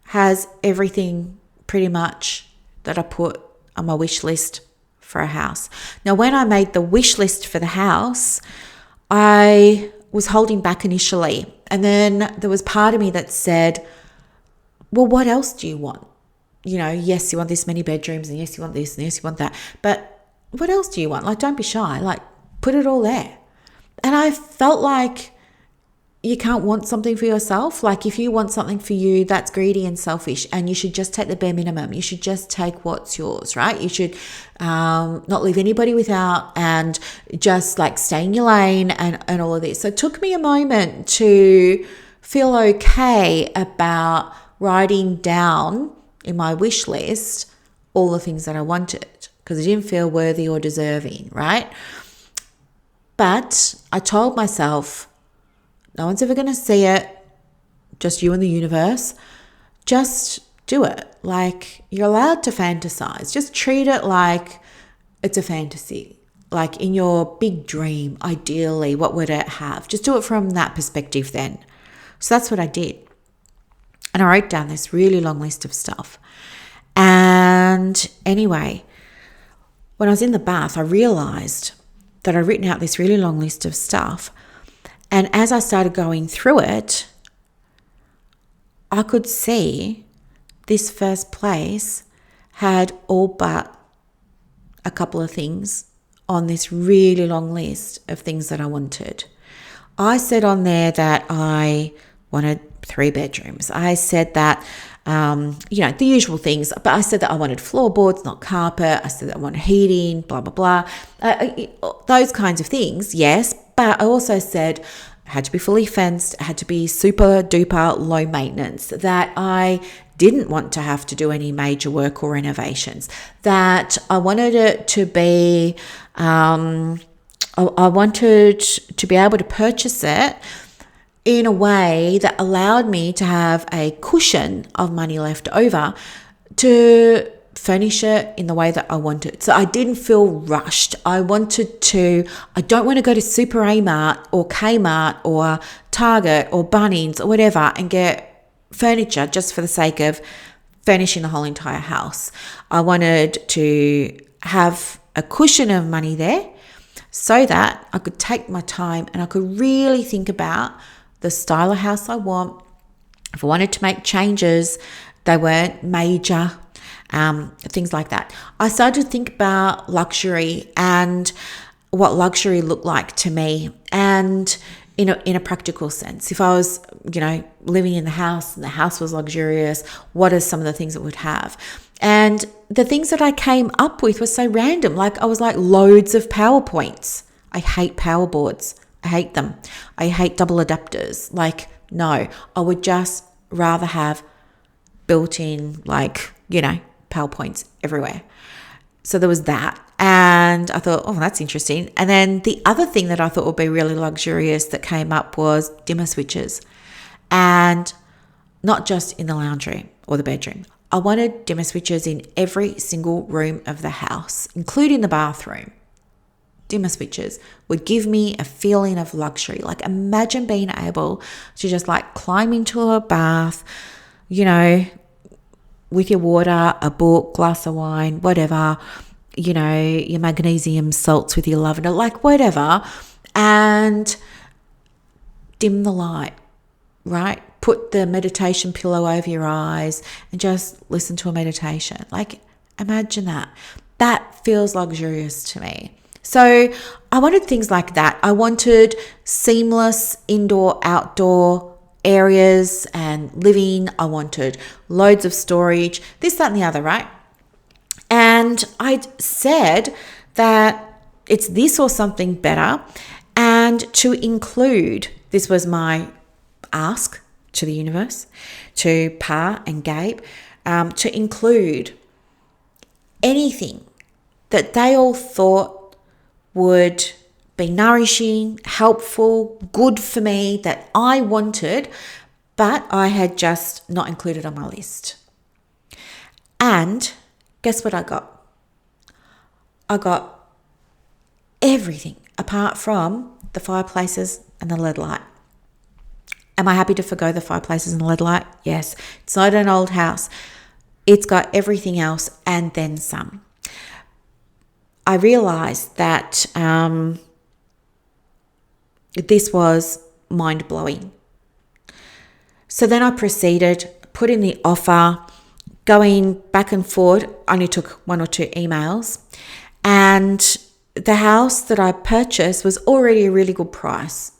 has everything pretty much that I put on my wish list for a house. Now, when I made the wish list for the house, I was holding back initially. And then there was part of me that said, well, what else do you want? Yes, you want this many bedrooms, and yes, you want this, and yes, you want that. But what else do you want? Like, don't be shy. Like, put it all there. And I felt like you can't want something for yourself. Like, if you want something for you, that's greedy and selfish, and you should just take the bare minimum. You should just take what's yours, right? You should not leave anybody without, and just like stay in your lane and all of this. So it took me a moment to feel okay about writing down in my wish list all the things that I wanted, because I didn't feel worthy or deserving, right? But I told myself, no one's ever going to see it, just you and the universe. Just do it. Like, you're allowed to fantasize. Just treat it like it's a fantasy. Like, in your big dream, ideally, what would it have? Just do it from that perspective then. So that's what I did. And I wrote down this really long list of stuff. And anyway, when I was in the bath, I realized that I'd written out this really long list of stuff. And as I started going through it, I could see this first place had all but a couple of things on this really long list of things that I wanted. I said on there that I wanted 3 bedrooms. I said that, the usual things, but I said that I wanted floorboards, not carpet. I said that I wanted heating, blah, blah, blah. Those kinds of things, yes. But I also said it had to be fully fenced, it had to be super duper low maintenance, that I didn't want to have to do any major work or renovations, that I wanted it to be, I wanted to be able to purchase it in a way that allowed me to have a cushion of money left over to furnish it in the way that I wanted. So I didn't feel rushed. I don't want to go to Super Amart or Kmart or Target or Bunnings or whatever and get furniture just for the sake of furnishing the whole entire house. I wanted to have a cushion of money there so that I could take my time and I could really think about the style of house I want. If I wanted to make changes, they weren't major, things like that. I started to think about luxury and what luxury looked like to me, and in a practical sense. If I was, living in the house and the house was luxurious, what are some of the things it would have? And the things that I came up with were so random. Like I was like loads of PowerPoints. I hate power boards. I hate them. I hate double adapters. Like, no, I would just rather have built-in, like, PowerPoints everywhere. So there was that. And I thought, oh, that's interesting. And then the other thing that I thought would be really luxurious that came up was dimmer switches. And not just in the lounge room or the bedroom. I wanted dimmer switches in every single room of the house, including the bathroom. Dimmer switches would give me a feeling of luxury. Like imagine being able to just like climb into a bath, with your water, a book, glass of wine, whatever, your magnesium salts with your lavender, like whatever, and dim the light, right? Put the meditation pillow over your eyes and just listen to a meditation. Like imagine that. That feels luxurious to me. So I wanted things like that. I wanted seamless indoor-outdoor areas and living. I wanted loads of storage, this, that, and the other, right? And I said that it's this or something better. And to include, this was my ask to the universe, to Pa and Gabe, to include anything that they all thought would be nourishing, helpful, good for me, that I wanted, but I had just not included on my list. And guess what I got? I got everything apart from the fireplaces and the LED light. Am I happy to forgo the fireplaces and the LED light? Yes. It's not an old house. It's got everything else and then some. I realised that this was mind-blowing. So then I proceeded, put in the offer, going back and forth. Only took 1 or 2 emails. And the house that I purchased was already a really good price.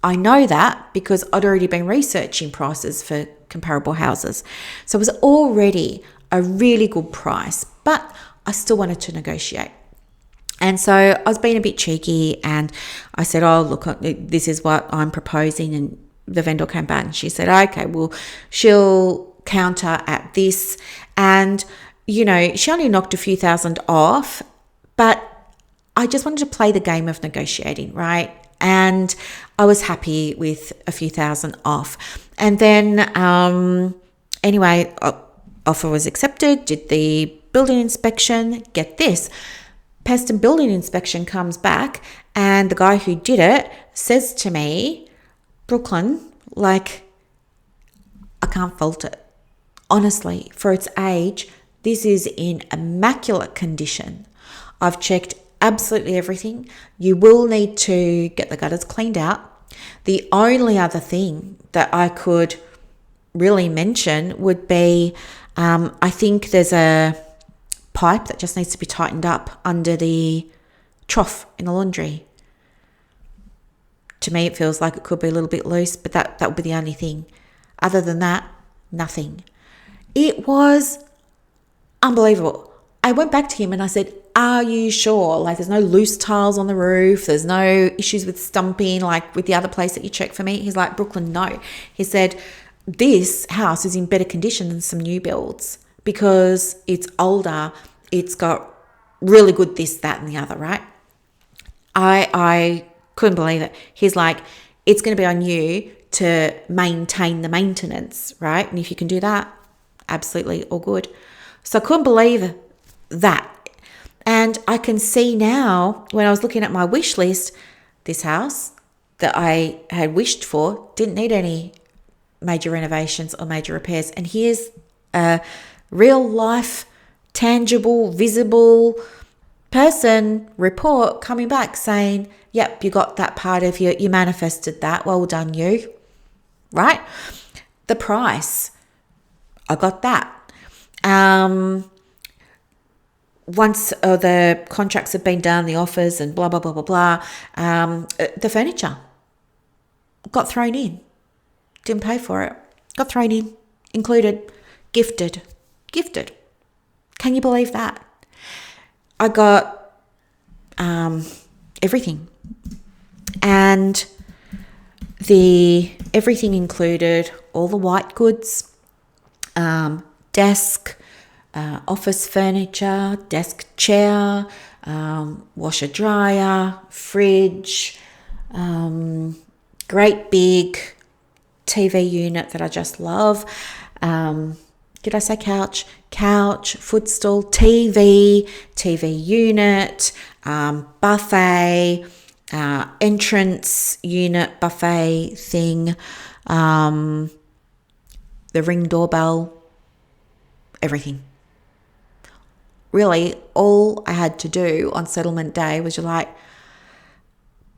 I know that because I'd already been researching prices for comparable houses. So it was already a really good price, but I still wanted to negotiate. And so I was being a bit cheeky and I said, oh, look, this is what I'm proposing. And the vendor came back and she said, okay, well, she'll counter at this. And, she only knocked a few thousand off, but I just wanted to play the game of negotiating, right? And I was happy with a few thousand off. And then, anyway, offer was accepted, did the building inspection. Get this, pest and building inspection comes back and the guy who did it says to me, Brooklyn, like, I can't fault it. Honestly, for its age, this is in immaculate condition. I've checked absolutely everything. You will need to get the gutters cleaned out. The only other thing that I could really mention would be, I think there's a pipe that just needs to be tightened up under the trough in the laundry. To me, it feels like it could be a little bit loose, but that would be the only thing. Other than that, nothing. It was unbelievable. I went back to him and I said, are you sure? Like, there's no loose tiles on the roof. There's no issues with stumping, like with the other place that you checked for me. He's like, Brooklyn, no. He said, this house is in better condition than some new builds because it's older. It's got really good this, that, and the other, right? I couldn't believe it. He's like, it's going to be on you to maintain the maintenance, right? And if you can do that, absolutely all good. So I couldn't believe that. And I can see now when I was looking at my wish list, this house that I had wished for didn't need any major renovations or major repairs. And here's a real life, tangible, visible person report coming back saying, yep, you got that part of you manifested that. Well done, you. Right? The price, I got that. Once the contracts have been done, the offers and blah, blah, blah, blah, blah, the furniture got thrown in. Didn't pay for it. Got thrown in, included, gifted. Can you believe that? I got everything. And everything included all the white goods, desk, office furniture, desk chair, washer dryer, fridge, great big TV unit that I just love. Did I say couch? Couch, footstool, TV unit, buffet, entrance unit buffet thing, the Ring doorbell, everything. Really, all I had to do on settlement day was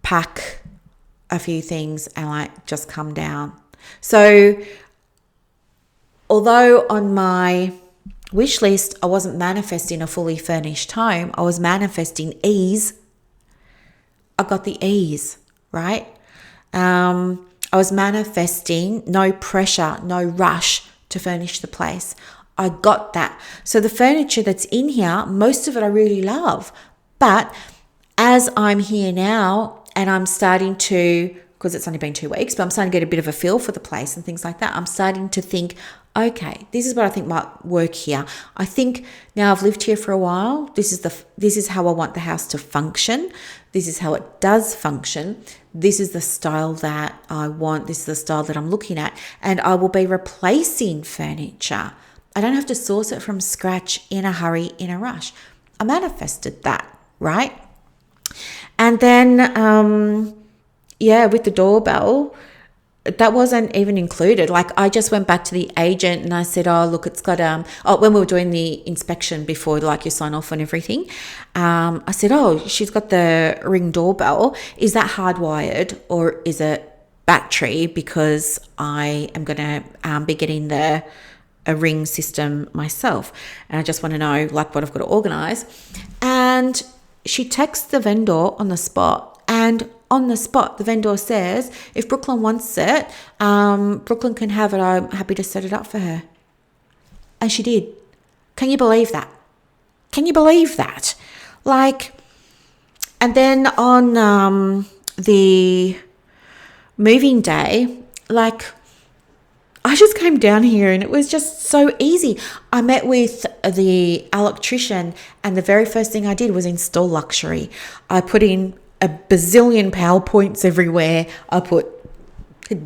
pack a few things and just come down. So although on my wish list I wasn't manifesting a fully furnished home, I was manifesting ease. I got the ease, right? I was manifesting no pressure, no rush to furnish the place. I got that. So the furniture that's in here, most of it I really love. But as I'm here now and I'm starting to, because it's only been 2 weeks, but I'm starting to get a bit of a feel for the place and things like that, I'm starting to think, okay, this is what I think might work here. I think now I've lived here for a while. This is how I want the house to function. This is how it does function. This is the style that I want. This is the style that I'm looking at. And I will be replacing furniture. I don't have to source it from scratch in a hurry, in a rush. I manifested that, right? And then, with the doorbell, that wasn't even included. I just went back to the agent and I said, oh, look, it's got, when we were doing the inspection before, you sign off on everything, I said, oh, she's got the Ring doorbell. Is that hardwired or is it battery? Because I am going to be getting a Ring system myself. And I just want to know what I've got to organize. And she texts the vendor on the spot, and on the spot, the vendor says, if Brooklyn wants it, Brooklyn can have it. I'm happy to set it up for her. And she did. Can you believe that? Can you believe that? And then on the moving day, I just came down here and it was just so easy. I met with the electrician and the very first thing I did was install luxury. I put in a bazillion PowerPoints everywhere. I put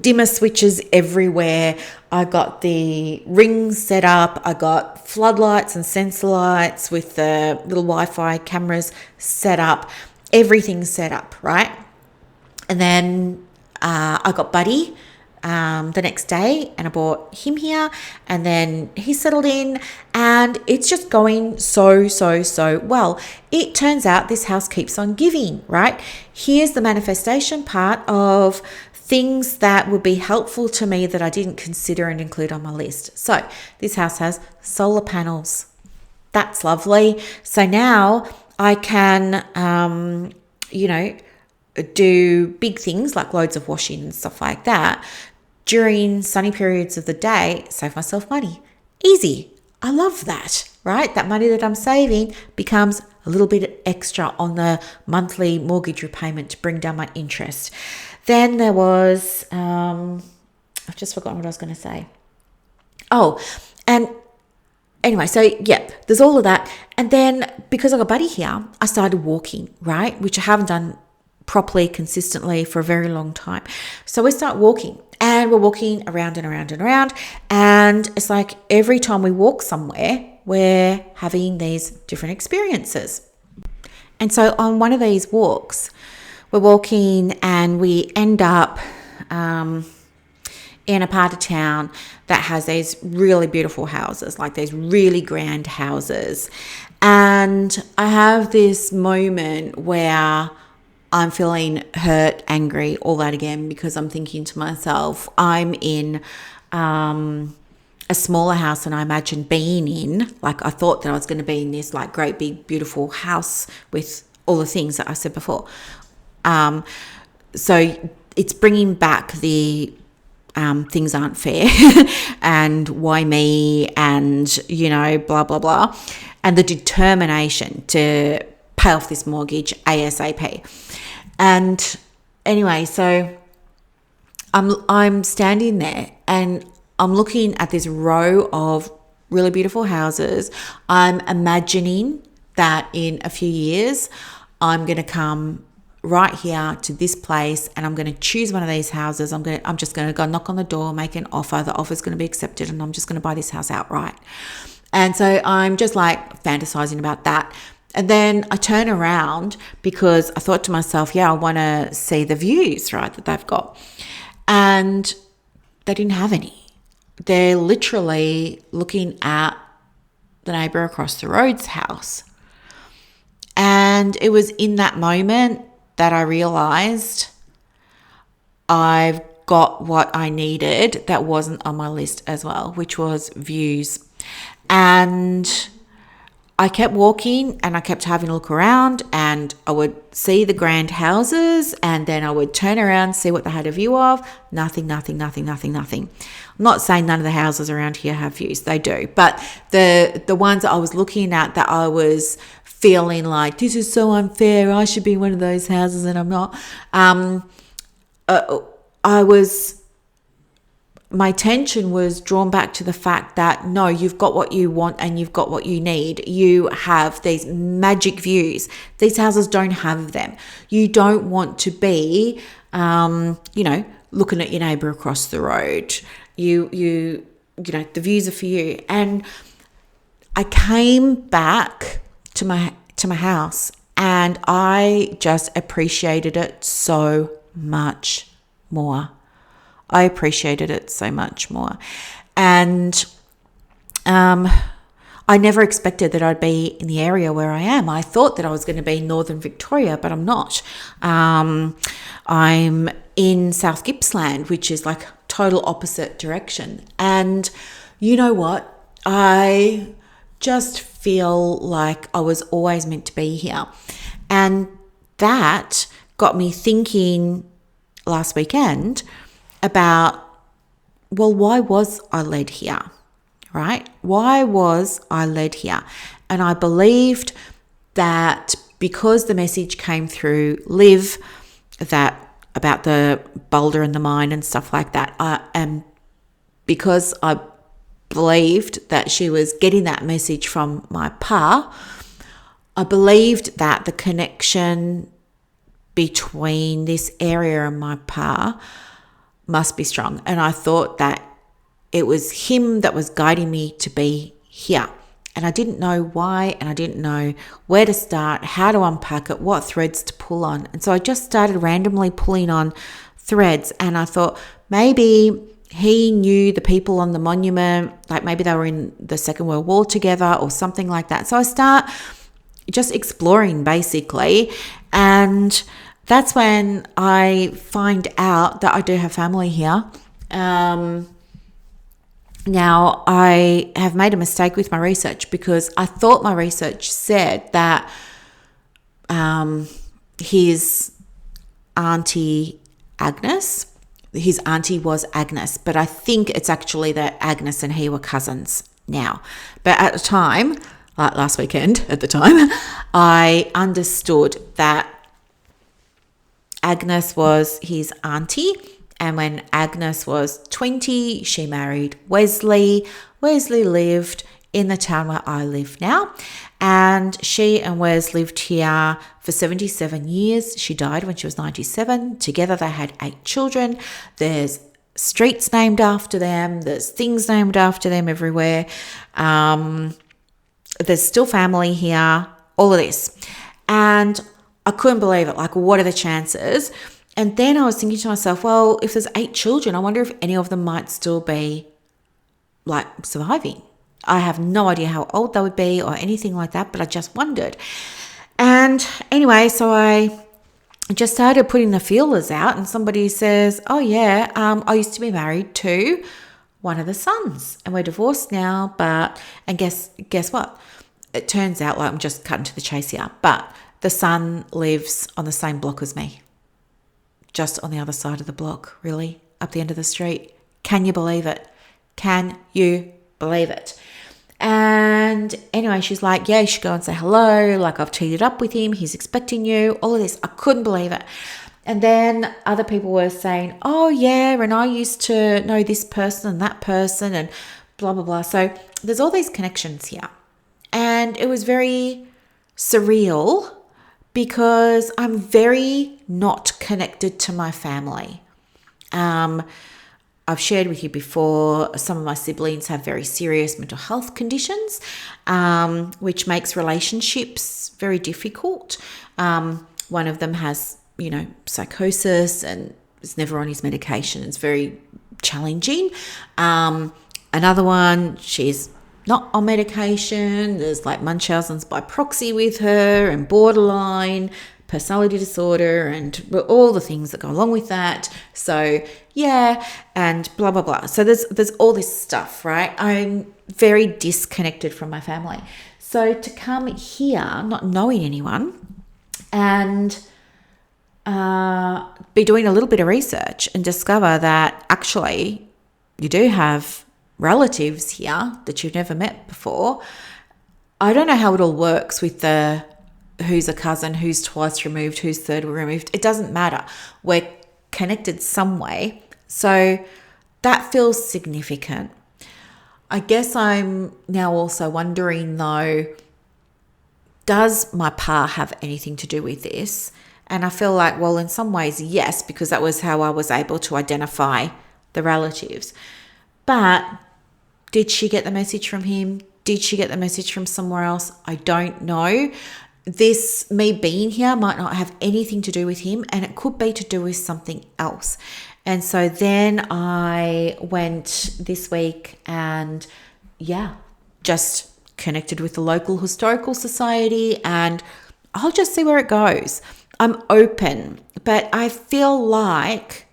dimmer switches everywhere. I got the Rings set up. I got floodlights and sensor lights with the little Wi-Fi cameras set up. Everything's set up, right? And then I got Buddy the next day and I brought him here, and then he settled in and it's just going so well. It turns out this house keeps on giving, right? Here's the manifestation part of things that would be helpful to me that I didn't consider and include on my list. So this house has solar panels. That's lovely. So now I can, do big things like loads of washing and stuff like that during sunny periods of the day, save myself money. Easy. I love that, right? That money that I'm saving becomes a little bit extra on the monthly mortgage repayment to bring down my interest. Then there was, I've just forgotten what I was going to say. Oh, and anyway, so yeah, there's all of that. And then because I got Buddy here, I started walking, right? Which I haven't done properly, consistently for a very long time. So we start walking and we're walking around and around and around. And it's like every time we walk somewhere, we're having these different experiences. And so on one of these walks, we're walking and we end up in a part of town that has these really beautiful houses, like these really grand houses. And I have this moment where I'm feeling hurt, angry, all that again, because I'm thinking to myself, I'm in a smaller house than I imagined being in. Like I thought that I was going to be in this like great big beautiful house with all the things that I said before. So it's bringing back the things aren't fair and why me and, blah, blah, blah. and the determination to pay off this mortgage ASAP. And anyway, so I'm standing there and I'm looking at this row of really beautiful houses. I'm imagining that in a few years, I'm going to come right here to this place and I'm going to choose one of these houses. I'm just going to go knock on the door, make an offer. The offer's going to be accepted and I'm just going to buy this house outright. And so I'm just like fantasizing about that. And then I turn around because I thought to myself, I want to see the views, right, that they've got. And they didn't have any. They're literally looking at the neighbour across the road's house. And it was in that moment that I realised I've got what I needed that wasn't on my list as well, which was views. And I kept walking and I kept having a look around and I would see the grand houses and then I would turn around, see what they had a view of. Nothing. I'm not saying none of the houses around here have views. They do. But the ones that I was looking at that I was feeling like, this is so unfair, I should be in one of those houses and I'm not. My attention was drawn back to the fact that no, you've got what you want and you've got what you need. You have these magic views. These houses don't have them. You don't want to be, looking at your neighbour across the road. You know, the views are for you. And I came back to my house and I just appreciated it so much more. I appreciated it so much more. And I never expected that I'd be in the area where I am. I thought that I was going to be in Northern Victoria, but I'm not. I'm in South Gippsland, which is like total opposite direction. And you know what? I just feel like I was always meant to be here. And that got me thinking last weekend about, well, why was I led here, right? Why was I led here? And I believed that because the message came through Liv, that about the boulder and the mine and stuff like that, and because I believed that she was getting that message from my pa, I believed that the connection between this area and my pa must be strong. And I thought that it was him that was guiding me to be here. And I didn't know why, and I didn't know where to start, how to unpack it, what threads to pull on. And so I just started randomly pulling on threads. And I thought maybe he knew the people on the monument, like maybe they were in the Second World War together or something like that. So I start just exploring basically. And that's when I find out that I do have family here. Now, I have made a mistake with my research because I thought my research said that his auntie Agnes, his auntie was Agnes, but I think it's actually that Agnes and he were cousins now. But at the time, like last weekend at the time, I understood that Agnes was his auntie, and when Agnes was 20, she married Wesley. Wesley lived in the town where I live now, and she and Wes lived here for 77 years. She died when she was 97. Together they had 8 children. There's streets named after them. There's things named after them everywhere. There's still family here, all of this. And I couldn't believe it. Like, what are the chances? And then I was thinking to myself, well, if there's 8 children, I wonder if any of them might still be like surviving. I have no idea how old they would be or anything like that, but I just wondered. And anyway, so I just started putting the feelers out, and somebody says, oh yeah, I used to be married to one of the sons and we're divorced now, and guess what? It turns out, like, I'm just cutting to the chase here, but the son lives on the same block as me. Just on the other side of the block, really, up the end of the street. Can you believe it? Can you believe it? And And anyway, she's like, yeah, you should go and say hello. Like, I've teed it up with him. He's expecting you. All of this. I couldn't believe it. And then other people were saying, oh, yeah, and I used to know this person and that person and blah, blah, blah. So there's all these connections here. And it was very surreal because I'm very not connected to my family. I've shared with you before, some of my siblings have very serious mental health conditions, which makes relationships very difficult. One of them has, psychosis and is never on his medication. It's very challenging. Another one, she's not on medication. There's like Munchausen's by proxy with her and borderline personality disorder and all the things that go along with that. So yeah, and blah, blah, blah. So there's all this stuff, right? I'm very disconnected from my family. So to come here, not knowing anyone, and be doing a little bit of research and discover that actually you do have relatives here that you've never met before. I don't know how it all works with the who's a cousin, who's twice removed, who's third removed. It doesn't matter. We're connected some way. So that feels significant. I guess I'm now also wondering though, does my pa have anything to do with this? And I feel like, well, in some ways, yes, because that was how I was able to identify the relatives. But did she get the message from him? Did she get the message from somewhere else? I don't know. This, me being here, might not have anything to do with him, and it could be to do with something else. And so then I went this week and, just connected with the local historical society, and I'll just see where it goes. I'm open, but I feel like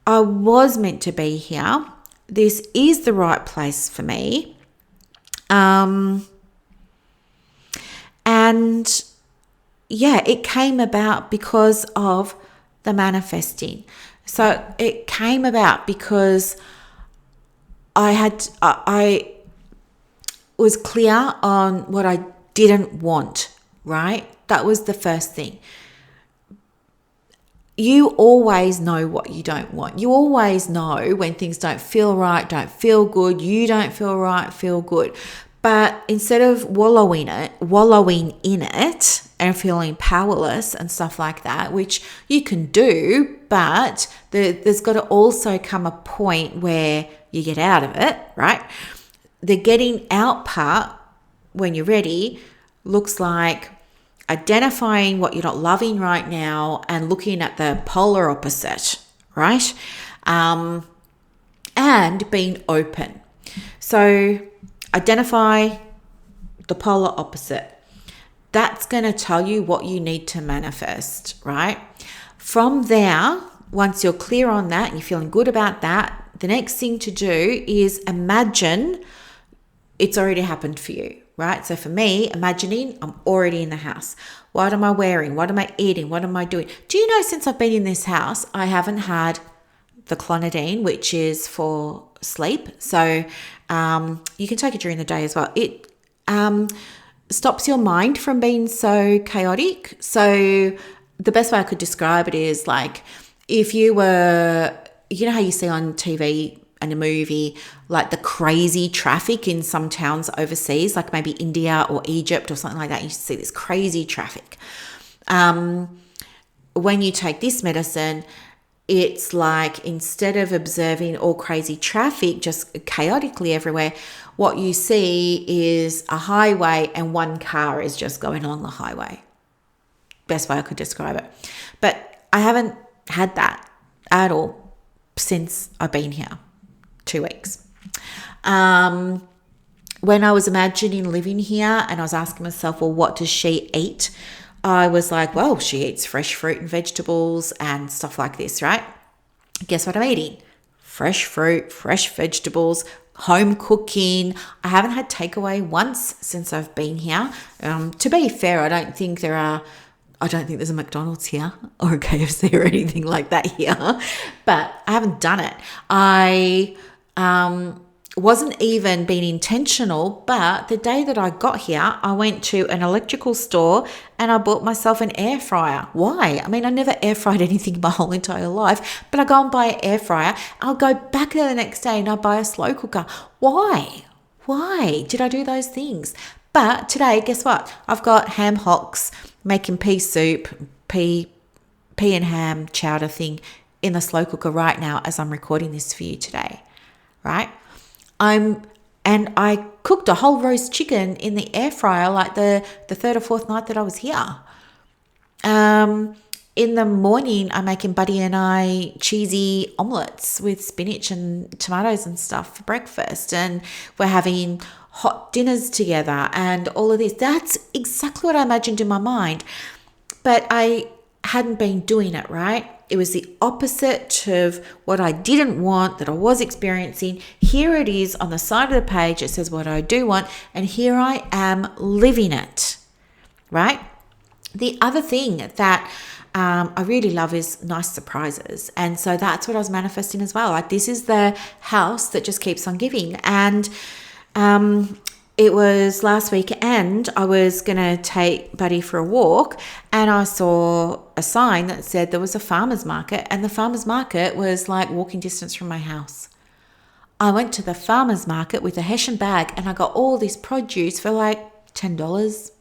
I was meant to be here. This is the right place for me. And it came about because of the manifesting. So it came about because I was clear on what I didn't want, right? That was the first thing. You always know what you don't want. You always know when things don't feel right, don't feel good, you don't feel right, feel good. But instead of wallowing in it and feeling powerless and stuff like that, which you can do, but there's got to also come a point where you get out of it, right? The getting out part, when you're ready, looks like identifying what you're not loving right now and looking at the polar opposite, right? And being open. So identify the polar opposite. That's going to tell you what you need to manifest, right? From there, once you're clear on that and you're feeling good about that, the next thing to do is imagine it's already happened for you, right? So for me, imagining I'm already in the house. What am I wearing? What am I eating? What am I doing? Do you know, since I've been in this house, I haven't had the clonidine, which is for sleep. So you can take it during the day as well. It stops your mind from being so chaotic. So the best way I could describe it is like if you were, you know how you see on TV and a movie, like the crazy traffic in some towns overseas, like maybe India or Egypt or something like that. You see this crazy traffic. When you take this medicine, it's like instead of observing all crazy traffic just chaotically everywhere, what you see is a highway and one car is just going along the highway. Best way I could describe it. But I haven't had that at all since I've been here. 2 weeks. When I was imagining living here and I was asking myself, well, what does she eat? I was like, well, she eats fresh fruit and vegetables and stuff like this, right? Guess what I'm eating? Fresh fruit, fresh vegetables, home cooking. I haven't had takeaway once since I've been here. To be fair, I don't think there's a McDonald's here or a KFC or anything like that here, but I haven't done it. I wasn't even being intentional, but the day that I got here, I went to an electrical store and I bought myself an air fryer. Why? I mean, I never air fried anything my whole entire life, but I go and buy an air fryer. I'll go back there the next day and I'll buy a slow cooker. Why? Why did I do those things? But today, guess what? I've got ham hocks, making pea soup, pea and ham chowder thing in the slow cooker right now as I'm recording this for you today, right? And I cooked a whole roast chicken in the air fryer like the third or fourth night that I was here. In the morning, I'm making Buddy and I cheesy omelets with spinach and tomatoes and stuff for breakfast. And we're having hot dinners together and all of this. That's exactly what I imagined in my mind. But I hadn't been doing it, right? It was the opposite of what I didn't want, that I was experiencing. Here it is on the side of the page. It says what I do want. And here I am living it, right? The other thing that I really love is nice surprises. And so that's what I was manifesting as well. Like, this is the house that just keeps on giving. And it was last weekend, I was going to take Buddy for a walk and I saw a sign that said there was a farmer's market, and the farmer's market was like walking distance from my house. I went to the farmer's market with a Hessian bag and I got all this produce for like $10.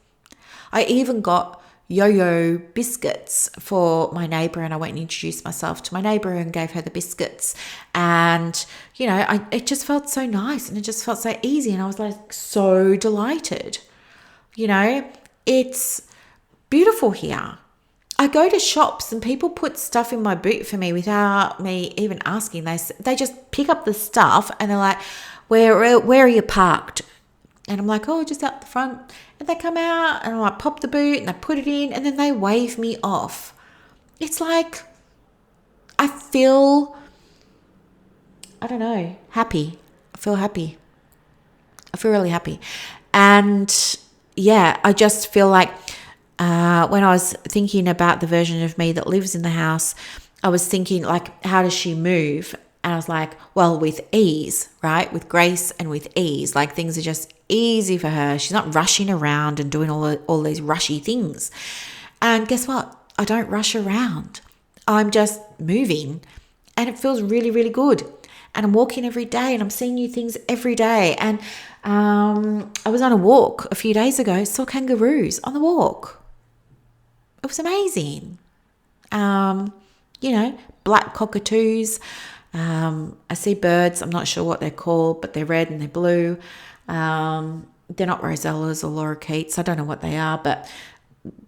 I even got yo-yo biscuits for my neighbour, and I went and introduced myself to my neighbour and gave her the biscuits. And, you know, it just felt so nice and it just felt so easy, and I was like so delighted. You know, it's beautiful here. I go to shops and people put stuff in my boot for me without me even asking. They just pick up the stuff and they're like, where are you parked? And I'm like, oh, just out the front. And they come out and I like pop the boot and I put it in and then they wave me off. It's like, I feel, I don't know, happy. I feel happy. I feel really happy. And yeah, I just feel like when I was thinking about the version of me that lives in the house, I was thinking like, how does she move? And I was like, well, with ease, right? With grace and with ease. Like, things are just easy for her. She's not rushing around and doing all these rushy things. And guess what? I don't rush around. I'm just moving and it feels really, really good. And I'm walking every day and I'm seeing new things every day. And I was on a walk a few days ago, saw kangaroos on the walk. It was amazing. You know, black cockatoos. I see birds. I'm not sure what they're called, but they're red and they're blue. They're not rosellas or lorikeets. I don't know what they are, but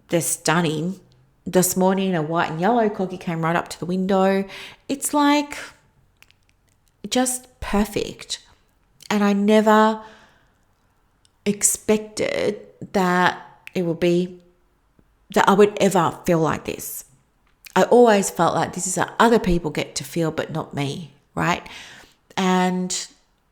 they're stunning. This morning, a white and yellow cocky came right up to the window. It's like just perfect. And I never expected that it would be, that I would ever feel like this. I always felt like this is how other people get to feel, but not me, right? And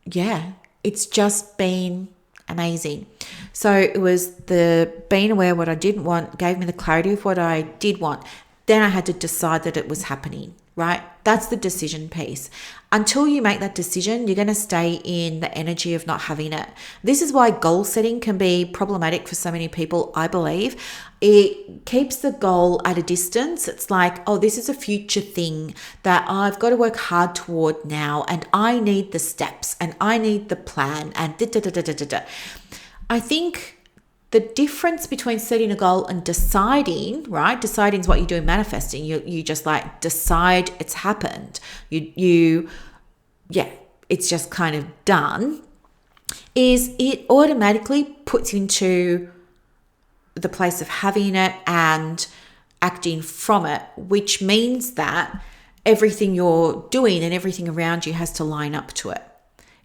yeah, it's just been amazing. So it was the being aware of what I didn't want, gave me the clarity of what I did want. Then I had to decide that it was happening, right? That's the decision piece. Until you make that decision, you're going to stay in the energy of not having it. This is why goal setting can be problematic for so many people, I believe. It keeps the goal at a distance. It's like, oh, this is a future thing that I've got to work hard toward now, and I need the steps and I need the plan and da-da-da-da-da-da. I think the difference between setting a goal and deciding, right? Deciding is what you do in manifesting. You just like decide it's happened. It's just kind of done. Is it automatically puts you into the place of having it and acting from it, which means that everything you're doing and everything around you has to line up to it.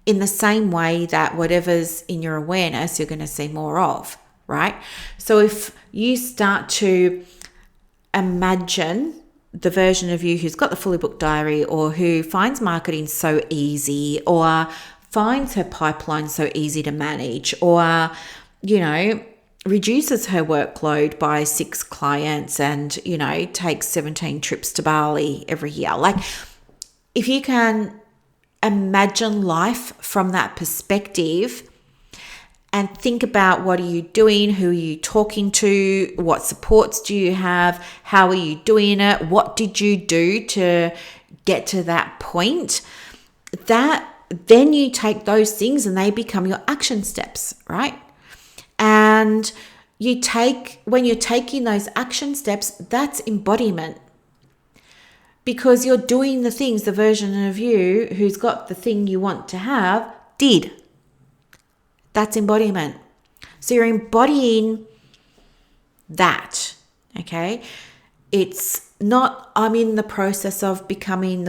In the same way that whatever's in your awareness, you're going to see more of. Right? So if you start to imagine the version of you who's got the fully booked diary, or who finds marketing so easy, or finds her pipeline so easy to manage, or, you know, reduces her workload by 6 clients and, you know, takes 17 trips to Bali every year. Like, if you can imagine life from that perspective and think about what are you doing, who are you talking to, what supports do you have, how are you doing it, what did you do to get to that point, that then you take those things and they become your action steps, right? And when you're taking those action steps, that's embodiment. Because you're doing the things the version of you who's got the thing you want to have did. That's embodiment. So you're embodying that, okay? It's not, I'm in the process of becoming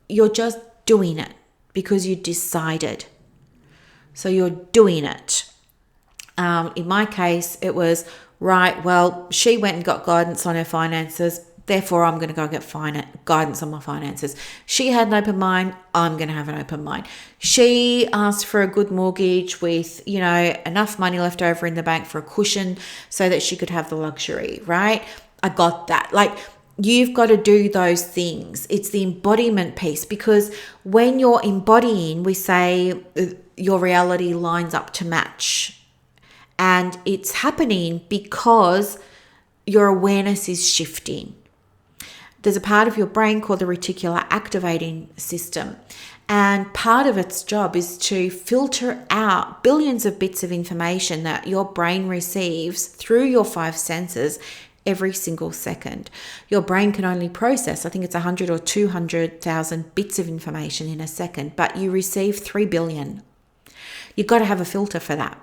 you're just doing it because you decided. So you're doing it. In my case, it was, right, well, she went and got guidance on her finances. Therefore, I'm going to go get guidance on my finances. She had an open mind. I'm going to have an open mind. She asked for a good mortgage with, enough money left over in the bank for a cushion so that she could have the luxury, right? I got that. Like, you've got to do those things. It's the embodiment piece, because when you're embodying, we say your reality lines up to match. And it's happening because your awareness is shifting. There's a part of your brain called the reticular activating system. And part of its job is to filter out billions of bits of information that your brain receives through your 5 senses every single second. Your brain can only process, I think it's 100 or 200,000 bits of information in a second, but you receive 3 billion. You've got to have a filter for that.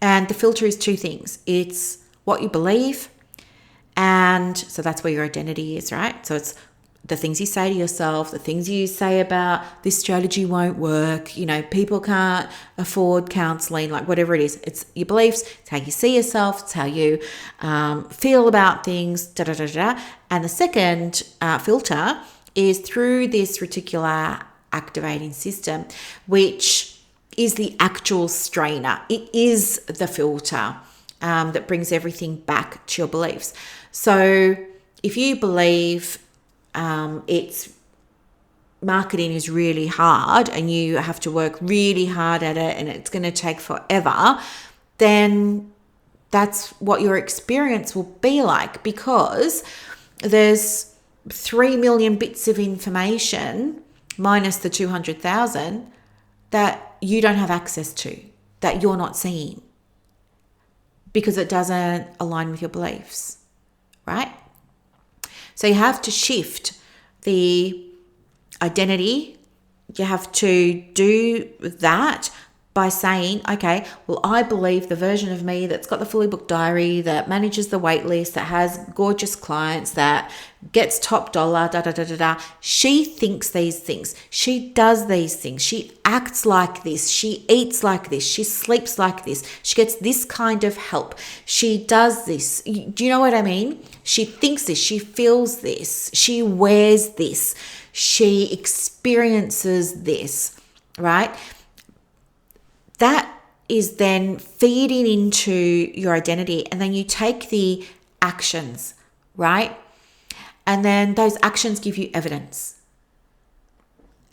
And the filter is 2 things. It's what you believe. And so that's where your identity is, right? So it's the things you say to yourself, the things you say about this strategy won't work, people can't afford counseling, like whatever it is. It's your beliefs, it's how you see yourself, it's how you feel about things, And the second filter is through this reticular activating system, which is the actual strainer. It is the filter that brings everything back to your beliefs. So if you believe it's marketing is really hard and you have to work really hard at it and it's going to take forever, then that's what your experience will be like, because there's 3 million bits of information minus the 200,000 that you don't have access to, that you're not seeing, because it doesn't align with your beliefs, right? So you have to shift the identity. You have to do that by saying, okay, well, I believe the version of me that's got the fully booked diary, that manages the wait list, that has gorgeous clients, that gets top dollar, she thinks these things. She does these things. She acts like this. She eats like this. She sleeps like this. She gets this kind of help. She does this. Do you know what I mean? She thinks this. She feels this. She wears this. She experiences this, right? That is then feeding into your identity, and then you take the actions, right? And then those actions give you evidence.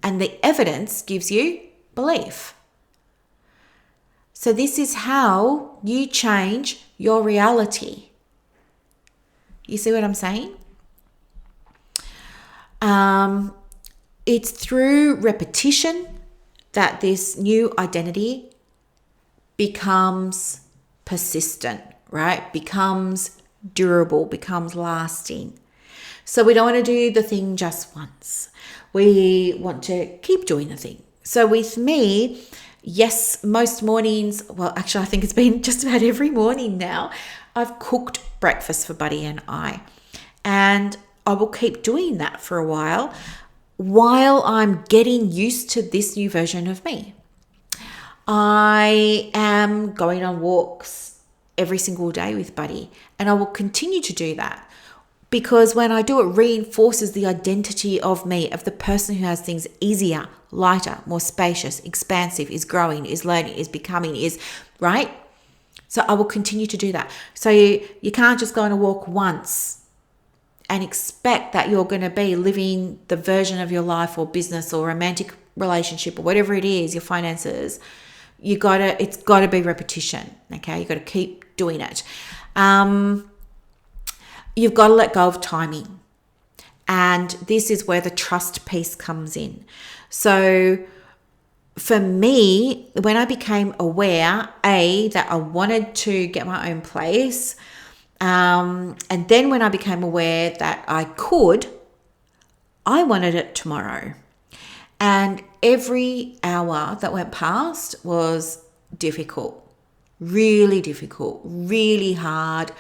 And the evidence gives you belief. So this is how you change your reality. You see what I'm saying? It's through repetition that this new identity becomes persistent, right? Becomes durable, becomes lasting. So we don't want to do the thing just once. We want to keep doing the thing. So with me, yes, most mornings, well, actually, I think it's been just about every morning now, I've cooked breakfast for Buddy and I. And I will keep doing that for a while I'm getting used to this new version of me. I am going on walks every single day with Buddy, and I will continue to do that, because when I do, it reinforces the identity of me, of the person who has things easier, lighter, more spacious, expansive, is growing, is learning, is becoming, is right. So I will continue to do that. So you can't just go on a walk once and expect that you're going to be living the version of your life or business or romantic relationship or whatever it is, your finances, it's got to be repetition. Okay. You got to keep doing it. You've got to let go of timing. And this is where the trust piece comes in. So for me, when I became aware, that I wanted to get my own place, and then when I became aware that I wanted it tomorrow. And every hour that went past was difficult, really hard,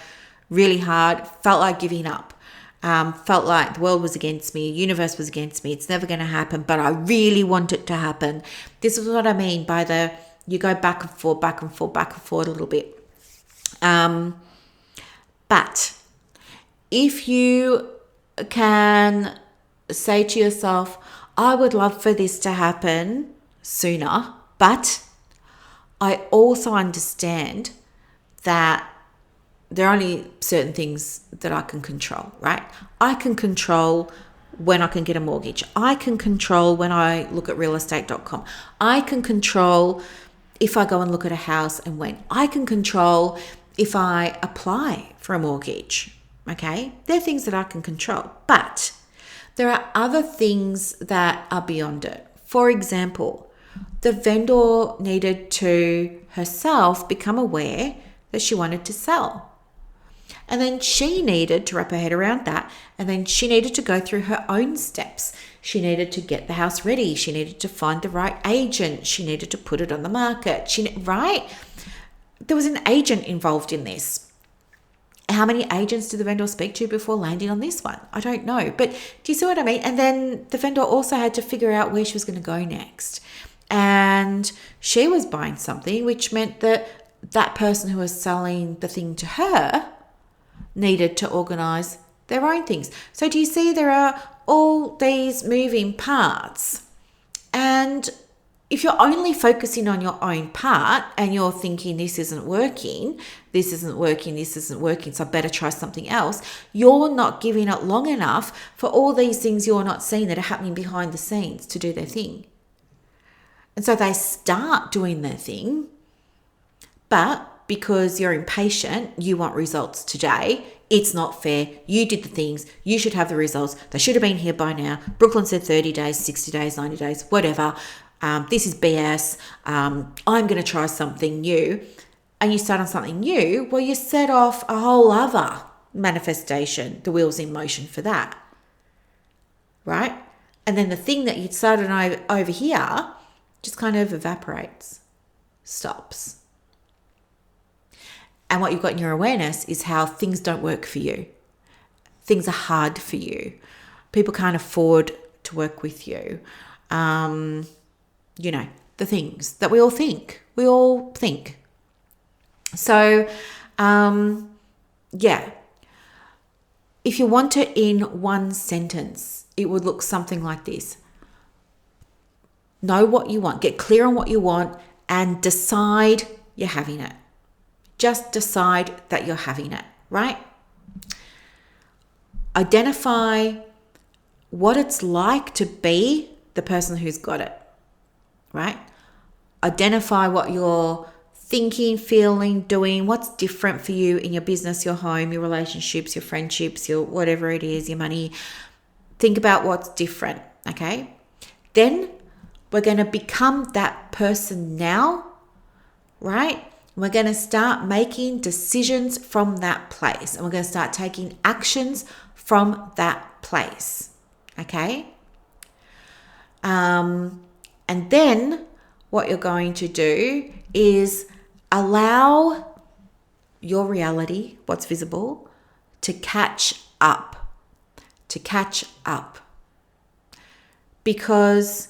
felt like giving up. Felt like the world was against me, universe was against me, it's never going to happen, but I really want it to happen. This is what I mean by you go back and forth a little bit. But if you can say to yourself, I would love for this to happen sooner, but I also understand that there are only certain things that I can control, right? I can control when I can get a mortgage. I can control when I look at realestate.com. I can control if I go and look at a house and when. I can control if I apply for a mortgage, okay? They're things that I can control. But there are other things that are beyond it. For example, the vendor needed to herself become aware that she wanted to sell. And then she needed to wrap her head around that. And then she needed to go through her own steps. She needed to get the house ready. She needed to find the right agent. She needed to put it on the market. Right? There was an agent involved in this. How many agents did the vendor speak to before landing on this one? I don't know. But do you see what I mean? And then the vendor also had to figure out where she was going to go next. And she was buying something, which meant that that person who was selling the thing to her needed to organize their own things. So do you see there are all these moving parts? And if you're only focusing on your own part and you're thinking this isn't working, so I better try something else, you're not giving it long enough for all these things you're not seeing that are happening behind the scenes to do their thing. And so they start doing their thing, but because you're impatient, you want results today. It's not fair. You did the things. You should have the results. They should have been here by now. Brooklyn said 30 days, 60 days, 90 days, whatever. This is BS. I'm going to try something new. And you start on something new, well, you set off a whole other manifestation, the wheels in motion for that. Right? And then the thing that you'd started over here just kind of evaporates, stops. And what you've got in your awareness is how things don't work for you. Things are hard for you. People can't afford to work with you. The things that we all think. So, if you want it in one sentence, it would look something like this. Know what you want. Get clear on what you want and decide you're having it. Just decide that you're having it, right? Identify what it's like to be the person who's got it, right? Identify what you're thinking, feeling, doing, what's different for you in your business, your home, your relationships, your friendships, your whatever it is, your money. Think about what's different, okay? Then we're going to become that person now, right? We're going to start making decisions from that place, and we're going to start taking actions from that place, okay? And then what you're going to do is allow your reality, what's visible, to catch up, because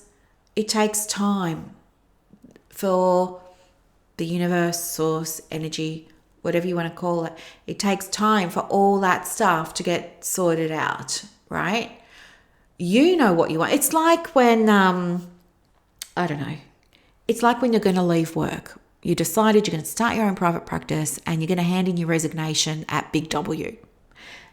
it takes time for the universe, source, energy, whatever you want to call it. It takes time for all that stuff to get sorted out, right? You know what you want. It's like when, it's like when you're going to leave work. You decided you're going to start your own private practice and you're going to hand in your resignation at Big W.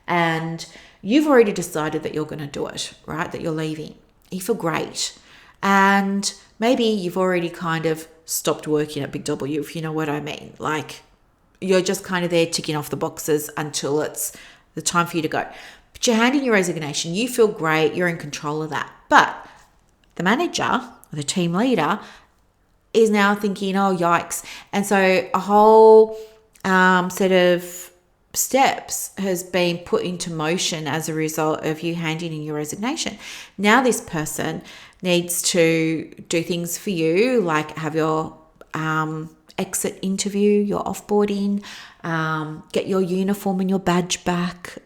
And You've already decided that you're going to do it, right? That you're leaving. You feel great. And maybe you've already kind of stopped working at Big W, if you know what I mean. Like, you're just kind of there ticking off the boxes until it's the time for you to go. But you're handing your resignation. You feel great. You're in control of that. But the manager or the team leader is now thinking, oh, yikes. And so a whole set of steps has been put into motion as a result of you handing in your resignation. Now this person needs to do things for you, like have your exit interview, your offboarding, get your uniform and your badge back.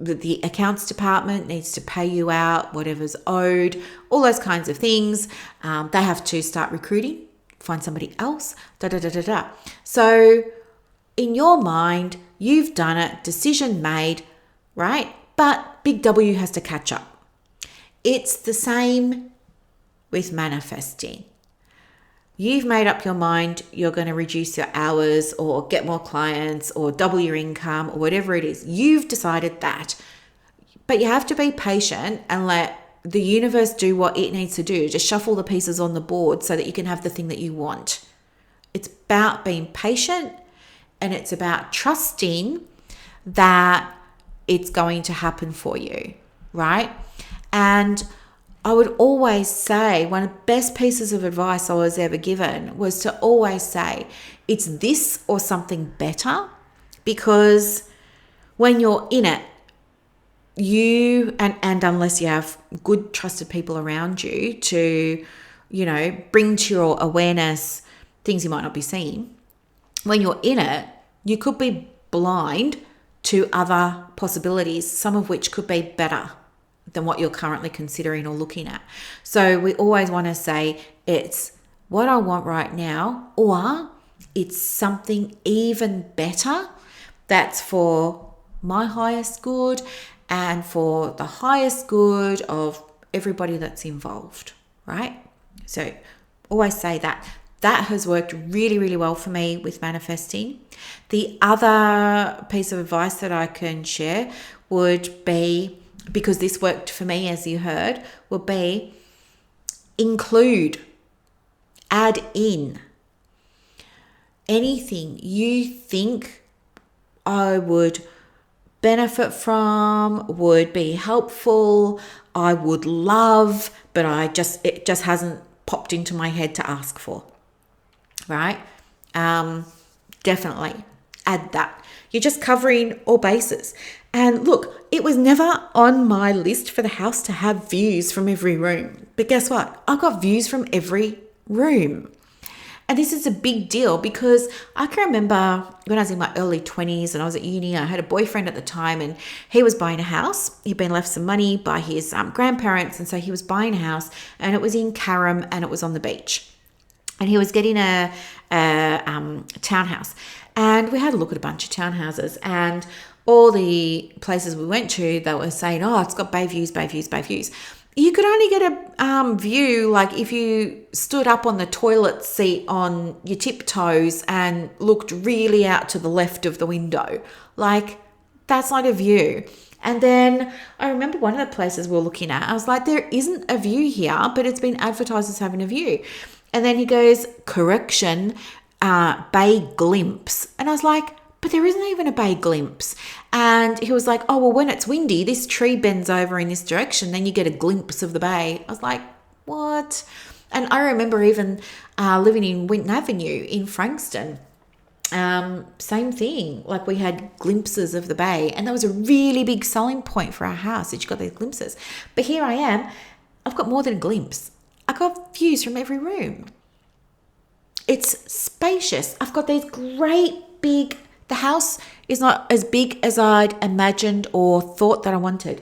The accounts department needs to pay you out whatever's owed, all those kinds of things. They have to start recruiting, find somebody else, So in your mind, you've done it, decision made, right? But Big W has to catch up. It's the same with manifesting. You've made up your mind you're going to reduce your hours or get more clients or double your income or whatever it is. You've decided that. But you have to be patient and let the universe do what it needs to do. Just shuffle the pieces on the board so that you can have the thing that you want. It's about being patient and it's about trusting that it's going to happen for you, right? And I would always say one of the best pieces of advice I was ever given was to always say, it's this or something better, because when you're in it, you, and unless you have good trusted people around you to, bring to your awareness things you might not be seeing, when you're in it, you could be blind to other possibilities, some of which could be better than what you're currently considering or looking at. So we always want to say it's what I want right now, or it's something even better that's for my highest good and for the highest good of everybody that's involved, right? So always say that. That has worked really, really well for me with manifesting. The other piece of advice that I can share would be, because this worked for me, as you heard, would be include, add in anything you think I would benefit from, would be helpful, I would love, but it just hasn't popped into my head to ask for, right? Definitely add that. You're just covering all bases. And look, it was never on my list for the house to have views from every room. But guess what? I got views from every room. And this is a big deal because I can remember when I was in my early 20s and I was at uni, I had a boyfriend at the time and he was buying a house. He'd been left some money by his grandparents, and so he was buying a house, and it was in Carrum and it was on the beach. And he was getting a townhouse. And we had a look at a bunch of townhouses, and all the places we went to, they were saying, oh, it's got bay views, bay views, bay views. You could only get a view like if you stood up on the toilet seat on your tiptoes and looked really out to the left of the window. Like, that's not a view. And then I remember one of the places we were looking at, I was like, there isn't a view here, but it's been advertised as having a view. And then he goes, correction, bay glimpse. And I was like, but there isn't even a bay glimpse. And he was like, oh, well, when it's windy, this tree bends over in this direction, then you get a glimpse of the bay. I was like, what? And I remember even living in Winton Avenue in Frankston. Same thing. Like, we had glimpses of the bay, and that was a really big selling point for our house, that you got these glimpses. But here I am, I've got more than a glimpse. I got views from every room. It's spacious. I've got these great big, the house is not as big as I'd imagined or thought that I wanted,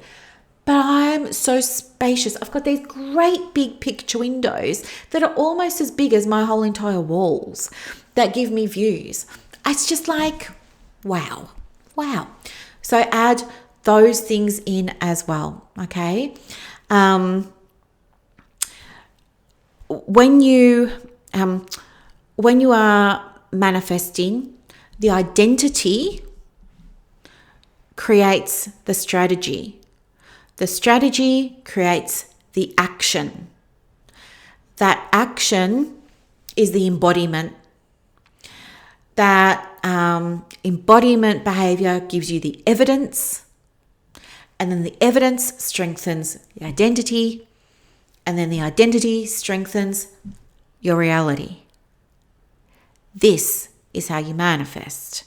but I'm so spacious. I've got these great big picture windows that are almost as big as my whole entire walls that give me views. It's just like, wow. So add those things in as well, okay? When you are manifesting, the identity creates the strategy. The strategy creates the action. That action is the embodiment. That embodiment behavior gives you the evidence, and then the evidence strengthens the identity, and then the identity strengthens your reality. This is how you manifest.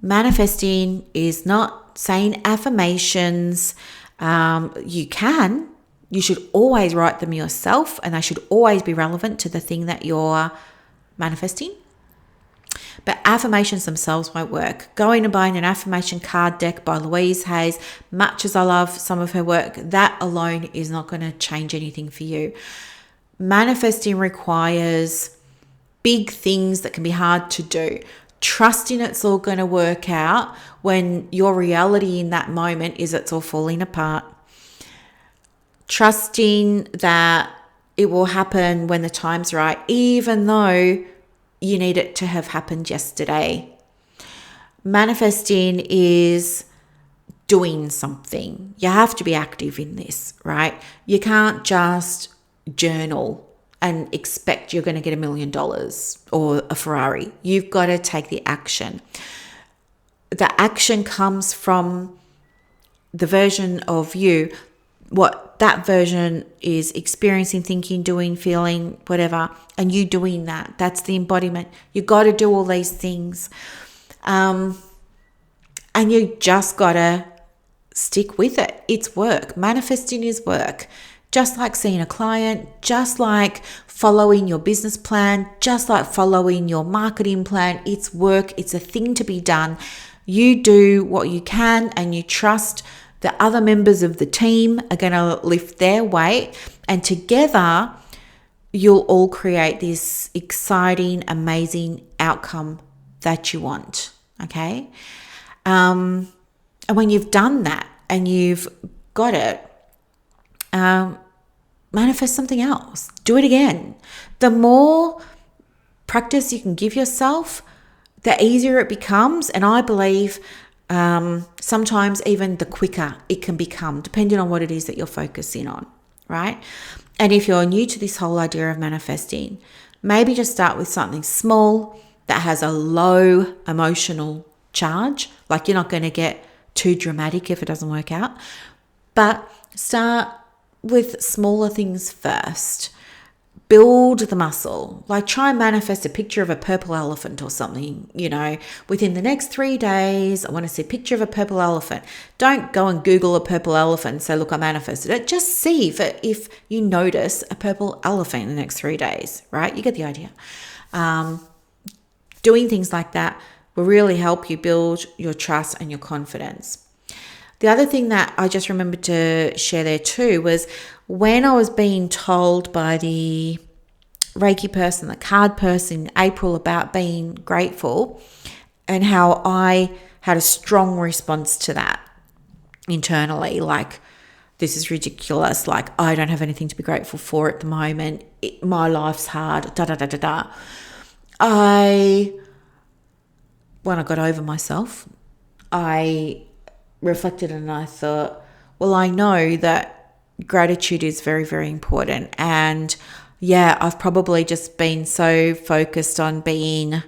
Manifesting is not saying affirmations. You should always write them yourself, and they should always be relevant to the thing that you're manifesting. But affirmations themselves won't work. Going and buying an affirmation card deck by Louise Hayes, much as I love some of her work, that alone is not going to change anything for you. Manifesting requires big things that can be hard to do. Trusting it's all going to work out when your reality in that moment is it's all falling apart. Trusting that it will happen when the time's right, even though you need it to have happened yesterday. Manifesting is doing something. You have to be active in this, right? You can't just journal and expect you're going to get $1 million or a Ferrari. You've got to take the action. The action comes from the version of you, what that version is experiencing, thinking, doing, feeling, whatever, and you doing that. That's the embodiment. You got to do all these things. And you just got to stick with it. It's work. Manifesting is work. Just like seeing a client, just like following your business plan, just like following your marketing plan. It's work. It's a thing to be done. You do what you can and you trust the other members of the team are going to lift their weight, and together you'll all create this exciting, amazing outcome that you want. Okay. And when you've done that and you've got it, manifest something else. Do it again. The more practice you can give yourself, the easier it becomes. And I believe sometimes even the quicker it can become, depending on what it is that you're focusing on, right? And if you're new to this whole idea of manifesting, maybe just start with something small that has a low emotional charge. Like, you're not going to get too dramatic if it doesn't work out, but start with smaller things first. Build the muscle. Like, try and manifest a picture of a purple elephant or something, within the next 3 days. I want to see a picture of a purple elephant. Don't go and Google a purple elephant and say, look, I manifested it. Just see if you notice a purple elephant in the next 3 days, right? You get the idea. Doing things like that will really help you build your trust and your confidence. The other thing that I just remembered to share there too was when I was being told by the Reiki person, the card person in April about being grateful, and how I had a strong response to that internally, like, this is ridiculous, like, I don't have anything to be grateful for at the moment, my life's hard, when I got over myself, I reflected and I thought, well, I know that gratitude is very, very important. And yeah, I've probably just been so focused on being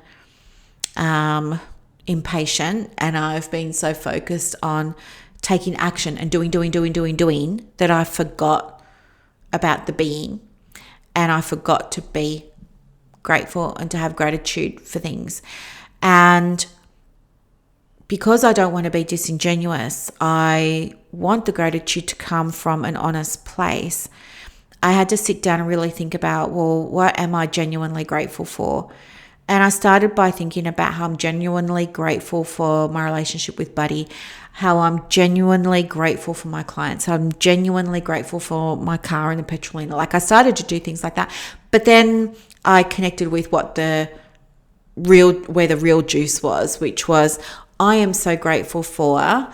impatient, and I've been so focused on taking action and doing that I forgot about the being, and I forgot to be grateful and to have gratitude for things. And because I don't want to be disingenuous, I want the gratitude to come from an honest place. I had to sit down and really think about, well, what am I genuinely grateful for? And I started by thinking about how I'm genuinely grateful for my relationship with Buddy, how I'm genuinely grateful for my clients, how I'm genuinely grateful for my car and the petrolina. Like, I started to do things like that. But then I connected with where the real juice was, which was, I am so grateful for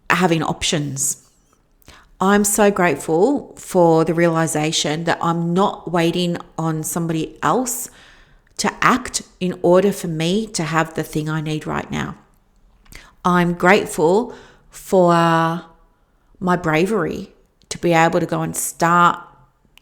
having options. I'm so grateful for the realization that I'm not waiting on somebody else to act in order for me to have the thing I need right now. I'm grateful for my bravery to be able to go and start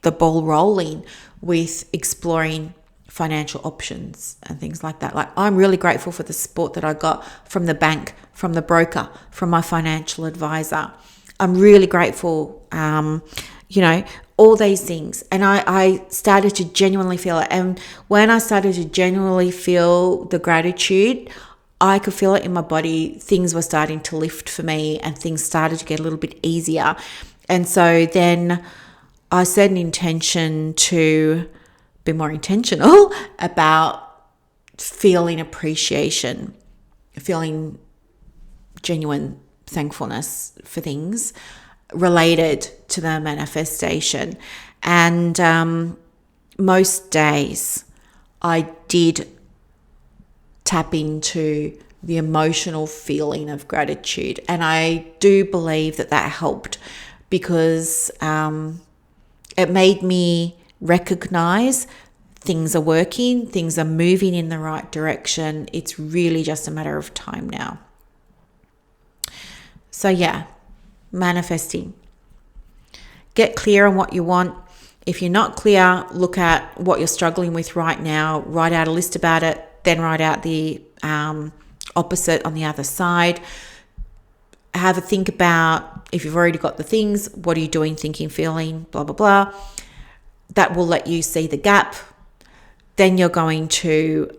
the ball rolling with exploring financial options and things like that. Like, I'm really grateful for the support that I got from the bank, from the broker, from my financial advisor. I'm really grateful, all these things. And I started to genuinely feel it. And when I started to genuinely feel the gratitude, I could feel it in my body. Things were starting to lift for me and things started to get a little bit easier. And so then I set an intention to be more intentional about feeling appreciation, feeling genuine thankfulness for things related to the manifestation. And most days I did tap into the emotional feeling of gratitude. And I do believe that helped because it made me recognize things are working, things are moving in the right direction. It's really just a matter of time now. So yeah, manifesting. Get clear on what you want. If you're not clear, look at what you're struggling with right now. Write out a list about it, then write out the opposite on the other side. Have a think about, if you've already got the things, what are you doing, thinking, feeling, blah, blah, blah. That will let you see the gap. Then you're going to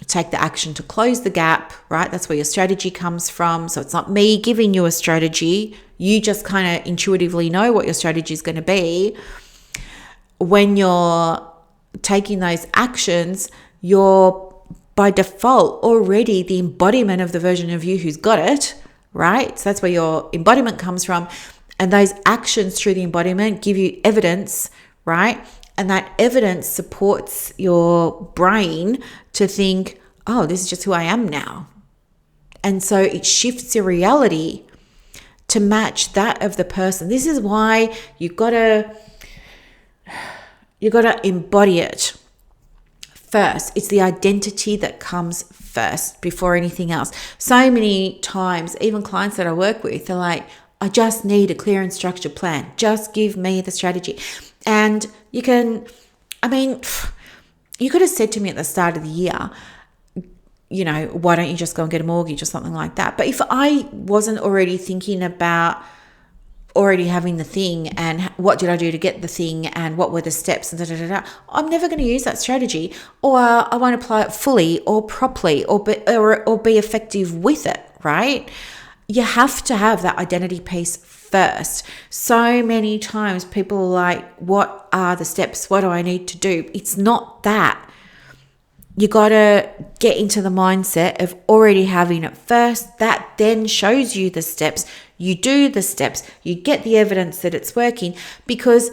take the action to close the gap, right? That's where your strategy comes from. So it's not me giving you a strategy. You just kind of intuitively know what your strategy is going to be. When you're taking those actions, you're by default already the embodiment of the version of you who's got it, right? So that's where your embodiment comes from. And those actions through the embodiment give you evidence, right? And that evidence supports your brain to think, oh, this is just who I am now. And so it shifts your reality to match that of the person. This is why you gotta embody it first. It's the identity that comes first before anything else. So many times, even clients that I work with, they're like, I just need a clear and structured plan. Just give me the strategy. And you could have said to me at the start of the year, why don't you just go and get a mortgage or something like that? But if I wasn't already thinking about already having the thing and what did I do to get the thing and what were the steps and I'm never going to use that strategy, or I won't apply it fully or properly or be effective with it, right? You have to have that identity piece first. So many times people are like, what are the steps? What do I need to do? It's not that. You got to get into the mindset of already having it first. That then shows you the steps. You do the steps. You get the evidence that it's working because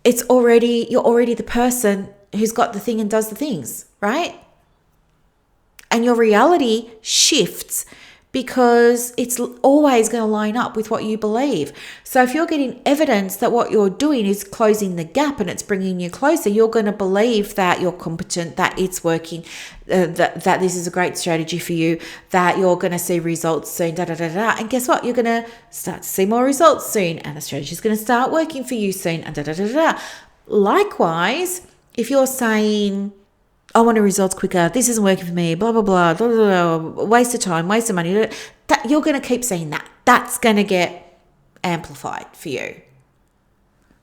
you're already the person who's got the thing and does the things, right? And your reality shifts because it's always going to line up with what you believe. So if you're getting evidence that what you're doing is closing the gap and it's bringing you closer, you're going to believe that you're competent, that it's working, that this is a great strategy for you, that you're going to see results soon, And guess what? You're going to start to see more results soon, and the strategy is going to start working for you soon, and Likewise, if you're saying, I want results quicker, this isn't working for me, blah, blah, blah, blah, blah, blah, waste of time, waste of money, that you're going to keep saying that. That's going to get amplified for you.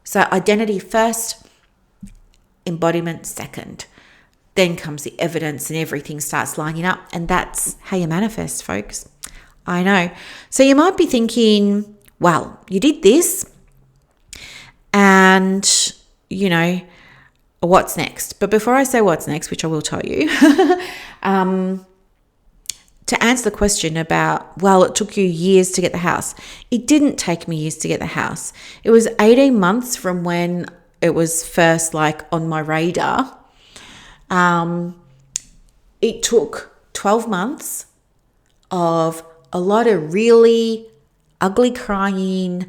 So identity first, embodiment second. Then comes the evidence and everything starts lining up. And that's how you manifest, folks. I know. So you might be thinking, well, you did this and, what's next? But before I say what's next, which I will tell you, to answer the question about, well, it took you years to get the house. It didn't take me years to get the house. It was 18 months from when it was first on my radar. It took 12 months of a lot of really ugly crying,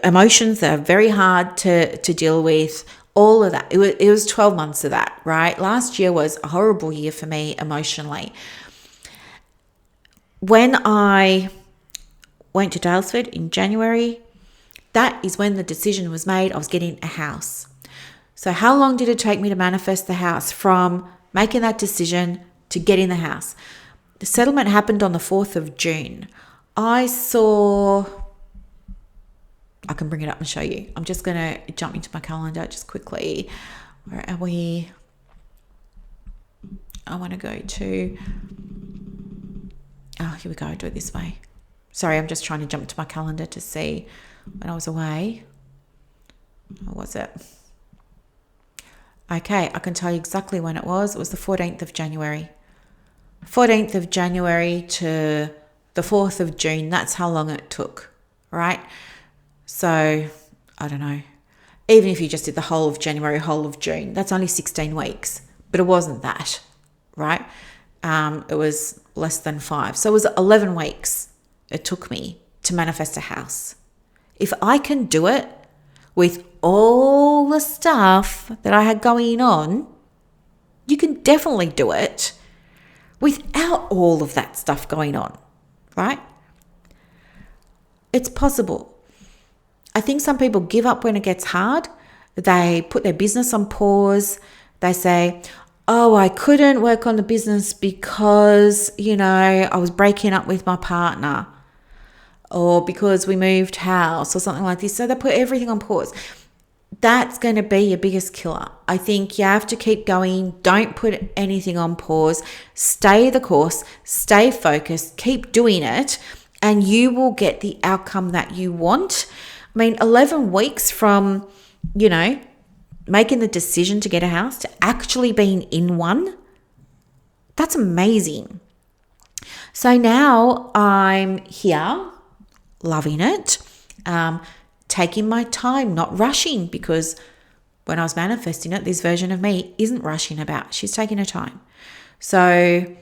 emotions that are very hard to deal with, all of that. It was 12 months of that, right? Last year was a horrible year for me emotionally. when I went to Dalesford in January, that is when the decision was made I was getting a house. So how long did it take me to manifest the house from making that decision to getting the house? The settlement happened on the 4th of June. I can bring it up and show you. I'm just going to jump into my calendar just quickly. Where are we? I want to go to, here we go. Do it this way. Sorry, I'm just trying to jump to my calendar to see when I was away. What was it? Okay, I can tell you exactly when it was. It was the 14th of January. 14th of January to the 4th of June. That's how long it took, right? So, I don't know. Even if you just did the whole of January, whole of June, that's only 16 weeks. But it wasn't that, right? It was less than 5. So it was 11 weeks it took me to manifest a house. If I can do it with all the stuff that I had going on, you can definitely do it without all of that stuff going on, right? It's possible. I think some people give up when it gets hard. They put their business on pause. They say, oh, I couldn't work on the business because, I was breaking up with my partner, or because we moved house or something like this. So they put everything on pause. That's going to be your biggest killer. I think you have to keep going. Don't put anything on pause. Stay the course. Stay focused. Keep doing it, and you will get the outcome that you want. 11 weeks from, making the decision to get a house to actually being in one, that's amazing. So now I'm here, loving it, taking my time, not rushing, because when I was manifesting it, this version of me isn't rushing about. She's taking her time. So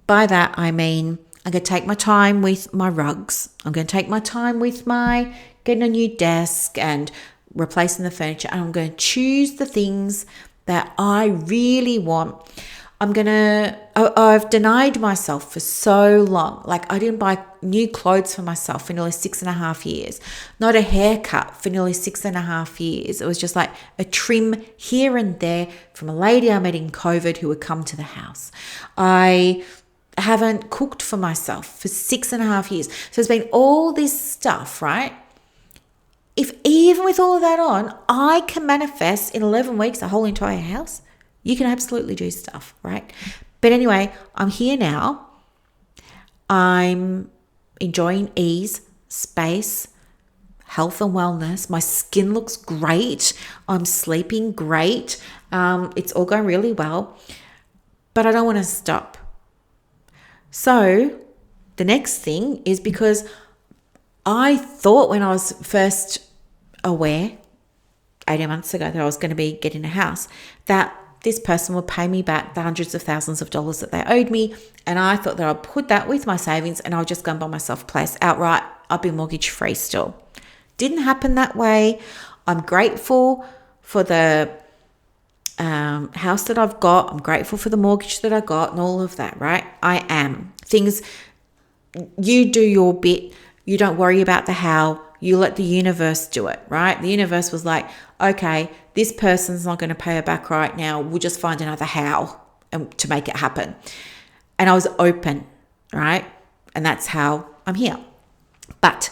by that, I mean, I'm going to take my time with my rugs. I'm going to take my time with my getting a new desk and replacing the furniture. And I'm going to choose the things that I really want. I've denied myself for so long. Like, I didn't buy new clothes for myself for nearly 6.5 years. Not a haircut for nearly 6.5 years. It was just like a trim here and there from a lady I met in COVID who would come to the house. I haven't cooked for myself for 6.5 years. So it's been all this stuff, right? If even with all of that on, I can manifest in 11 weeks a whole entire house, you can absolutely do stuff, right? But anyway, I'm here now. I'm enjoying ease, space, health and wellness. My skin looks great. I'm sleeping great. It's all going really well. But I don't want to stop. So the next thing is, because I thought when I was first aware 18 months ago that I was going to be getting a house, that this person would pay me back the hundreds of thousands of dollars that they owed me. And I thought that I'd put that with my savings and I'll just go and buy myself a place outright. I'll be mortgage free still. Didn't happen that way. I'm grateful for the house that I've got. I'm grateful for the mortgage that I got and all of that, right? I am. Things, you do your bit. You don't worry about the how. You let the universe do it, right? The universe was like, okay, this person's not going to pay her back right now. We'll just find another how to make it happen. And I was open, right? And that's how I'm here. But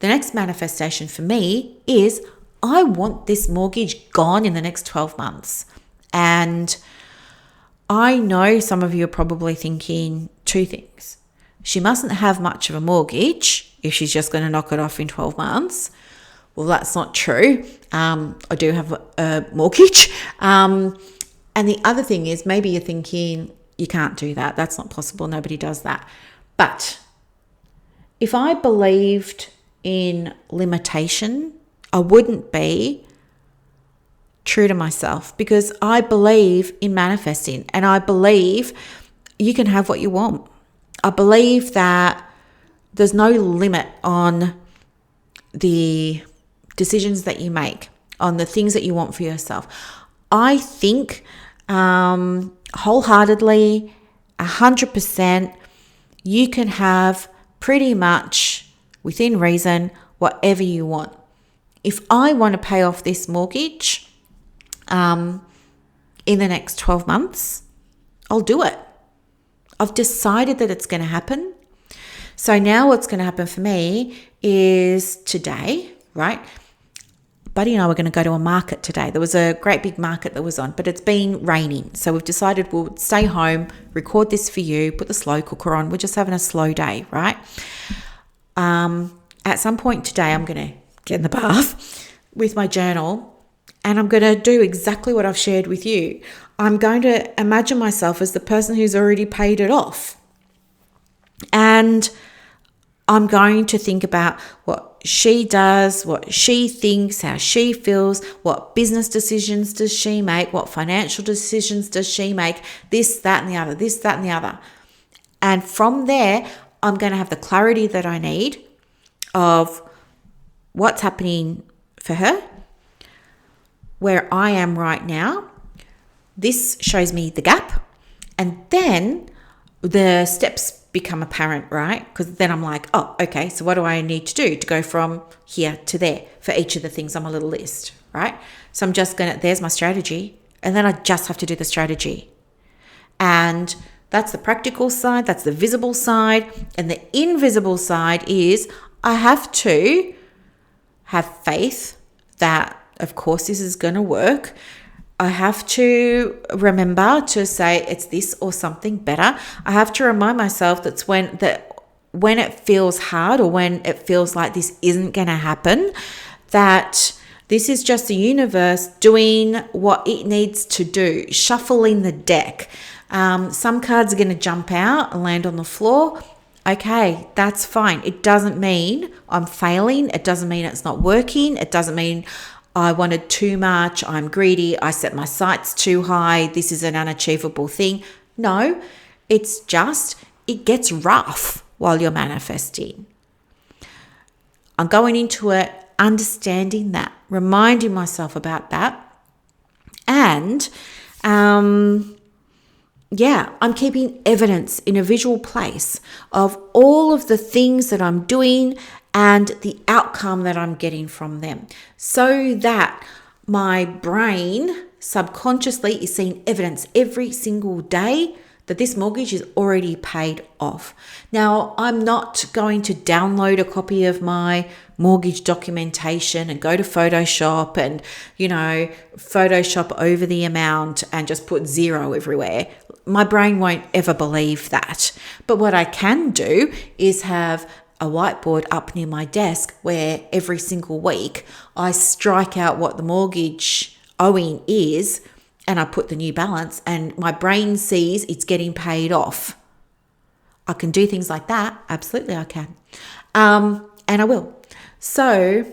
the next manifestation for me is I want this mortgage gone in the next 12 months. And I know some of you are probably thinking two things. She mustn't have much of a mortgage if she's just going to knock it off in 12 months. Well, that's not true. I do have a mortgage. And the other thing is, maybe you're thinking, you can't do that. That's not possible. Nobody does that. But if I believed in limitation, I wouldn't be true to myself, because I believe in manifesting and I believe you can have what you want. I believe that there's no limit on the decisions that you make, on the things that you want for yourself. I think wholeheartedly, 100%, you can have pretty much within reason whatever you want. If I want to pay off this mortgage in the next 12 months, I'll do it. I've decided that it's going to happen. So now what's going to happen for me is today, right? Buddy and I were going to go to a market today. There was a great big market that was on, but it's been raining. So we've decided we'll stay home, record this for you, put the slow cooker on. We're just having a slow day, right? At some point today, I'm going to get in the bath with my journal and I'm going to do exactly what I've shared with you. I'm going to imagine myself as the person who's already paid it off. And I'm going to think about what she does, what she thinks, how she feels, what business decisions does she make, what financial decisions does she make, this, that, and the other, this, that, and the other. And from there, I'm going to have the clarity that I need of what's happening for her, where I am right now. This shows me the gap. And then the steps become apparent, right? Because then I'm like, oh, okay, so what do I need to do to go from here to there for each of the things on my little list, right? So I'm just going to, there's my strategy. And then I just have to do the strategy. And that's the practical side. That's the visible side. And the invisible side is I have to have faith that, of course, this is going to work. I have to remember to say it's this or something better. I have to remind myself that when it feels hard or when it feels like this isn't going to happen, that this is just the universe doing what it needs to do, shuffling the deck. Some cards are going to jump out and land on the floor. Okay, that's fine. It doesn't mean I'm failing. It doesn't mean it's not working. It doesn't mean I wanted too much, I'm greedy, I set my sights too high, this is an unachievable thing. No, it's just, it gets rough while you're manifesting. I'm going into it, understanding that, reminding myself about that. And I'm keeping evidence in a visual place of all of the things that I'm doing and the outcome that I'm getting from them, so that my brain subconsciously is seeing evidence every single day that this mortgage is already paid off. Now, I'm not going to download a copy of my mortgage documentation and go to Photoshop and, Photoshop over the amount and just put zero everywhere. My brain won't ever believe that. But what I can do is have a whiteboard up near my desk where every single week I strike out what the mortgage owing is and I put the new balance and my brain sees it's getting paid off. I can do things like that. Absolutely, I can. And I will. So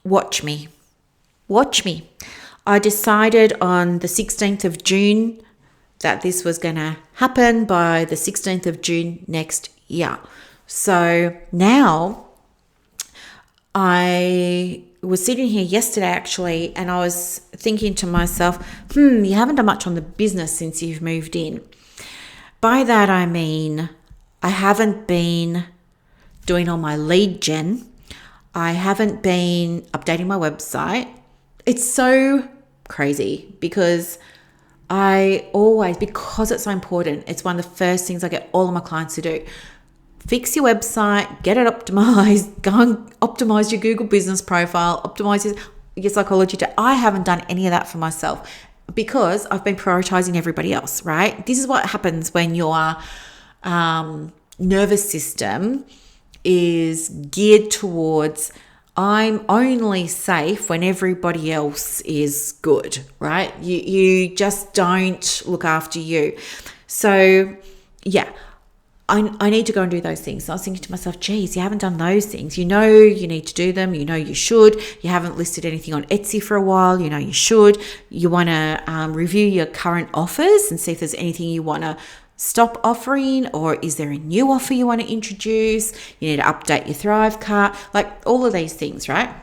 watch me. I decided on the 16th of June that this was going to happen by the 16th of June next year. So now I was sitting here yesterday actually, and I was thinking to myself, you haven't done much on the business since you've moved in. By that I mean I haven't been doing all my lead gen. I haven't been updating my website. It's so crazy because because it's so important, it's one of the first things I get all of my clients to do. Fix your website, get it optimized, go and optimize your Google business profile, optimize your psychology. I haven't done any of that for myself because I've been prioritizing everybody else, right? This is what happens when your nervous system is geared towards I'm only safe when everybody else is good, right? You just don't look after you. So yeah, I need to go and do those things. So I was thinking to myself, geez, you haven't done those things. You know you need to do them. You know you should. You haven't listed anything on Etsy for a while. You know you should. You want to review your current offers and see if there's anything you want to stop offering, or is there a new offer you want to introduce? You need to update your Thrive cart, like all of these things, right?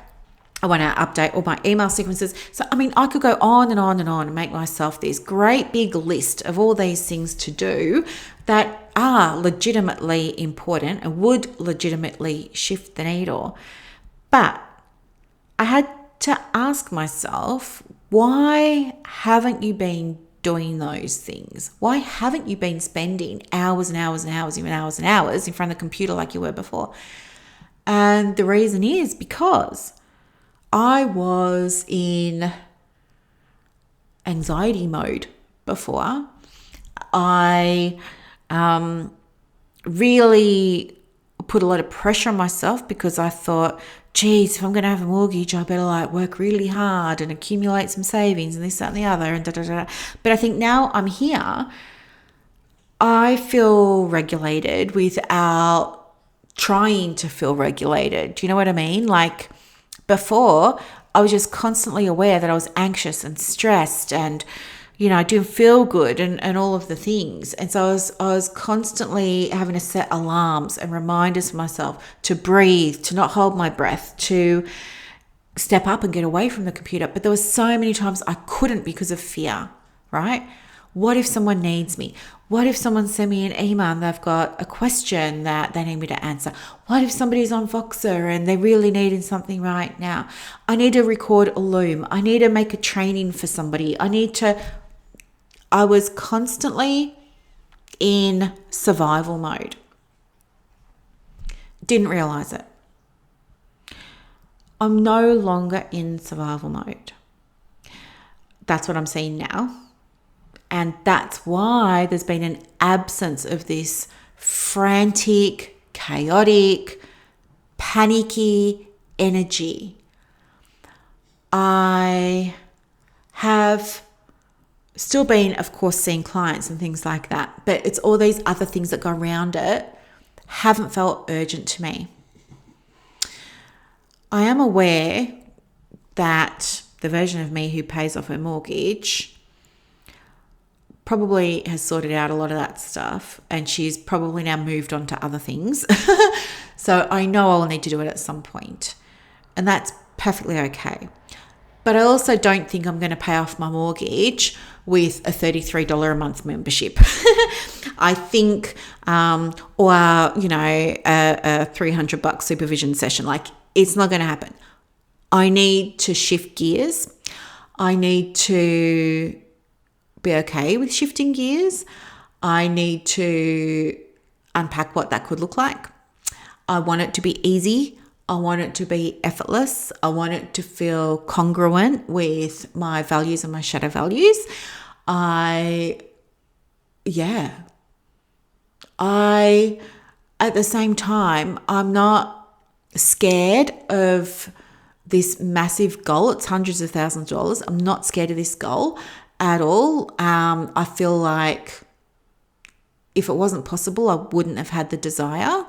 I want to update all my email sequences. So, I could go on and on and on and make myself this great big list of all these things to do that are legitimately important and would legitimately shift the needle. But I had to ask myself, why haven't you been doing those things? Why haven't you been spending hours and hours and hours, even hours and hours in front of the computer like you were before? And the reason is because I was in anxiety mode before. I really put a lot of pressure on myself because I thought, geez, if I'm going to have a mortgage, I better work really hard and accumulate some savings and this, that, and the other, and da, da, da. But I think now I'm here, I feel regulated without trying to feel regulated. Do you know what I mean? Like before, I was just constantly aware that I was anxious and stressed and, I didn't feel good and all of the things. And so I was constantly having to set alarms and reminders for myself to breathe, to not hold my breath, to step up and get away from the computer. But there were so many times I couldn't because of fear, right? What if someone needs me? What if someone sent me an email and they've got a question that they need me to answer? What if somebody's on Voxer and they're really needing something right now? I need to record a Loom. I need to make a training for somebody. I was constantly in survival mode. Didn't realize it. I'm no longer in survival mode. That's what I'm seeing now. And that's why there's been an absence of this frantic, chaotic, panicky energy. I have still been, of course, seeing clients and things like that, but it's all these other things that go around it haven't felt urgent to me. I am aware that the version of me who pays off her mortgage probably has sorted out a lot of that stuff, and she's probably now moved on to other things. So I know I'll need to do it at some point, and that's perfectly okay. But I also don't think I'm going to pay off my mortgage with a $33 a month membership. I think, or a $300 supervision session. It's not going to happen. I need to shift gears. I need to be okay with shifting gears. I need to unpack what that could look like. I want it to be easy. I want it to be effortless. I want it to feel congruent with my values and my shadow values. At the same time, I'm not scared of this massive goal. It's hundreds of thousands of dollars. I'm not scared of this goal at all. I feel like if it wasn't possible, I wouldn't have had the desire.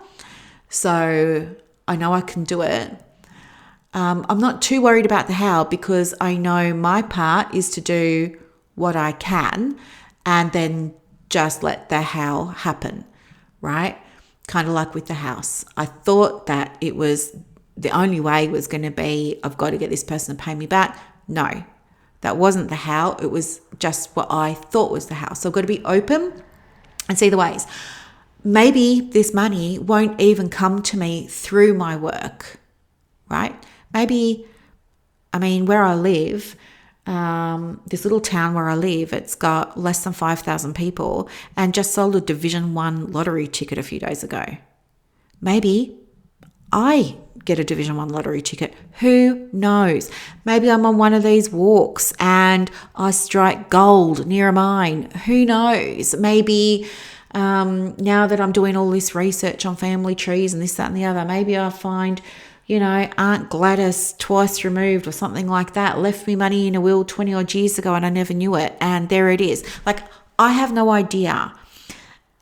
So I know I can do it. I'm not too worried about the how, because I know my part is to do what I can and then just let the how happen, right? Kind of like with the house. I thought that it was the only way was going to be, I've got to get this person to pay me back. No, that wasn't the how. It was just what I thought was the how. So I've got to be open and see the ways. Maybe this money won't even come to me through my work, right? Maybe, where I live, this little town where I live, it's got less than 5,000 people and just sold a Division 1 lottery ticket a few days ago. Maybe I get a Division 1 lottery ticket. Who knows? Maybe I'm on one of these walks and I strike gold near a mine. Who knows? Maybe now that I'm doing all this research on family trees and this, that, and the other, maybe I find, Aunt Gladys, twice removed or something like that, left me money in a will 20 odd years ago and I never knew it. And there it is. I have no idea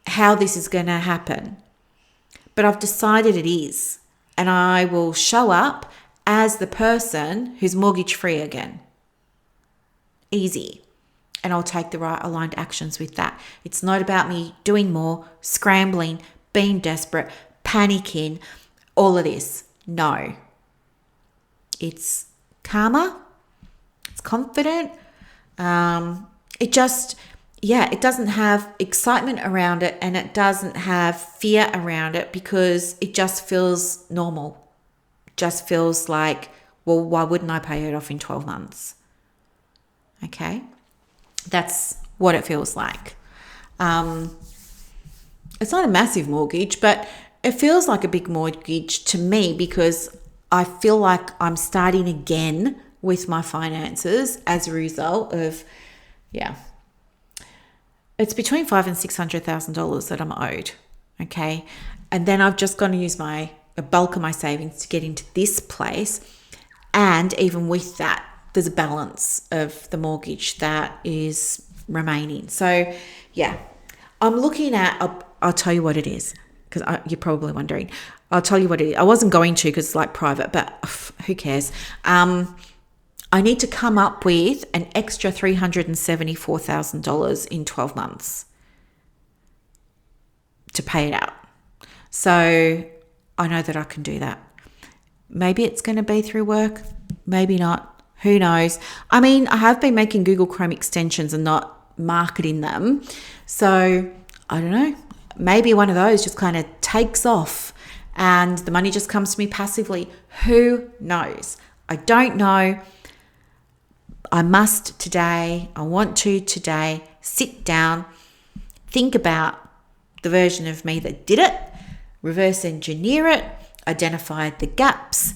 how this is going to happen, but I've decided it is. And I will show up as the person who's mortgage free again. Easy. And I'll take the right aligned actions with that. It's not about me doing more, scrambling, being desperate, panicking, all of this. No. It's calmer. It's confident. It just it doesn't have excitement around it, and it doesn't have fear around it, because it just feels normal. Just feels like, well, why wouldn't I pay it off in 12 months? Okay. That's what it feels like. It's not a massive mortgage, but it feels like a big mortgage to me, because I feel like I'm starting again with my finances as a result of, it's between $500,000 and $600,000 that I'm owed. Okay. And then I've just got to use a bulk of my savings to get into this place. And even with that, there's a balance of the mortgage that is remaining. So I'm looking at, I'll tell you what it is, because you're probably wondering. I'll tell you what it is. I wasn't going to, because it's like private, but who cares? I need to come up with an extra $374,000 in 12 months to pay it out. So I know that I can do that. Maybe it's going to be through work, maybe not. Who knows? I mean, I have been making Google Chrome extensions and not marketing them. So I don't know. Maybe one of those just kind of takes off and the money just comes to me passively. Who knows? I don't know. I want to today sit down, think about the version of me that did it, reverse engineer it, identify the gaps,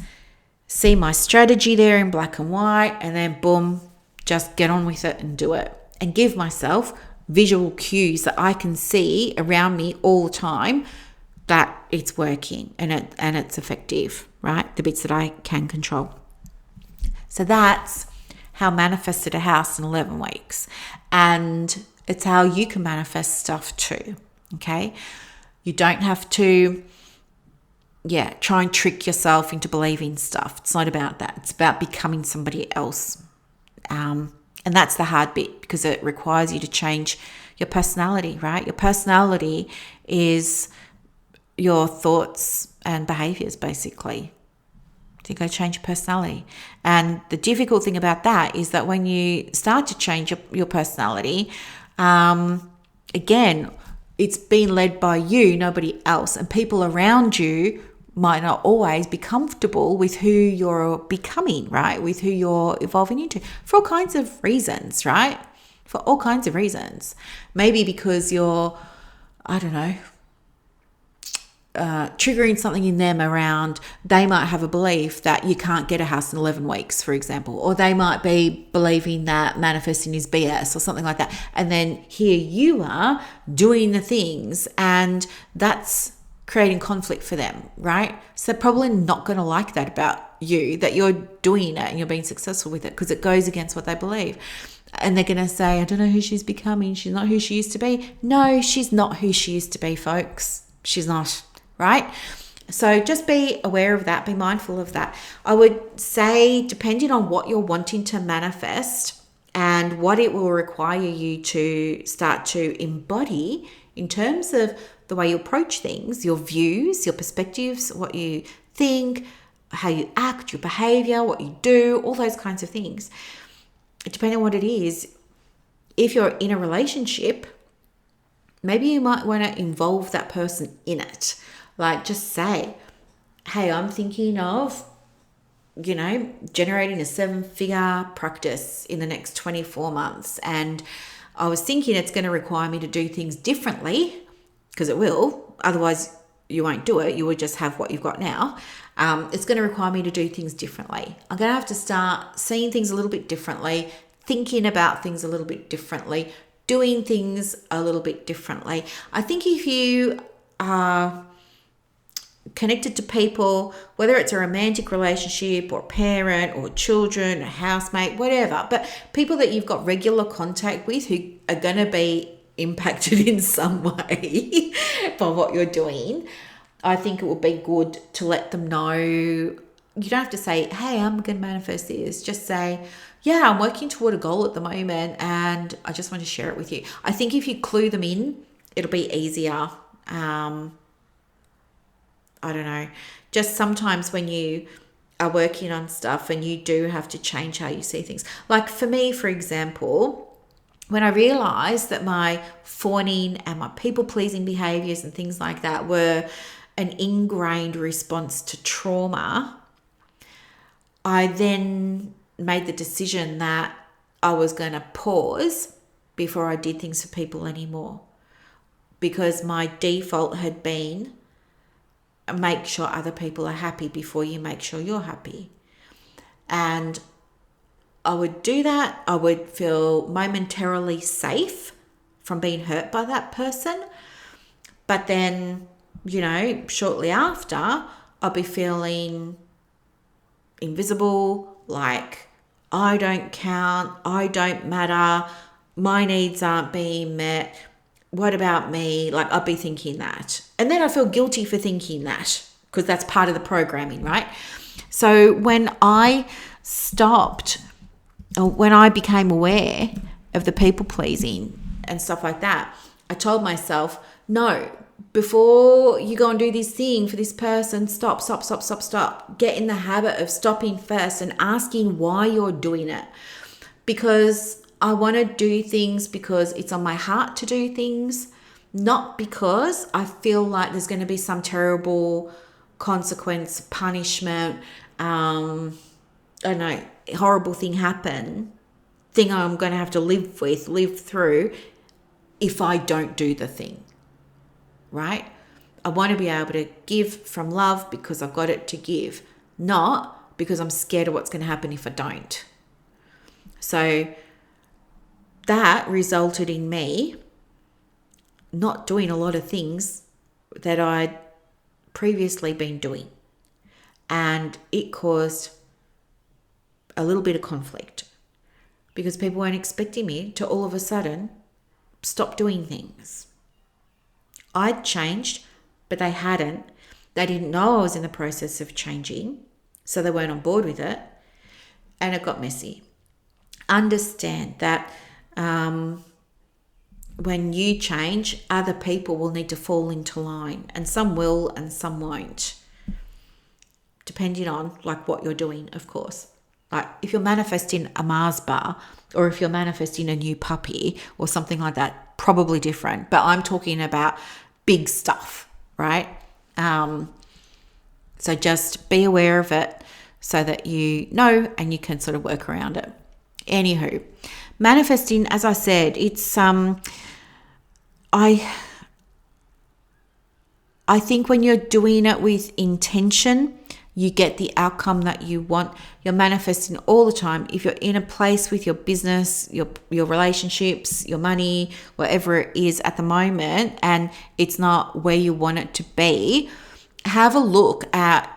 see my strategy there in black and white, and then boom, just get on with it and do it. And give myself visual cues that I can see around me all the time that it's working and it's effective, right? The bits that I can control. So that's how I manifested a house in 11 weeks. And it's how you can manifest stuff too, okay? You don't have to, try and trick yourself into believing stuff. It's not about that. It's about becoming somebody else. And that's the hard bit, because it requires you to change your personality, right? Your personality is your thoughts and behaviors, basically. So you got to change your personality. And the difficult thing about that is that when you start to change your personality, again, it's being led by you, nobody else. And people around you might not always be comfortable with who you're becoming, right? With who you're evolving into, for all kinds of reasons, right? For all kinds of reasons. Maybe because you're, triggering something in them around, they might have a belief that you can't get a house in 11 weeks, for example, or they might be believing that manifesting is BS or something like that. And then here you are doing the things, and that's creating conflict for them, right? So they're probably not going to like that about you, that you're doing it and you're being successful with it, because it goes against what they believe. And they're going to say, I don't know who she's becoming. She's not who she used to be. No, she's not who she used to be, folks. She's not. Right? So just be aware of that. Be mindful of that. I would say, depending on what you're wanting to manifest and what it will require you to start to embody in terms of the way you approach things, your views, your perspectives, what you think, how you act, your behavior, what you do, all those kinds of things. Depending on what it is, if you're in a relationship, maybe you might want to involve that person in it. Like, just say, hey, I'm thinking of, generating a 7-figure practice in the next 24 months. And I was thinking it's going to require me to do things differently, because it will. Otherwise, you won't do it. You will just have what you've got now. It's going to require me to do things differently. I'm going to have to start seeing things a little bit differently, thinking about things a little bit differently, doing things a little bit differently. I think if you are connected to people, whether it's a romantic relationship or a parent or children, a housemate, whatever, but people that you've got regular contact with who are going to be impacted in some way by what you're doing, I think it would be good to let them know. You don't have to say, hey, I'm going to manifest this. Just say, yeah, I'm working toward a goal at the moment and I just want to share it with you. I think if you clue them in, it'll be easier. I don't know, just sometimes when you are working on stuff and you do have to change how you see things. Like for me, for example, when I realized that my fawning and my people-pleasing behaviors and things like that were an ingrained response to trauma, I then made the decision that I was going to pause before I did things for people anymore, because my default had been make sure other people are happy before you make sure you're happy. And I would do that. I would feel momentarily safe from being hurt by that person. But then, shortly after, I'll be feeling invisible, like I don't count, I don't matter, my needs aren't being met. What about me? Like, I'll be thinking that. And then I feel guilty for thinking that, because that's part of the programming, right? So when I became aware of the people pleasing and stuff like that, I told myself, no, before you go and do this thing for this person, stop. Get in the habit of stopping first and asking why you're doing it. Because I want to do things because it's on my heart to do things, not because I feel like there's going to be some terrible consequence, punishment, I don't know, horrible thing I'm going to have to live through if I don't do the thing, right? I want to be able to give from love because I've got it to give, not because I'm scared of what's going to happen if I don't. So that resulted in me not doing a lot of things that I'd previously been doing. And it caused a little bit of conflict because people weren't expecting me to all of a sudden stop doing things. I'd changed, but they hadn't. They didn't know I was in the process of changing, so they weren't on board with it, and it got messy. Understand that when you change, other people will need to fall into line, and some will and some won't, depending on what you're doing, of course. Like if you're manifesting a Mars bar or if you're manifesting a new puppy or something like that, probably different. But I'm talking about big stuff, right? So just be aware of it so that you know and you can sort of work around it. Anywho, manifesting, as I said, it's I think when you're doing it with intention, you get the outcome that you want. You're manifesting all the time. If you're in a place with your business, your relationships, your money, whatever it is at the moment, and it's not where you want it to be, have a look at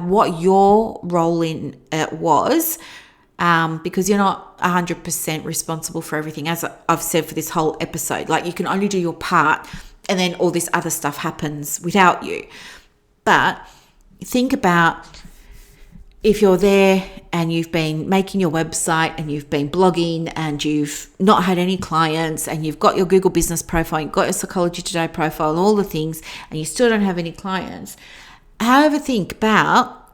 what your role in it was, because you're not 100% responsible for everything. As I've said for this whole episode, you can only do your part and then all this other stuff happens without you. But think about if you're there and you've been making your website and you've been blogging and you've not had any clients and you've got your Google business profile, you've got your Psychology Today profile and all the things, and you still don't have any clients. Have a think about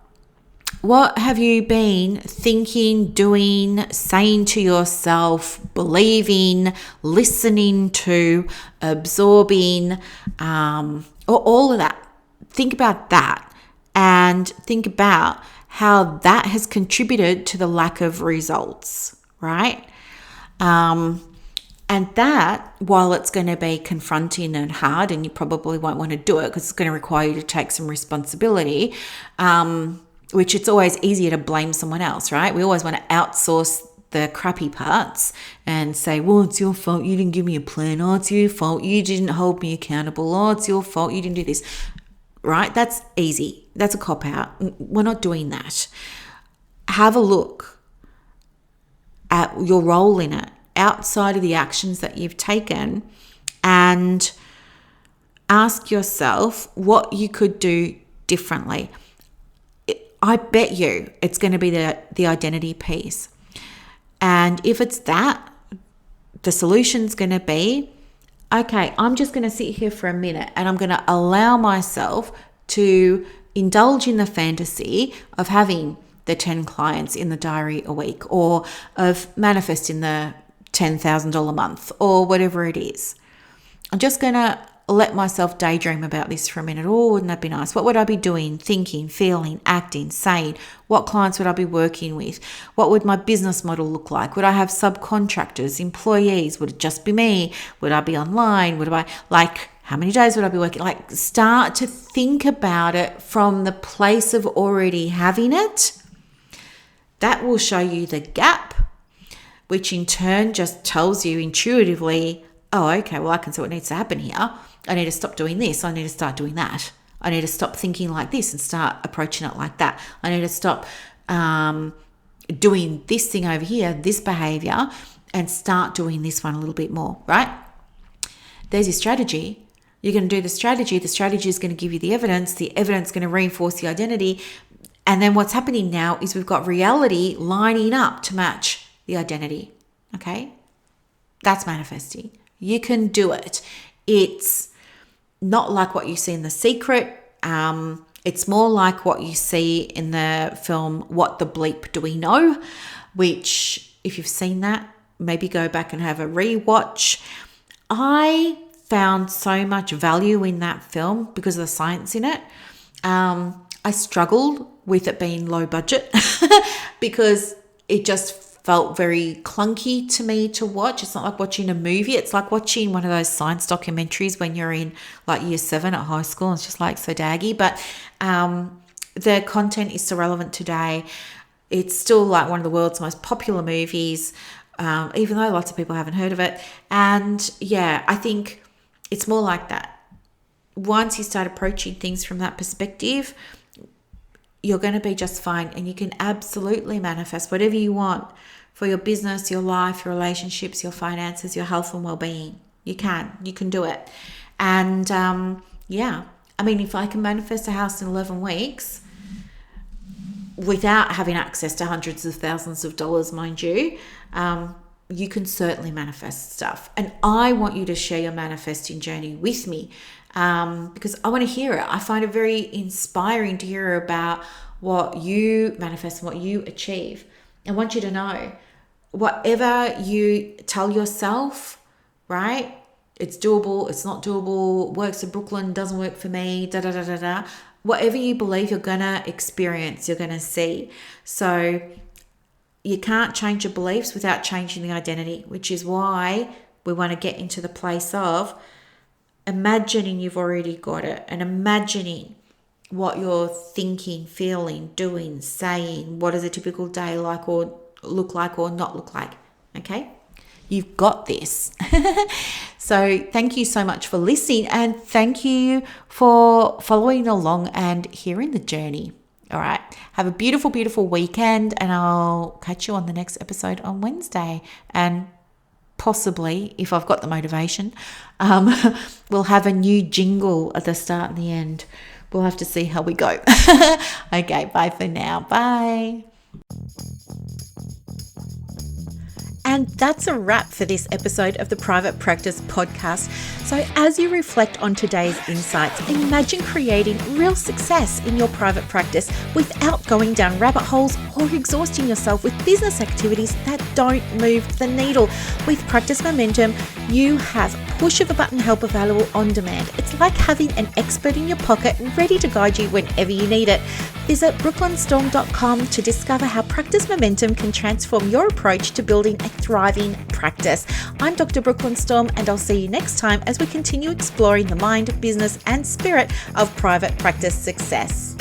what have you been thinking, doing, saying to yourself, believing, listening to, absorbing, or all of that. Think about that and think about how that has contributed to the lack of results, right? And that, while it's going to be confronting and hard, and you probably won't want to do it because it's going to require you to take some responsibility, which it's always easier to blame someone else, right? We always want to outsource the crappy parts and say, well, it's your fault, you didn't give me a plan. Oh, it's your fault, you didn't hold me accountable. Oh, it's your fault, you didn't do this. Right? That's easy. That's a cop-out. We're not doing that. Have a look at your role in it outside of the actions that you've taken and ask yourself what you could do differently. I bet you it's going to be the identity piece. And if it's that, the solution's going to be, okay, I'm just going to sit here for a minute and I'm going to allow myself to indulge in the fantasy of having the 10 clients in the diary a week, or of manifesting the $10,000 a month, or whatever it is. I'm just going to let myself daydream about this for a minute. Oh, wouldn't that be nice? What would I be doing, thinking, feeling, acting, saying? What clients would I be working with? What would my business model look like? Would I have subcontractors, employees? Would it just be me? Would I be online? How many days would I be working? Start to think about it from the place of already having it. That will show you the gap, which in turn just tells you intuitively, oh, okay, well, I can see what needs to happen here. I need to stop doing this. I need to start doing that. I need to stop thinking like this and start approaching it like that. I need to stop doing this thing over here, this behavior, and start doing this one a little bit more, right? There's your strategy. You're going to do the strategy. The strategy is going to give you the evidence. The evidence is going to reinforce the identity. And then what's happening now is we've got reality lining up to match the identity, okay? That's manifesting. You can do it. It's not like what you see in The Secret. It's more like what you see in the film What the Bleep Do We Know, which, if you've seen that, maybe go back and have a rewatch. I found so much value in that film because of the science in it. I struggled with it being low budget because it just felt very clunky to me to watch. It's not like watching a movie. It's like watching one of those science documentaries when you're in like year 7 at high school. It's just like so daggy. But the content is still relevant today. It's still like one of the world's most popular movies, even though lots of people haven't heard of it. And yeah, I think it's more like that. Once you start approaching things from that perspective, you're going to be just fine, and you can absolutely manifest whatever you want for your business, your life, your relationships, your finances, your health and well-being. You can do it. And if I can manifest a house in 11 weeks without having access to hundreds of thousands of dollars, mind you, you can certainly manifest stuff. And I want you to share your manifesting journey with me, because I want to hear it. I find it very inspiring to hear about what you manifest and what you achieve. I want you to know, whatever you tell yourself, right? It's doable, it's not doable, works in Brooklyn, doesn't work for me, da-da-da-da-da. Whatever you believe, you're going to experience, you're going to see. So you can't change your beliefs without changing the identity, which is why we want to get into the place of imagining you've already got it, and imagining what you're thinking, feeling, doing, saying. What is a typical day like, or look like, or not look like? Okay, you've got this. So thank you so much for listening, and thank you for following along and hearing the journey. All right, have a beautiful, beautiful weekend, and I'll catch you on the next episode on Wednesday. And possibly, if I've got the motivation, we'll have a new jingle at the start and the end. We'll have to see how we go. Okay, bye for now. Bye. And that's a wrap for this episode of the Private Practice Podcast. So as you reflect on today's insights, imagine creating real success in your private practice without going down rabbit holes or exhausting yourself with business activities that don't move the needle. With Practice Momentum, you have push of a button help available on demand. It's like having an expert in your pocket ready to guide you whenever you need it. Visit brooklynstorme.com to discover how Practice Momentum can transform your approach to building a thriving practice. I'm Dr. Brooklyn Storme, and I'll see you next time as we continue exploring the mind, business, and spirit of private practice success.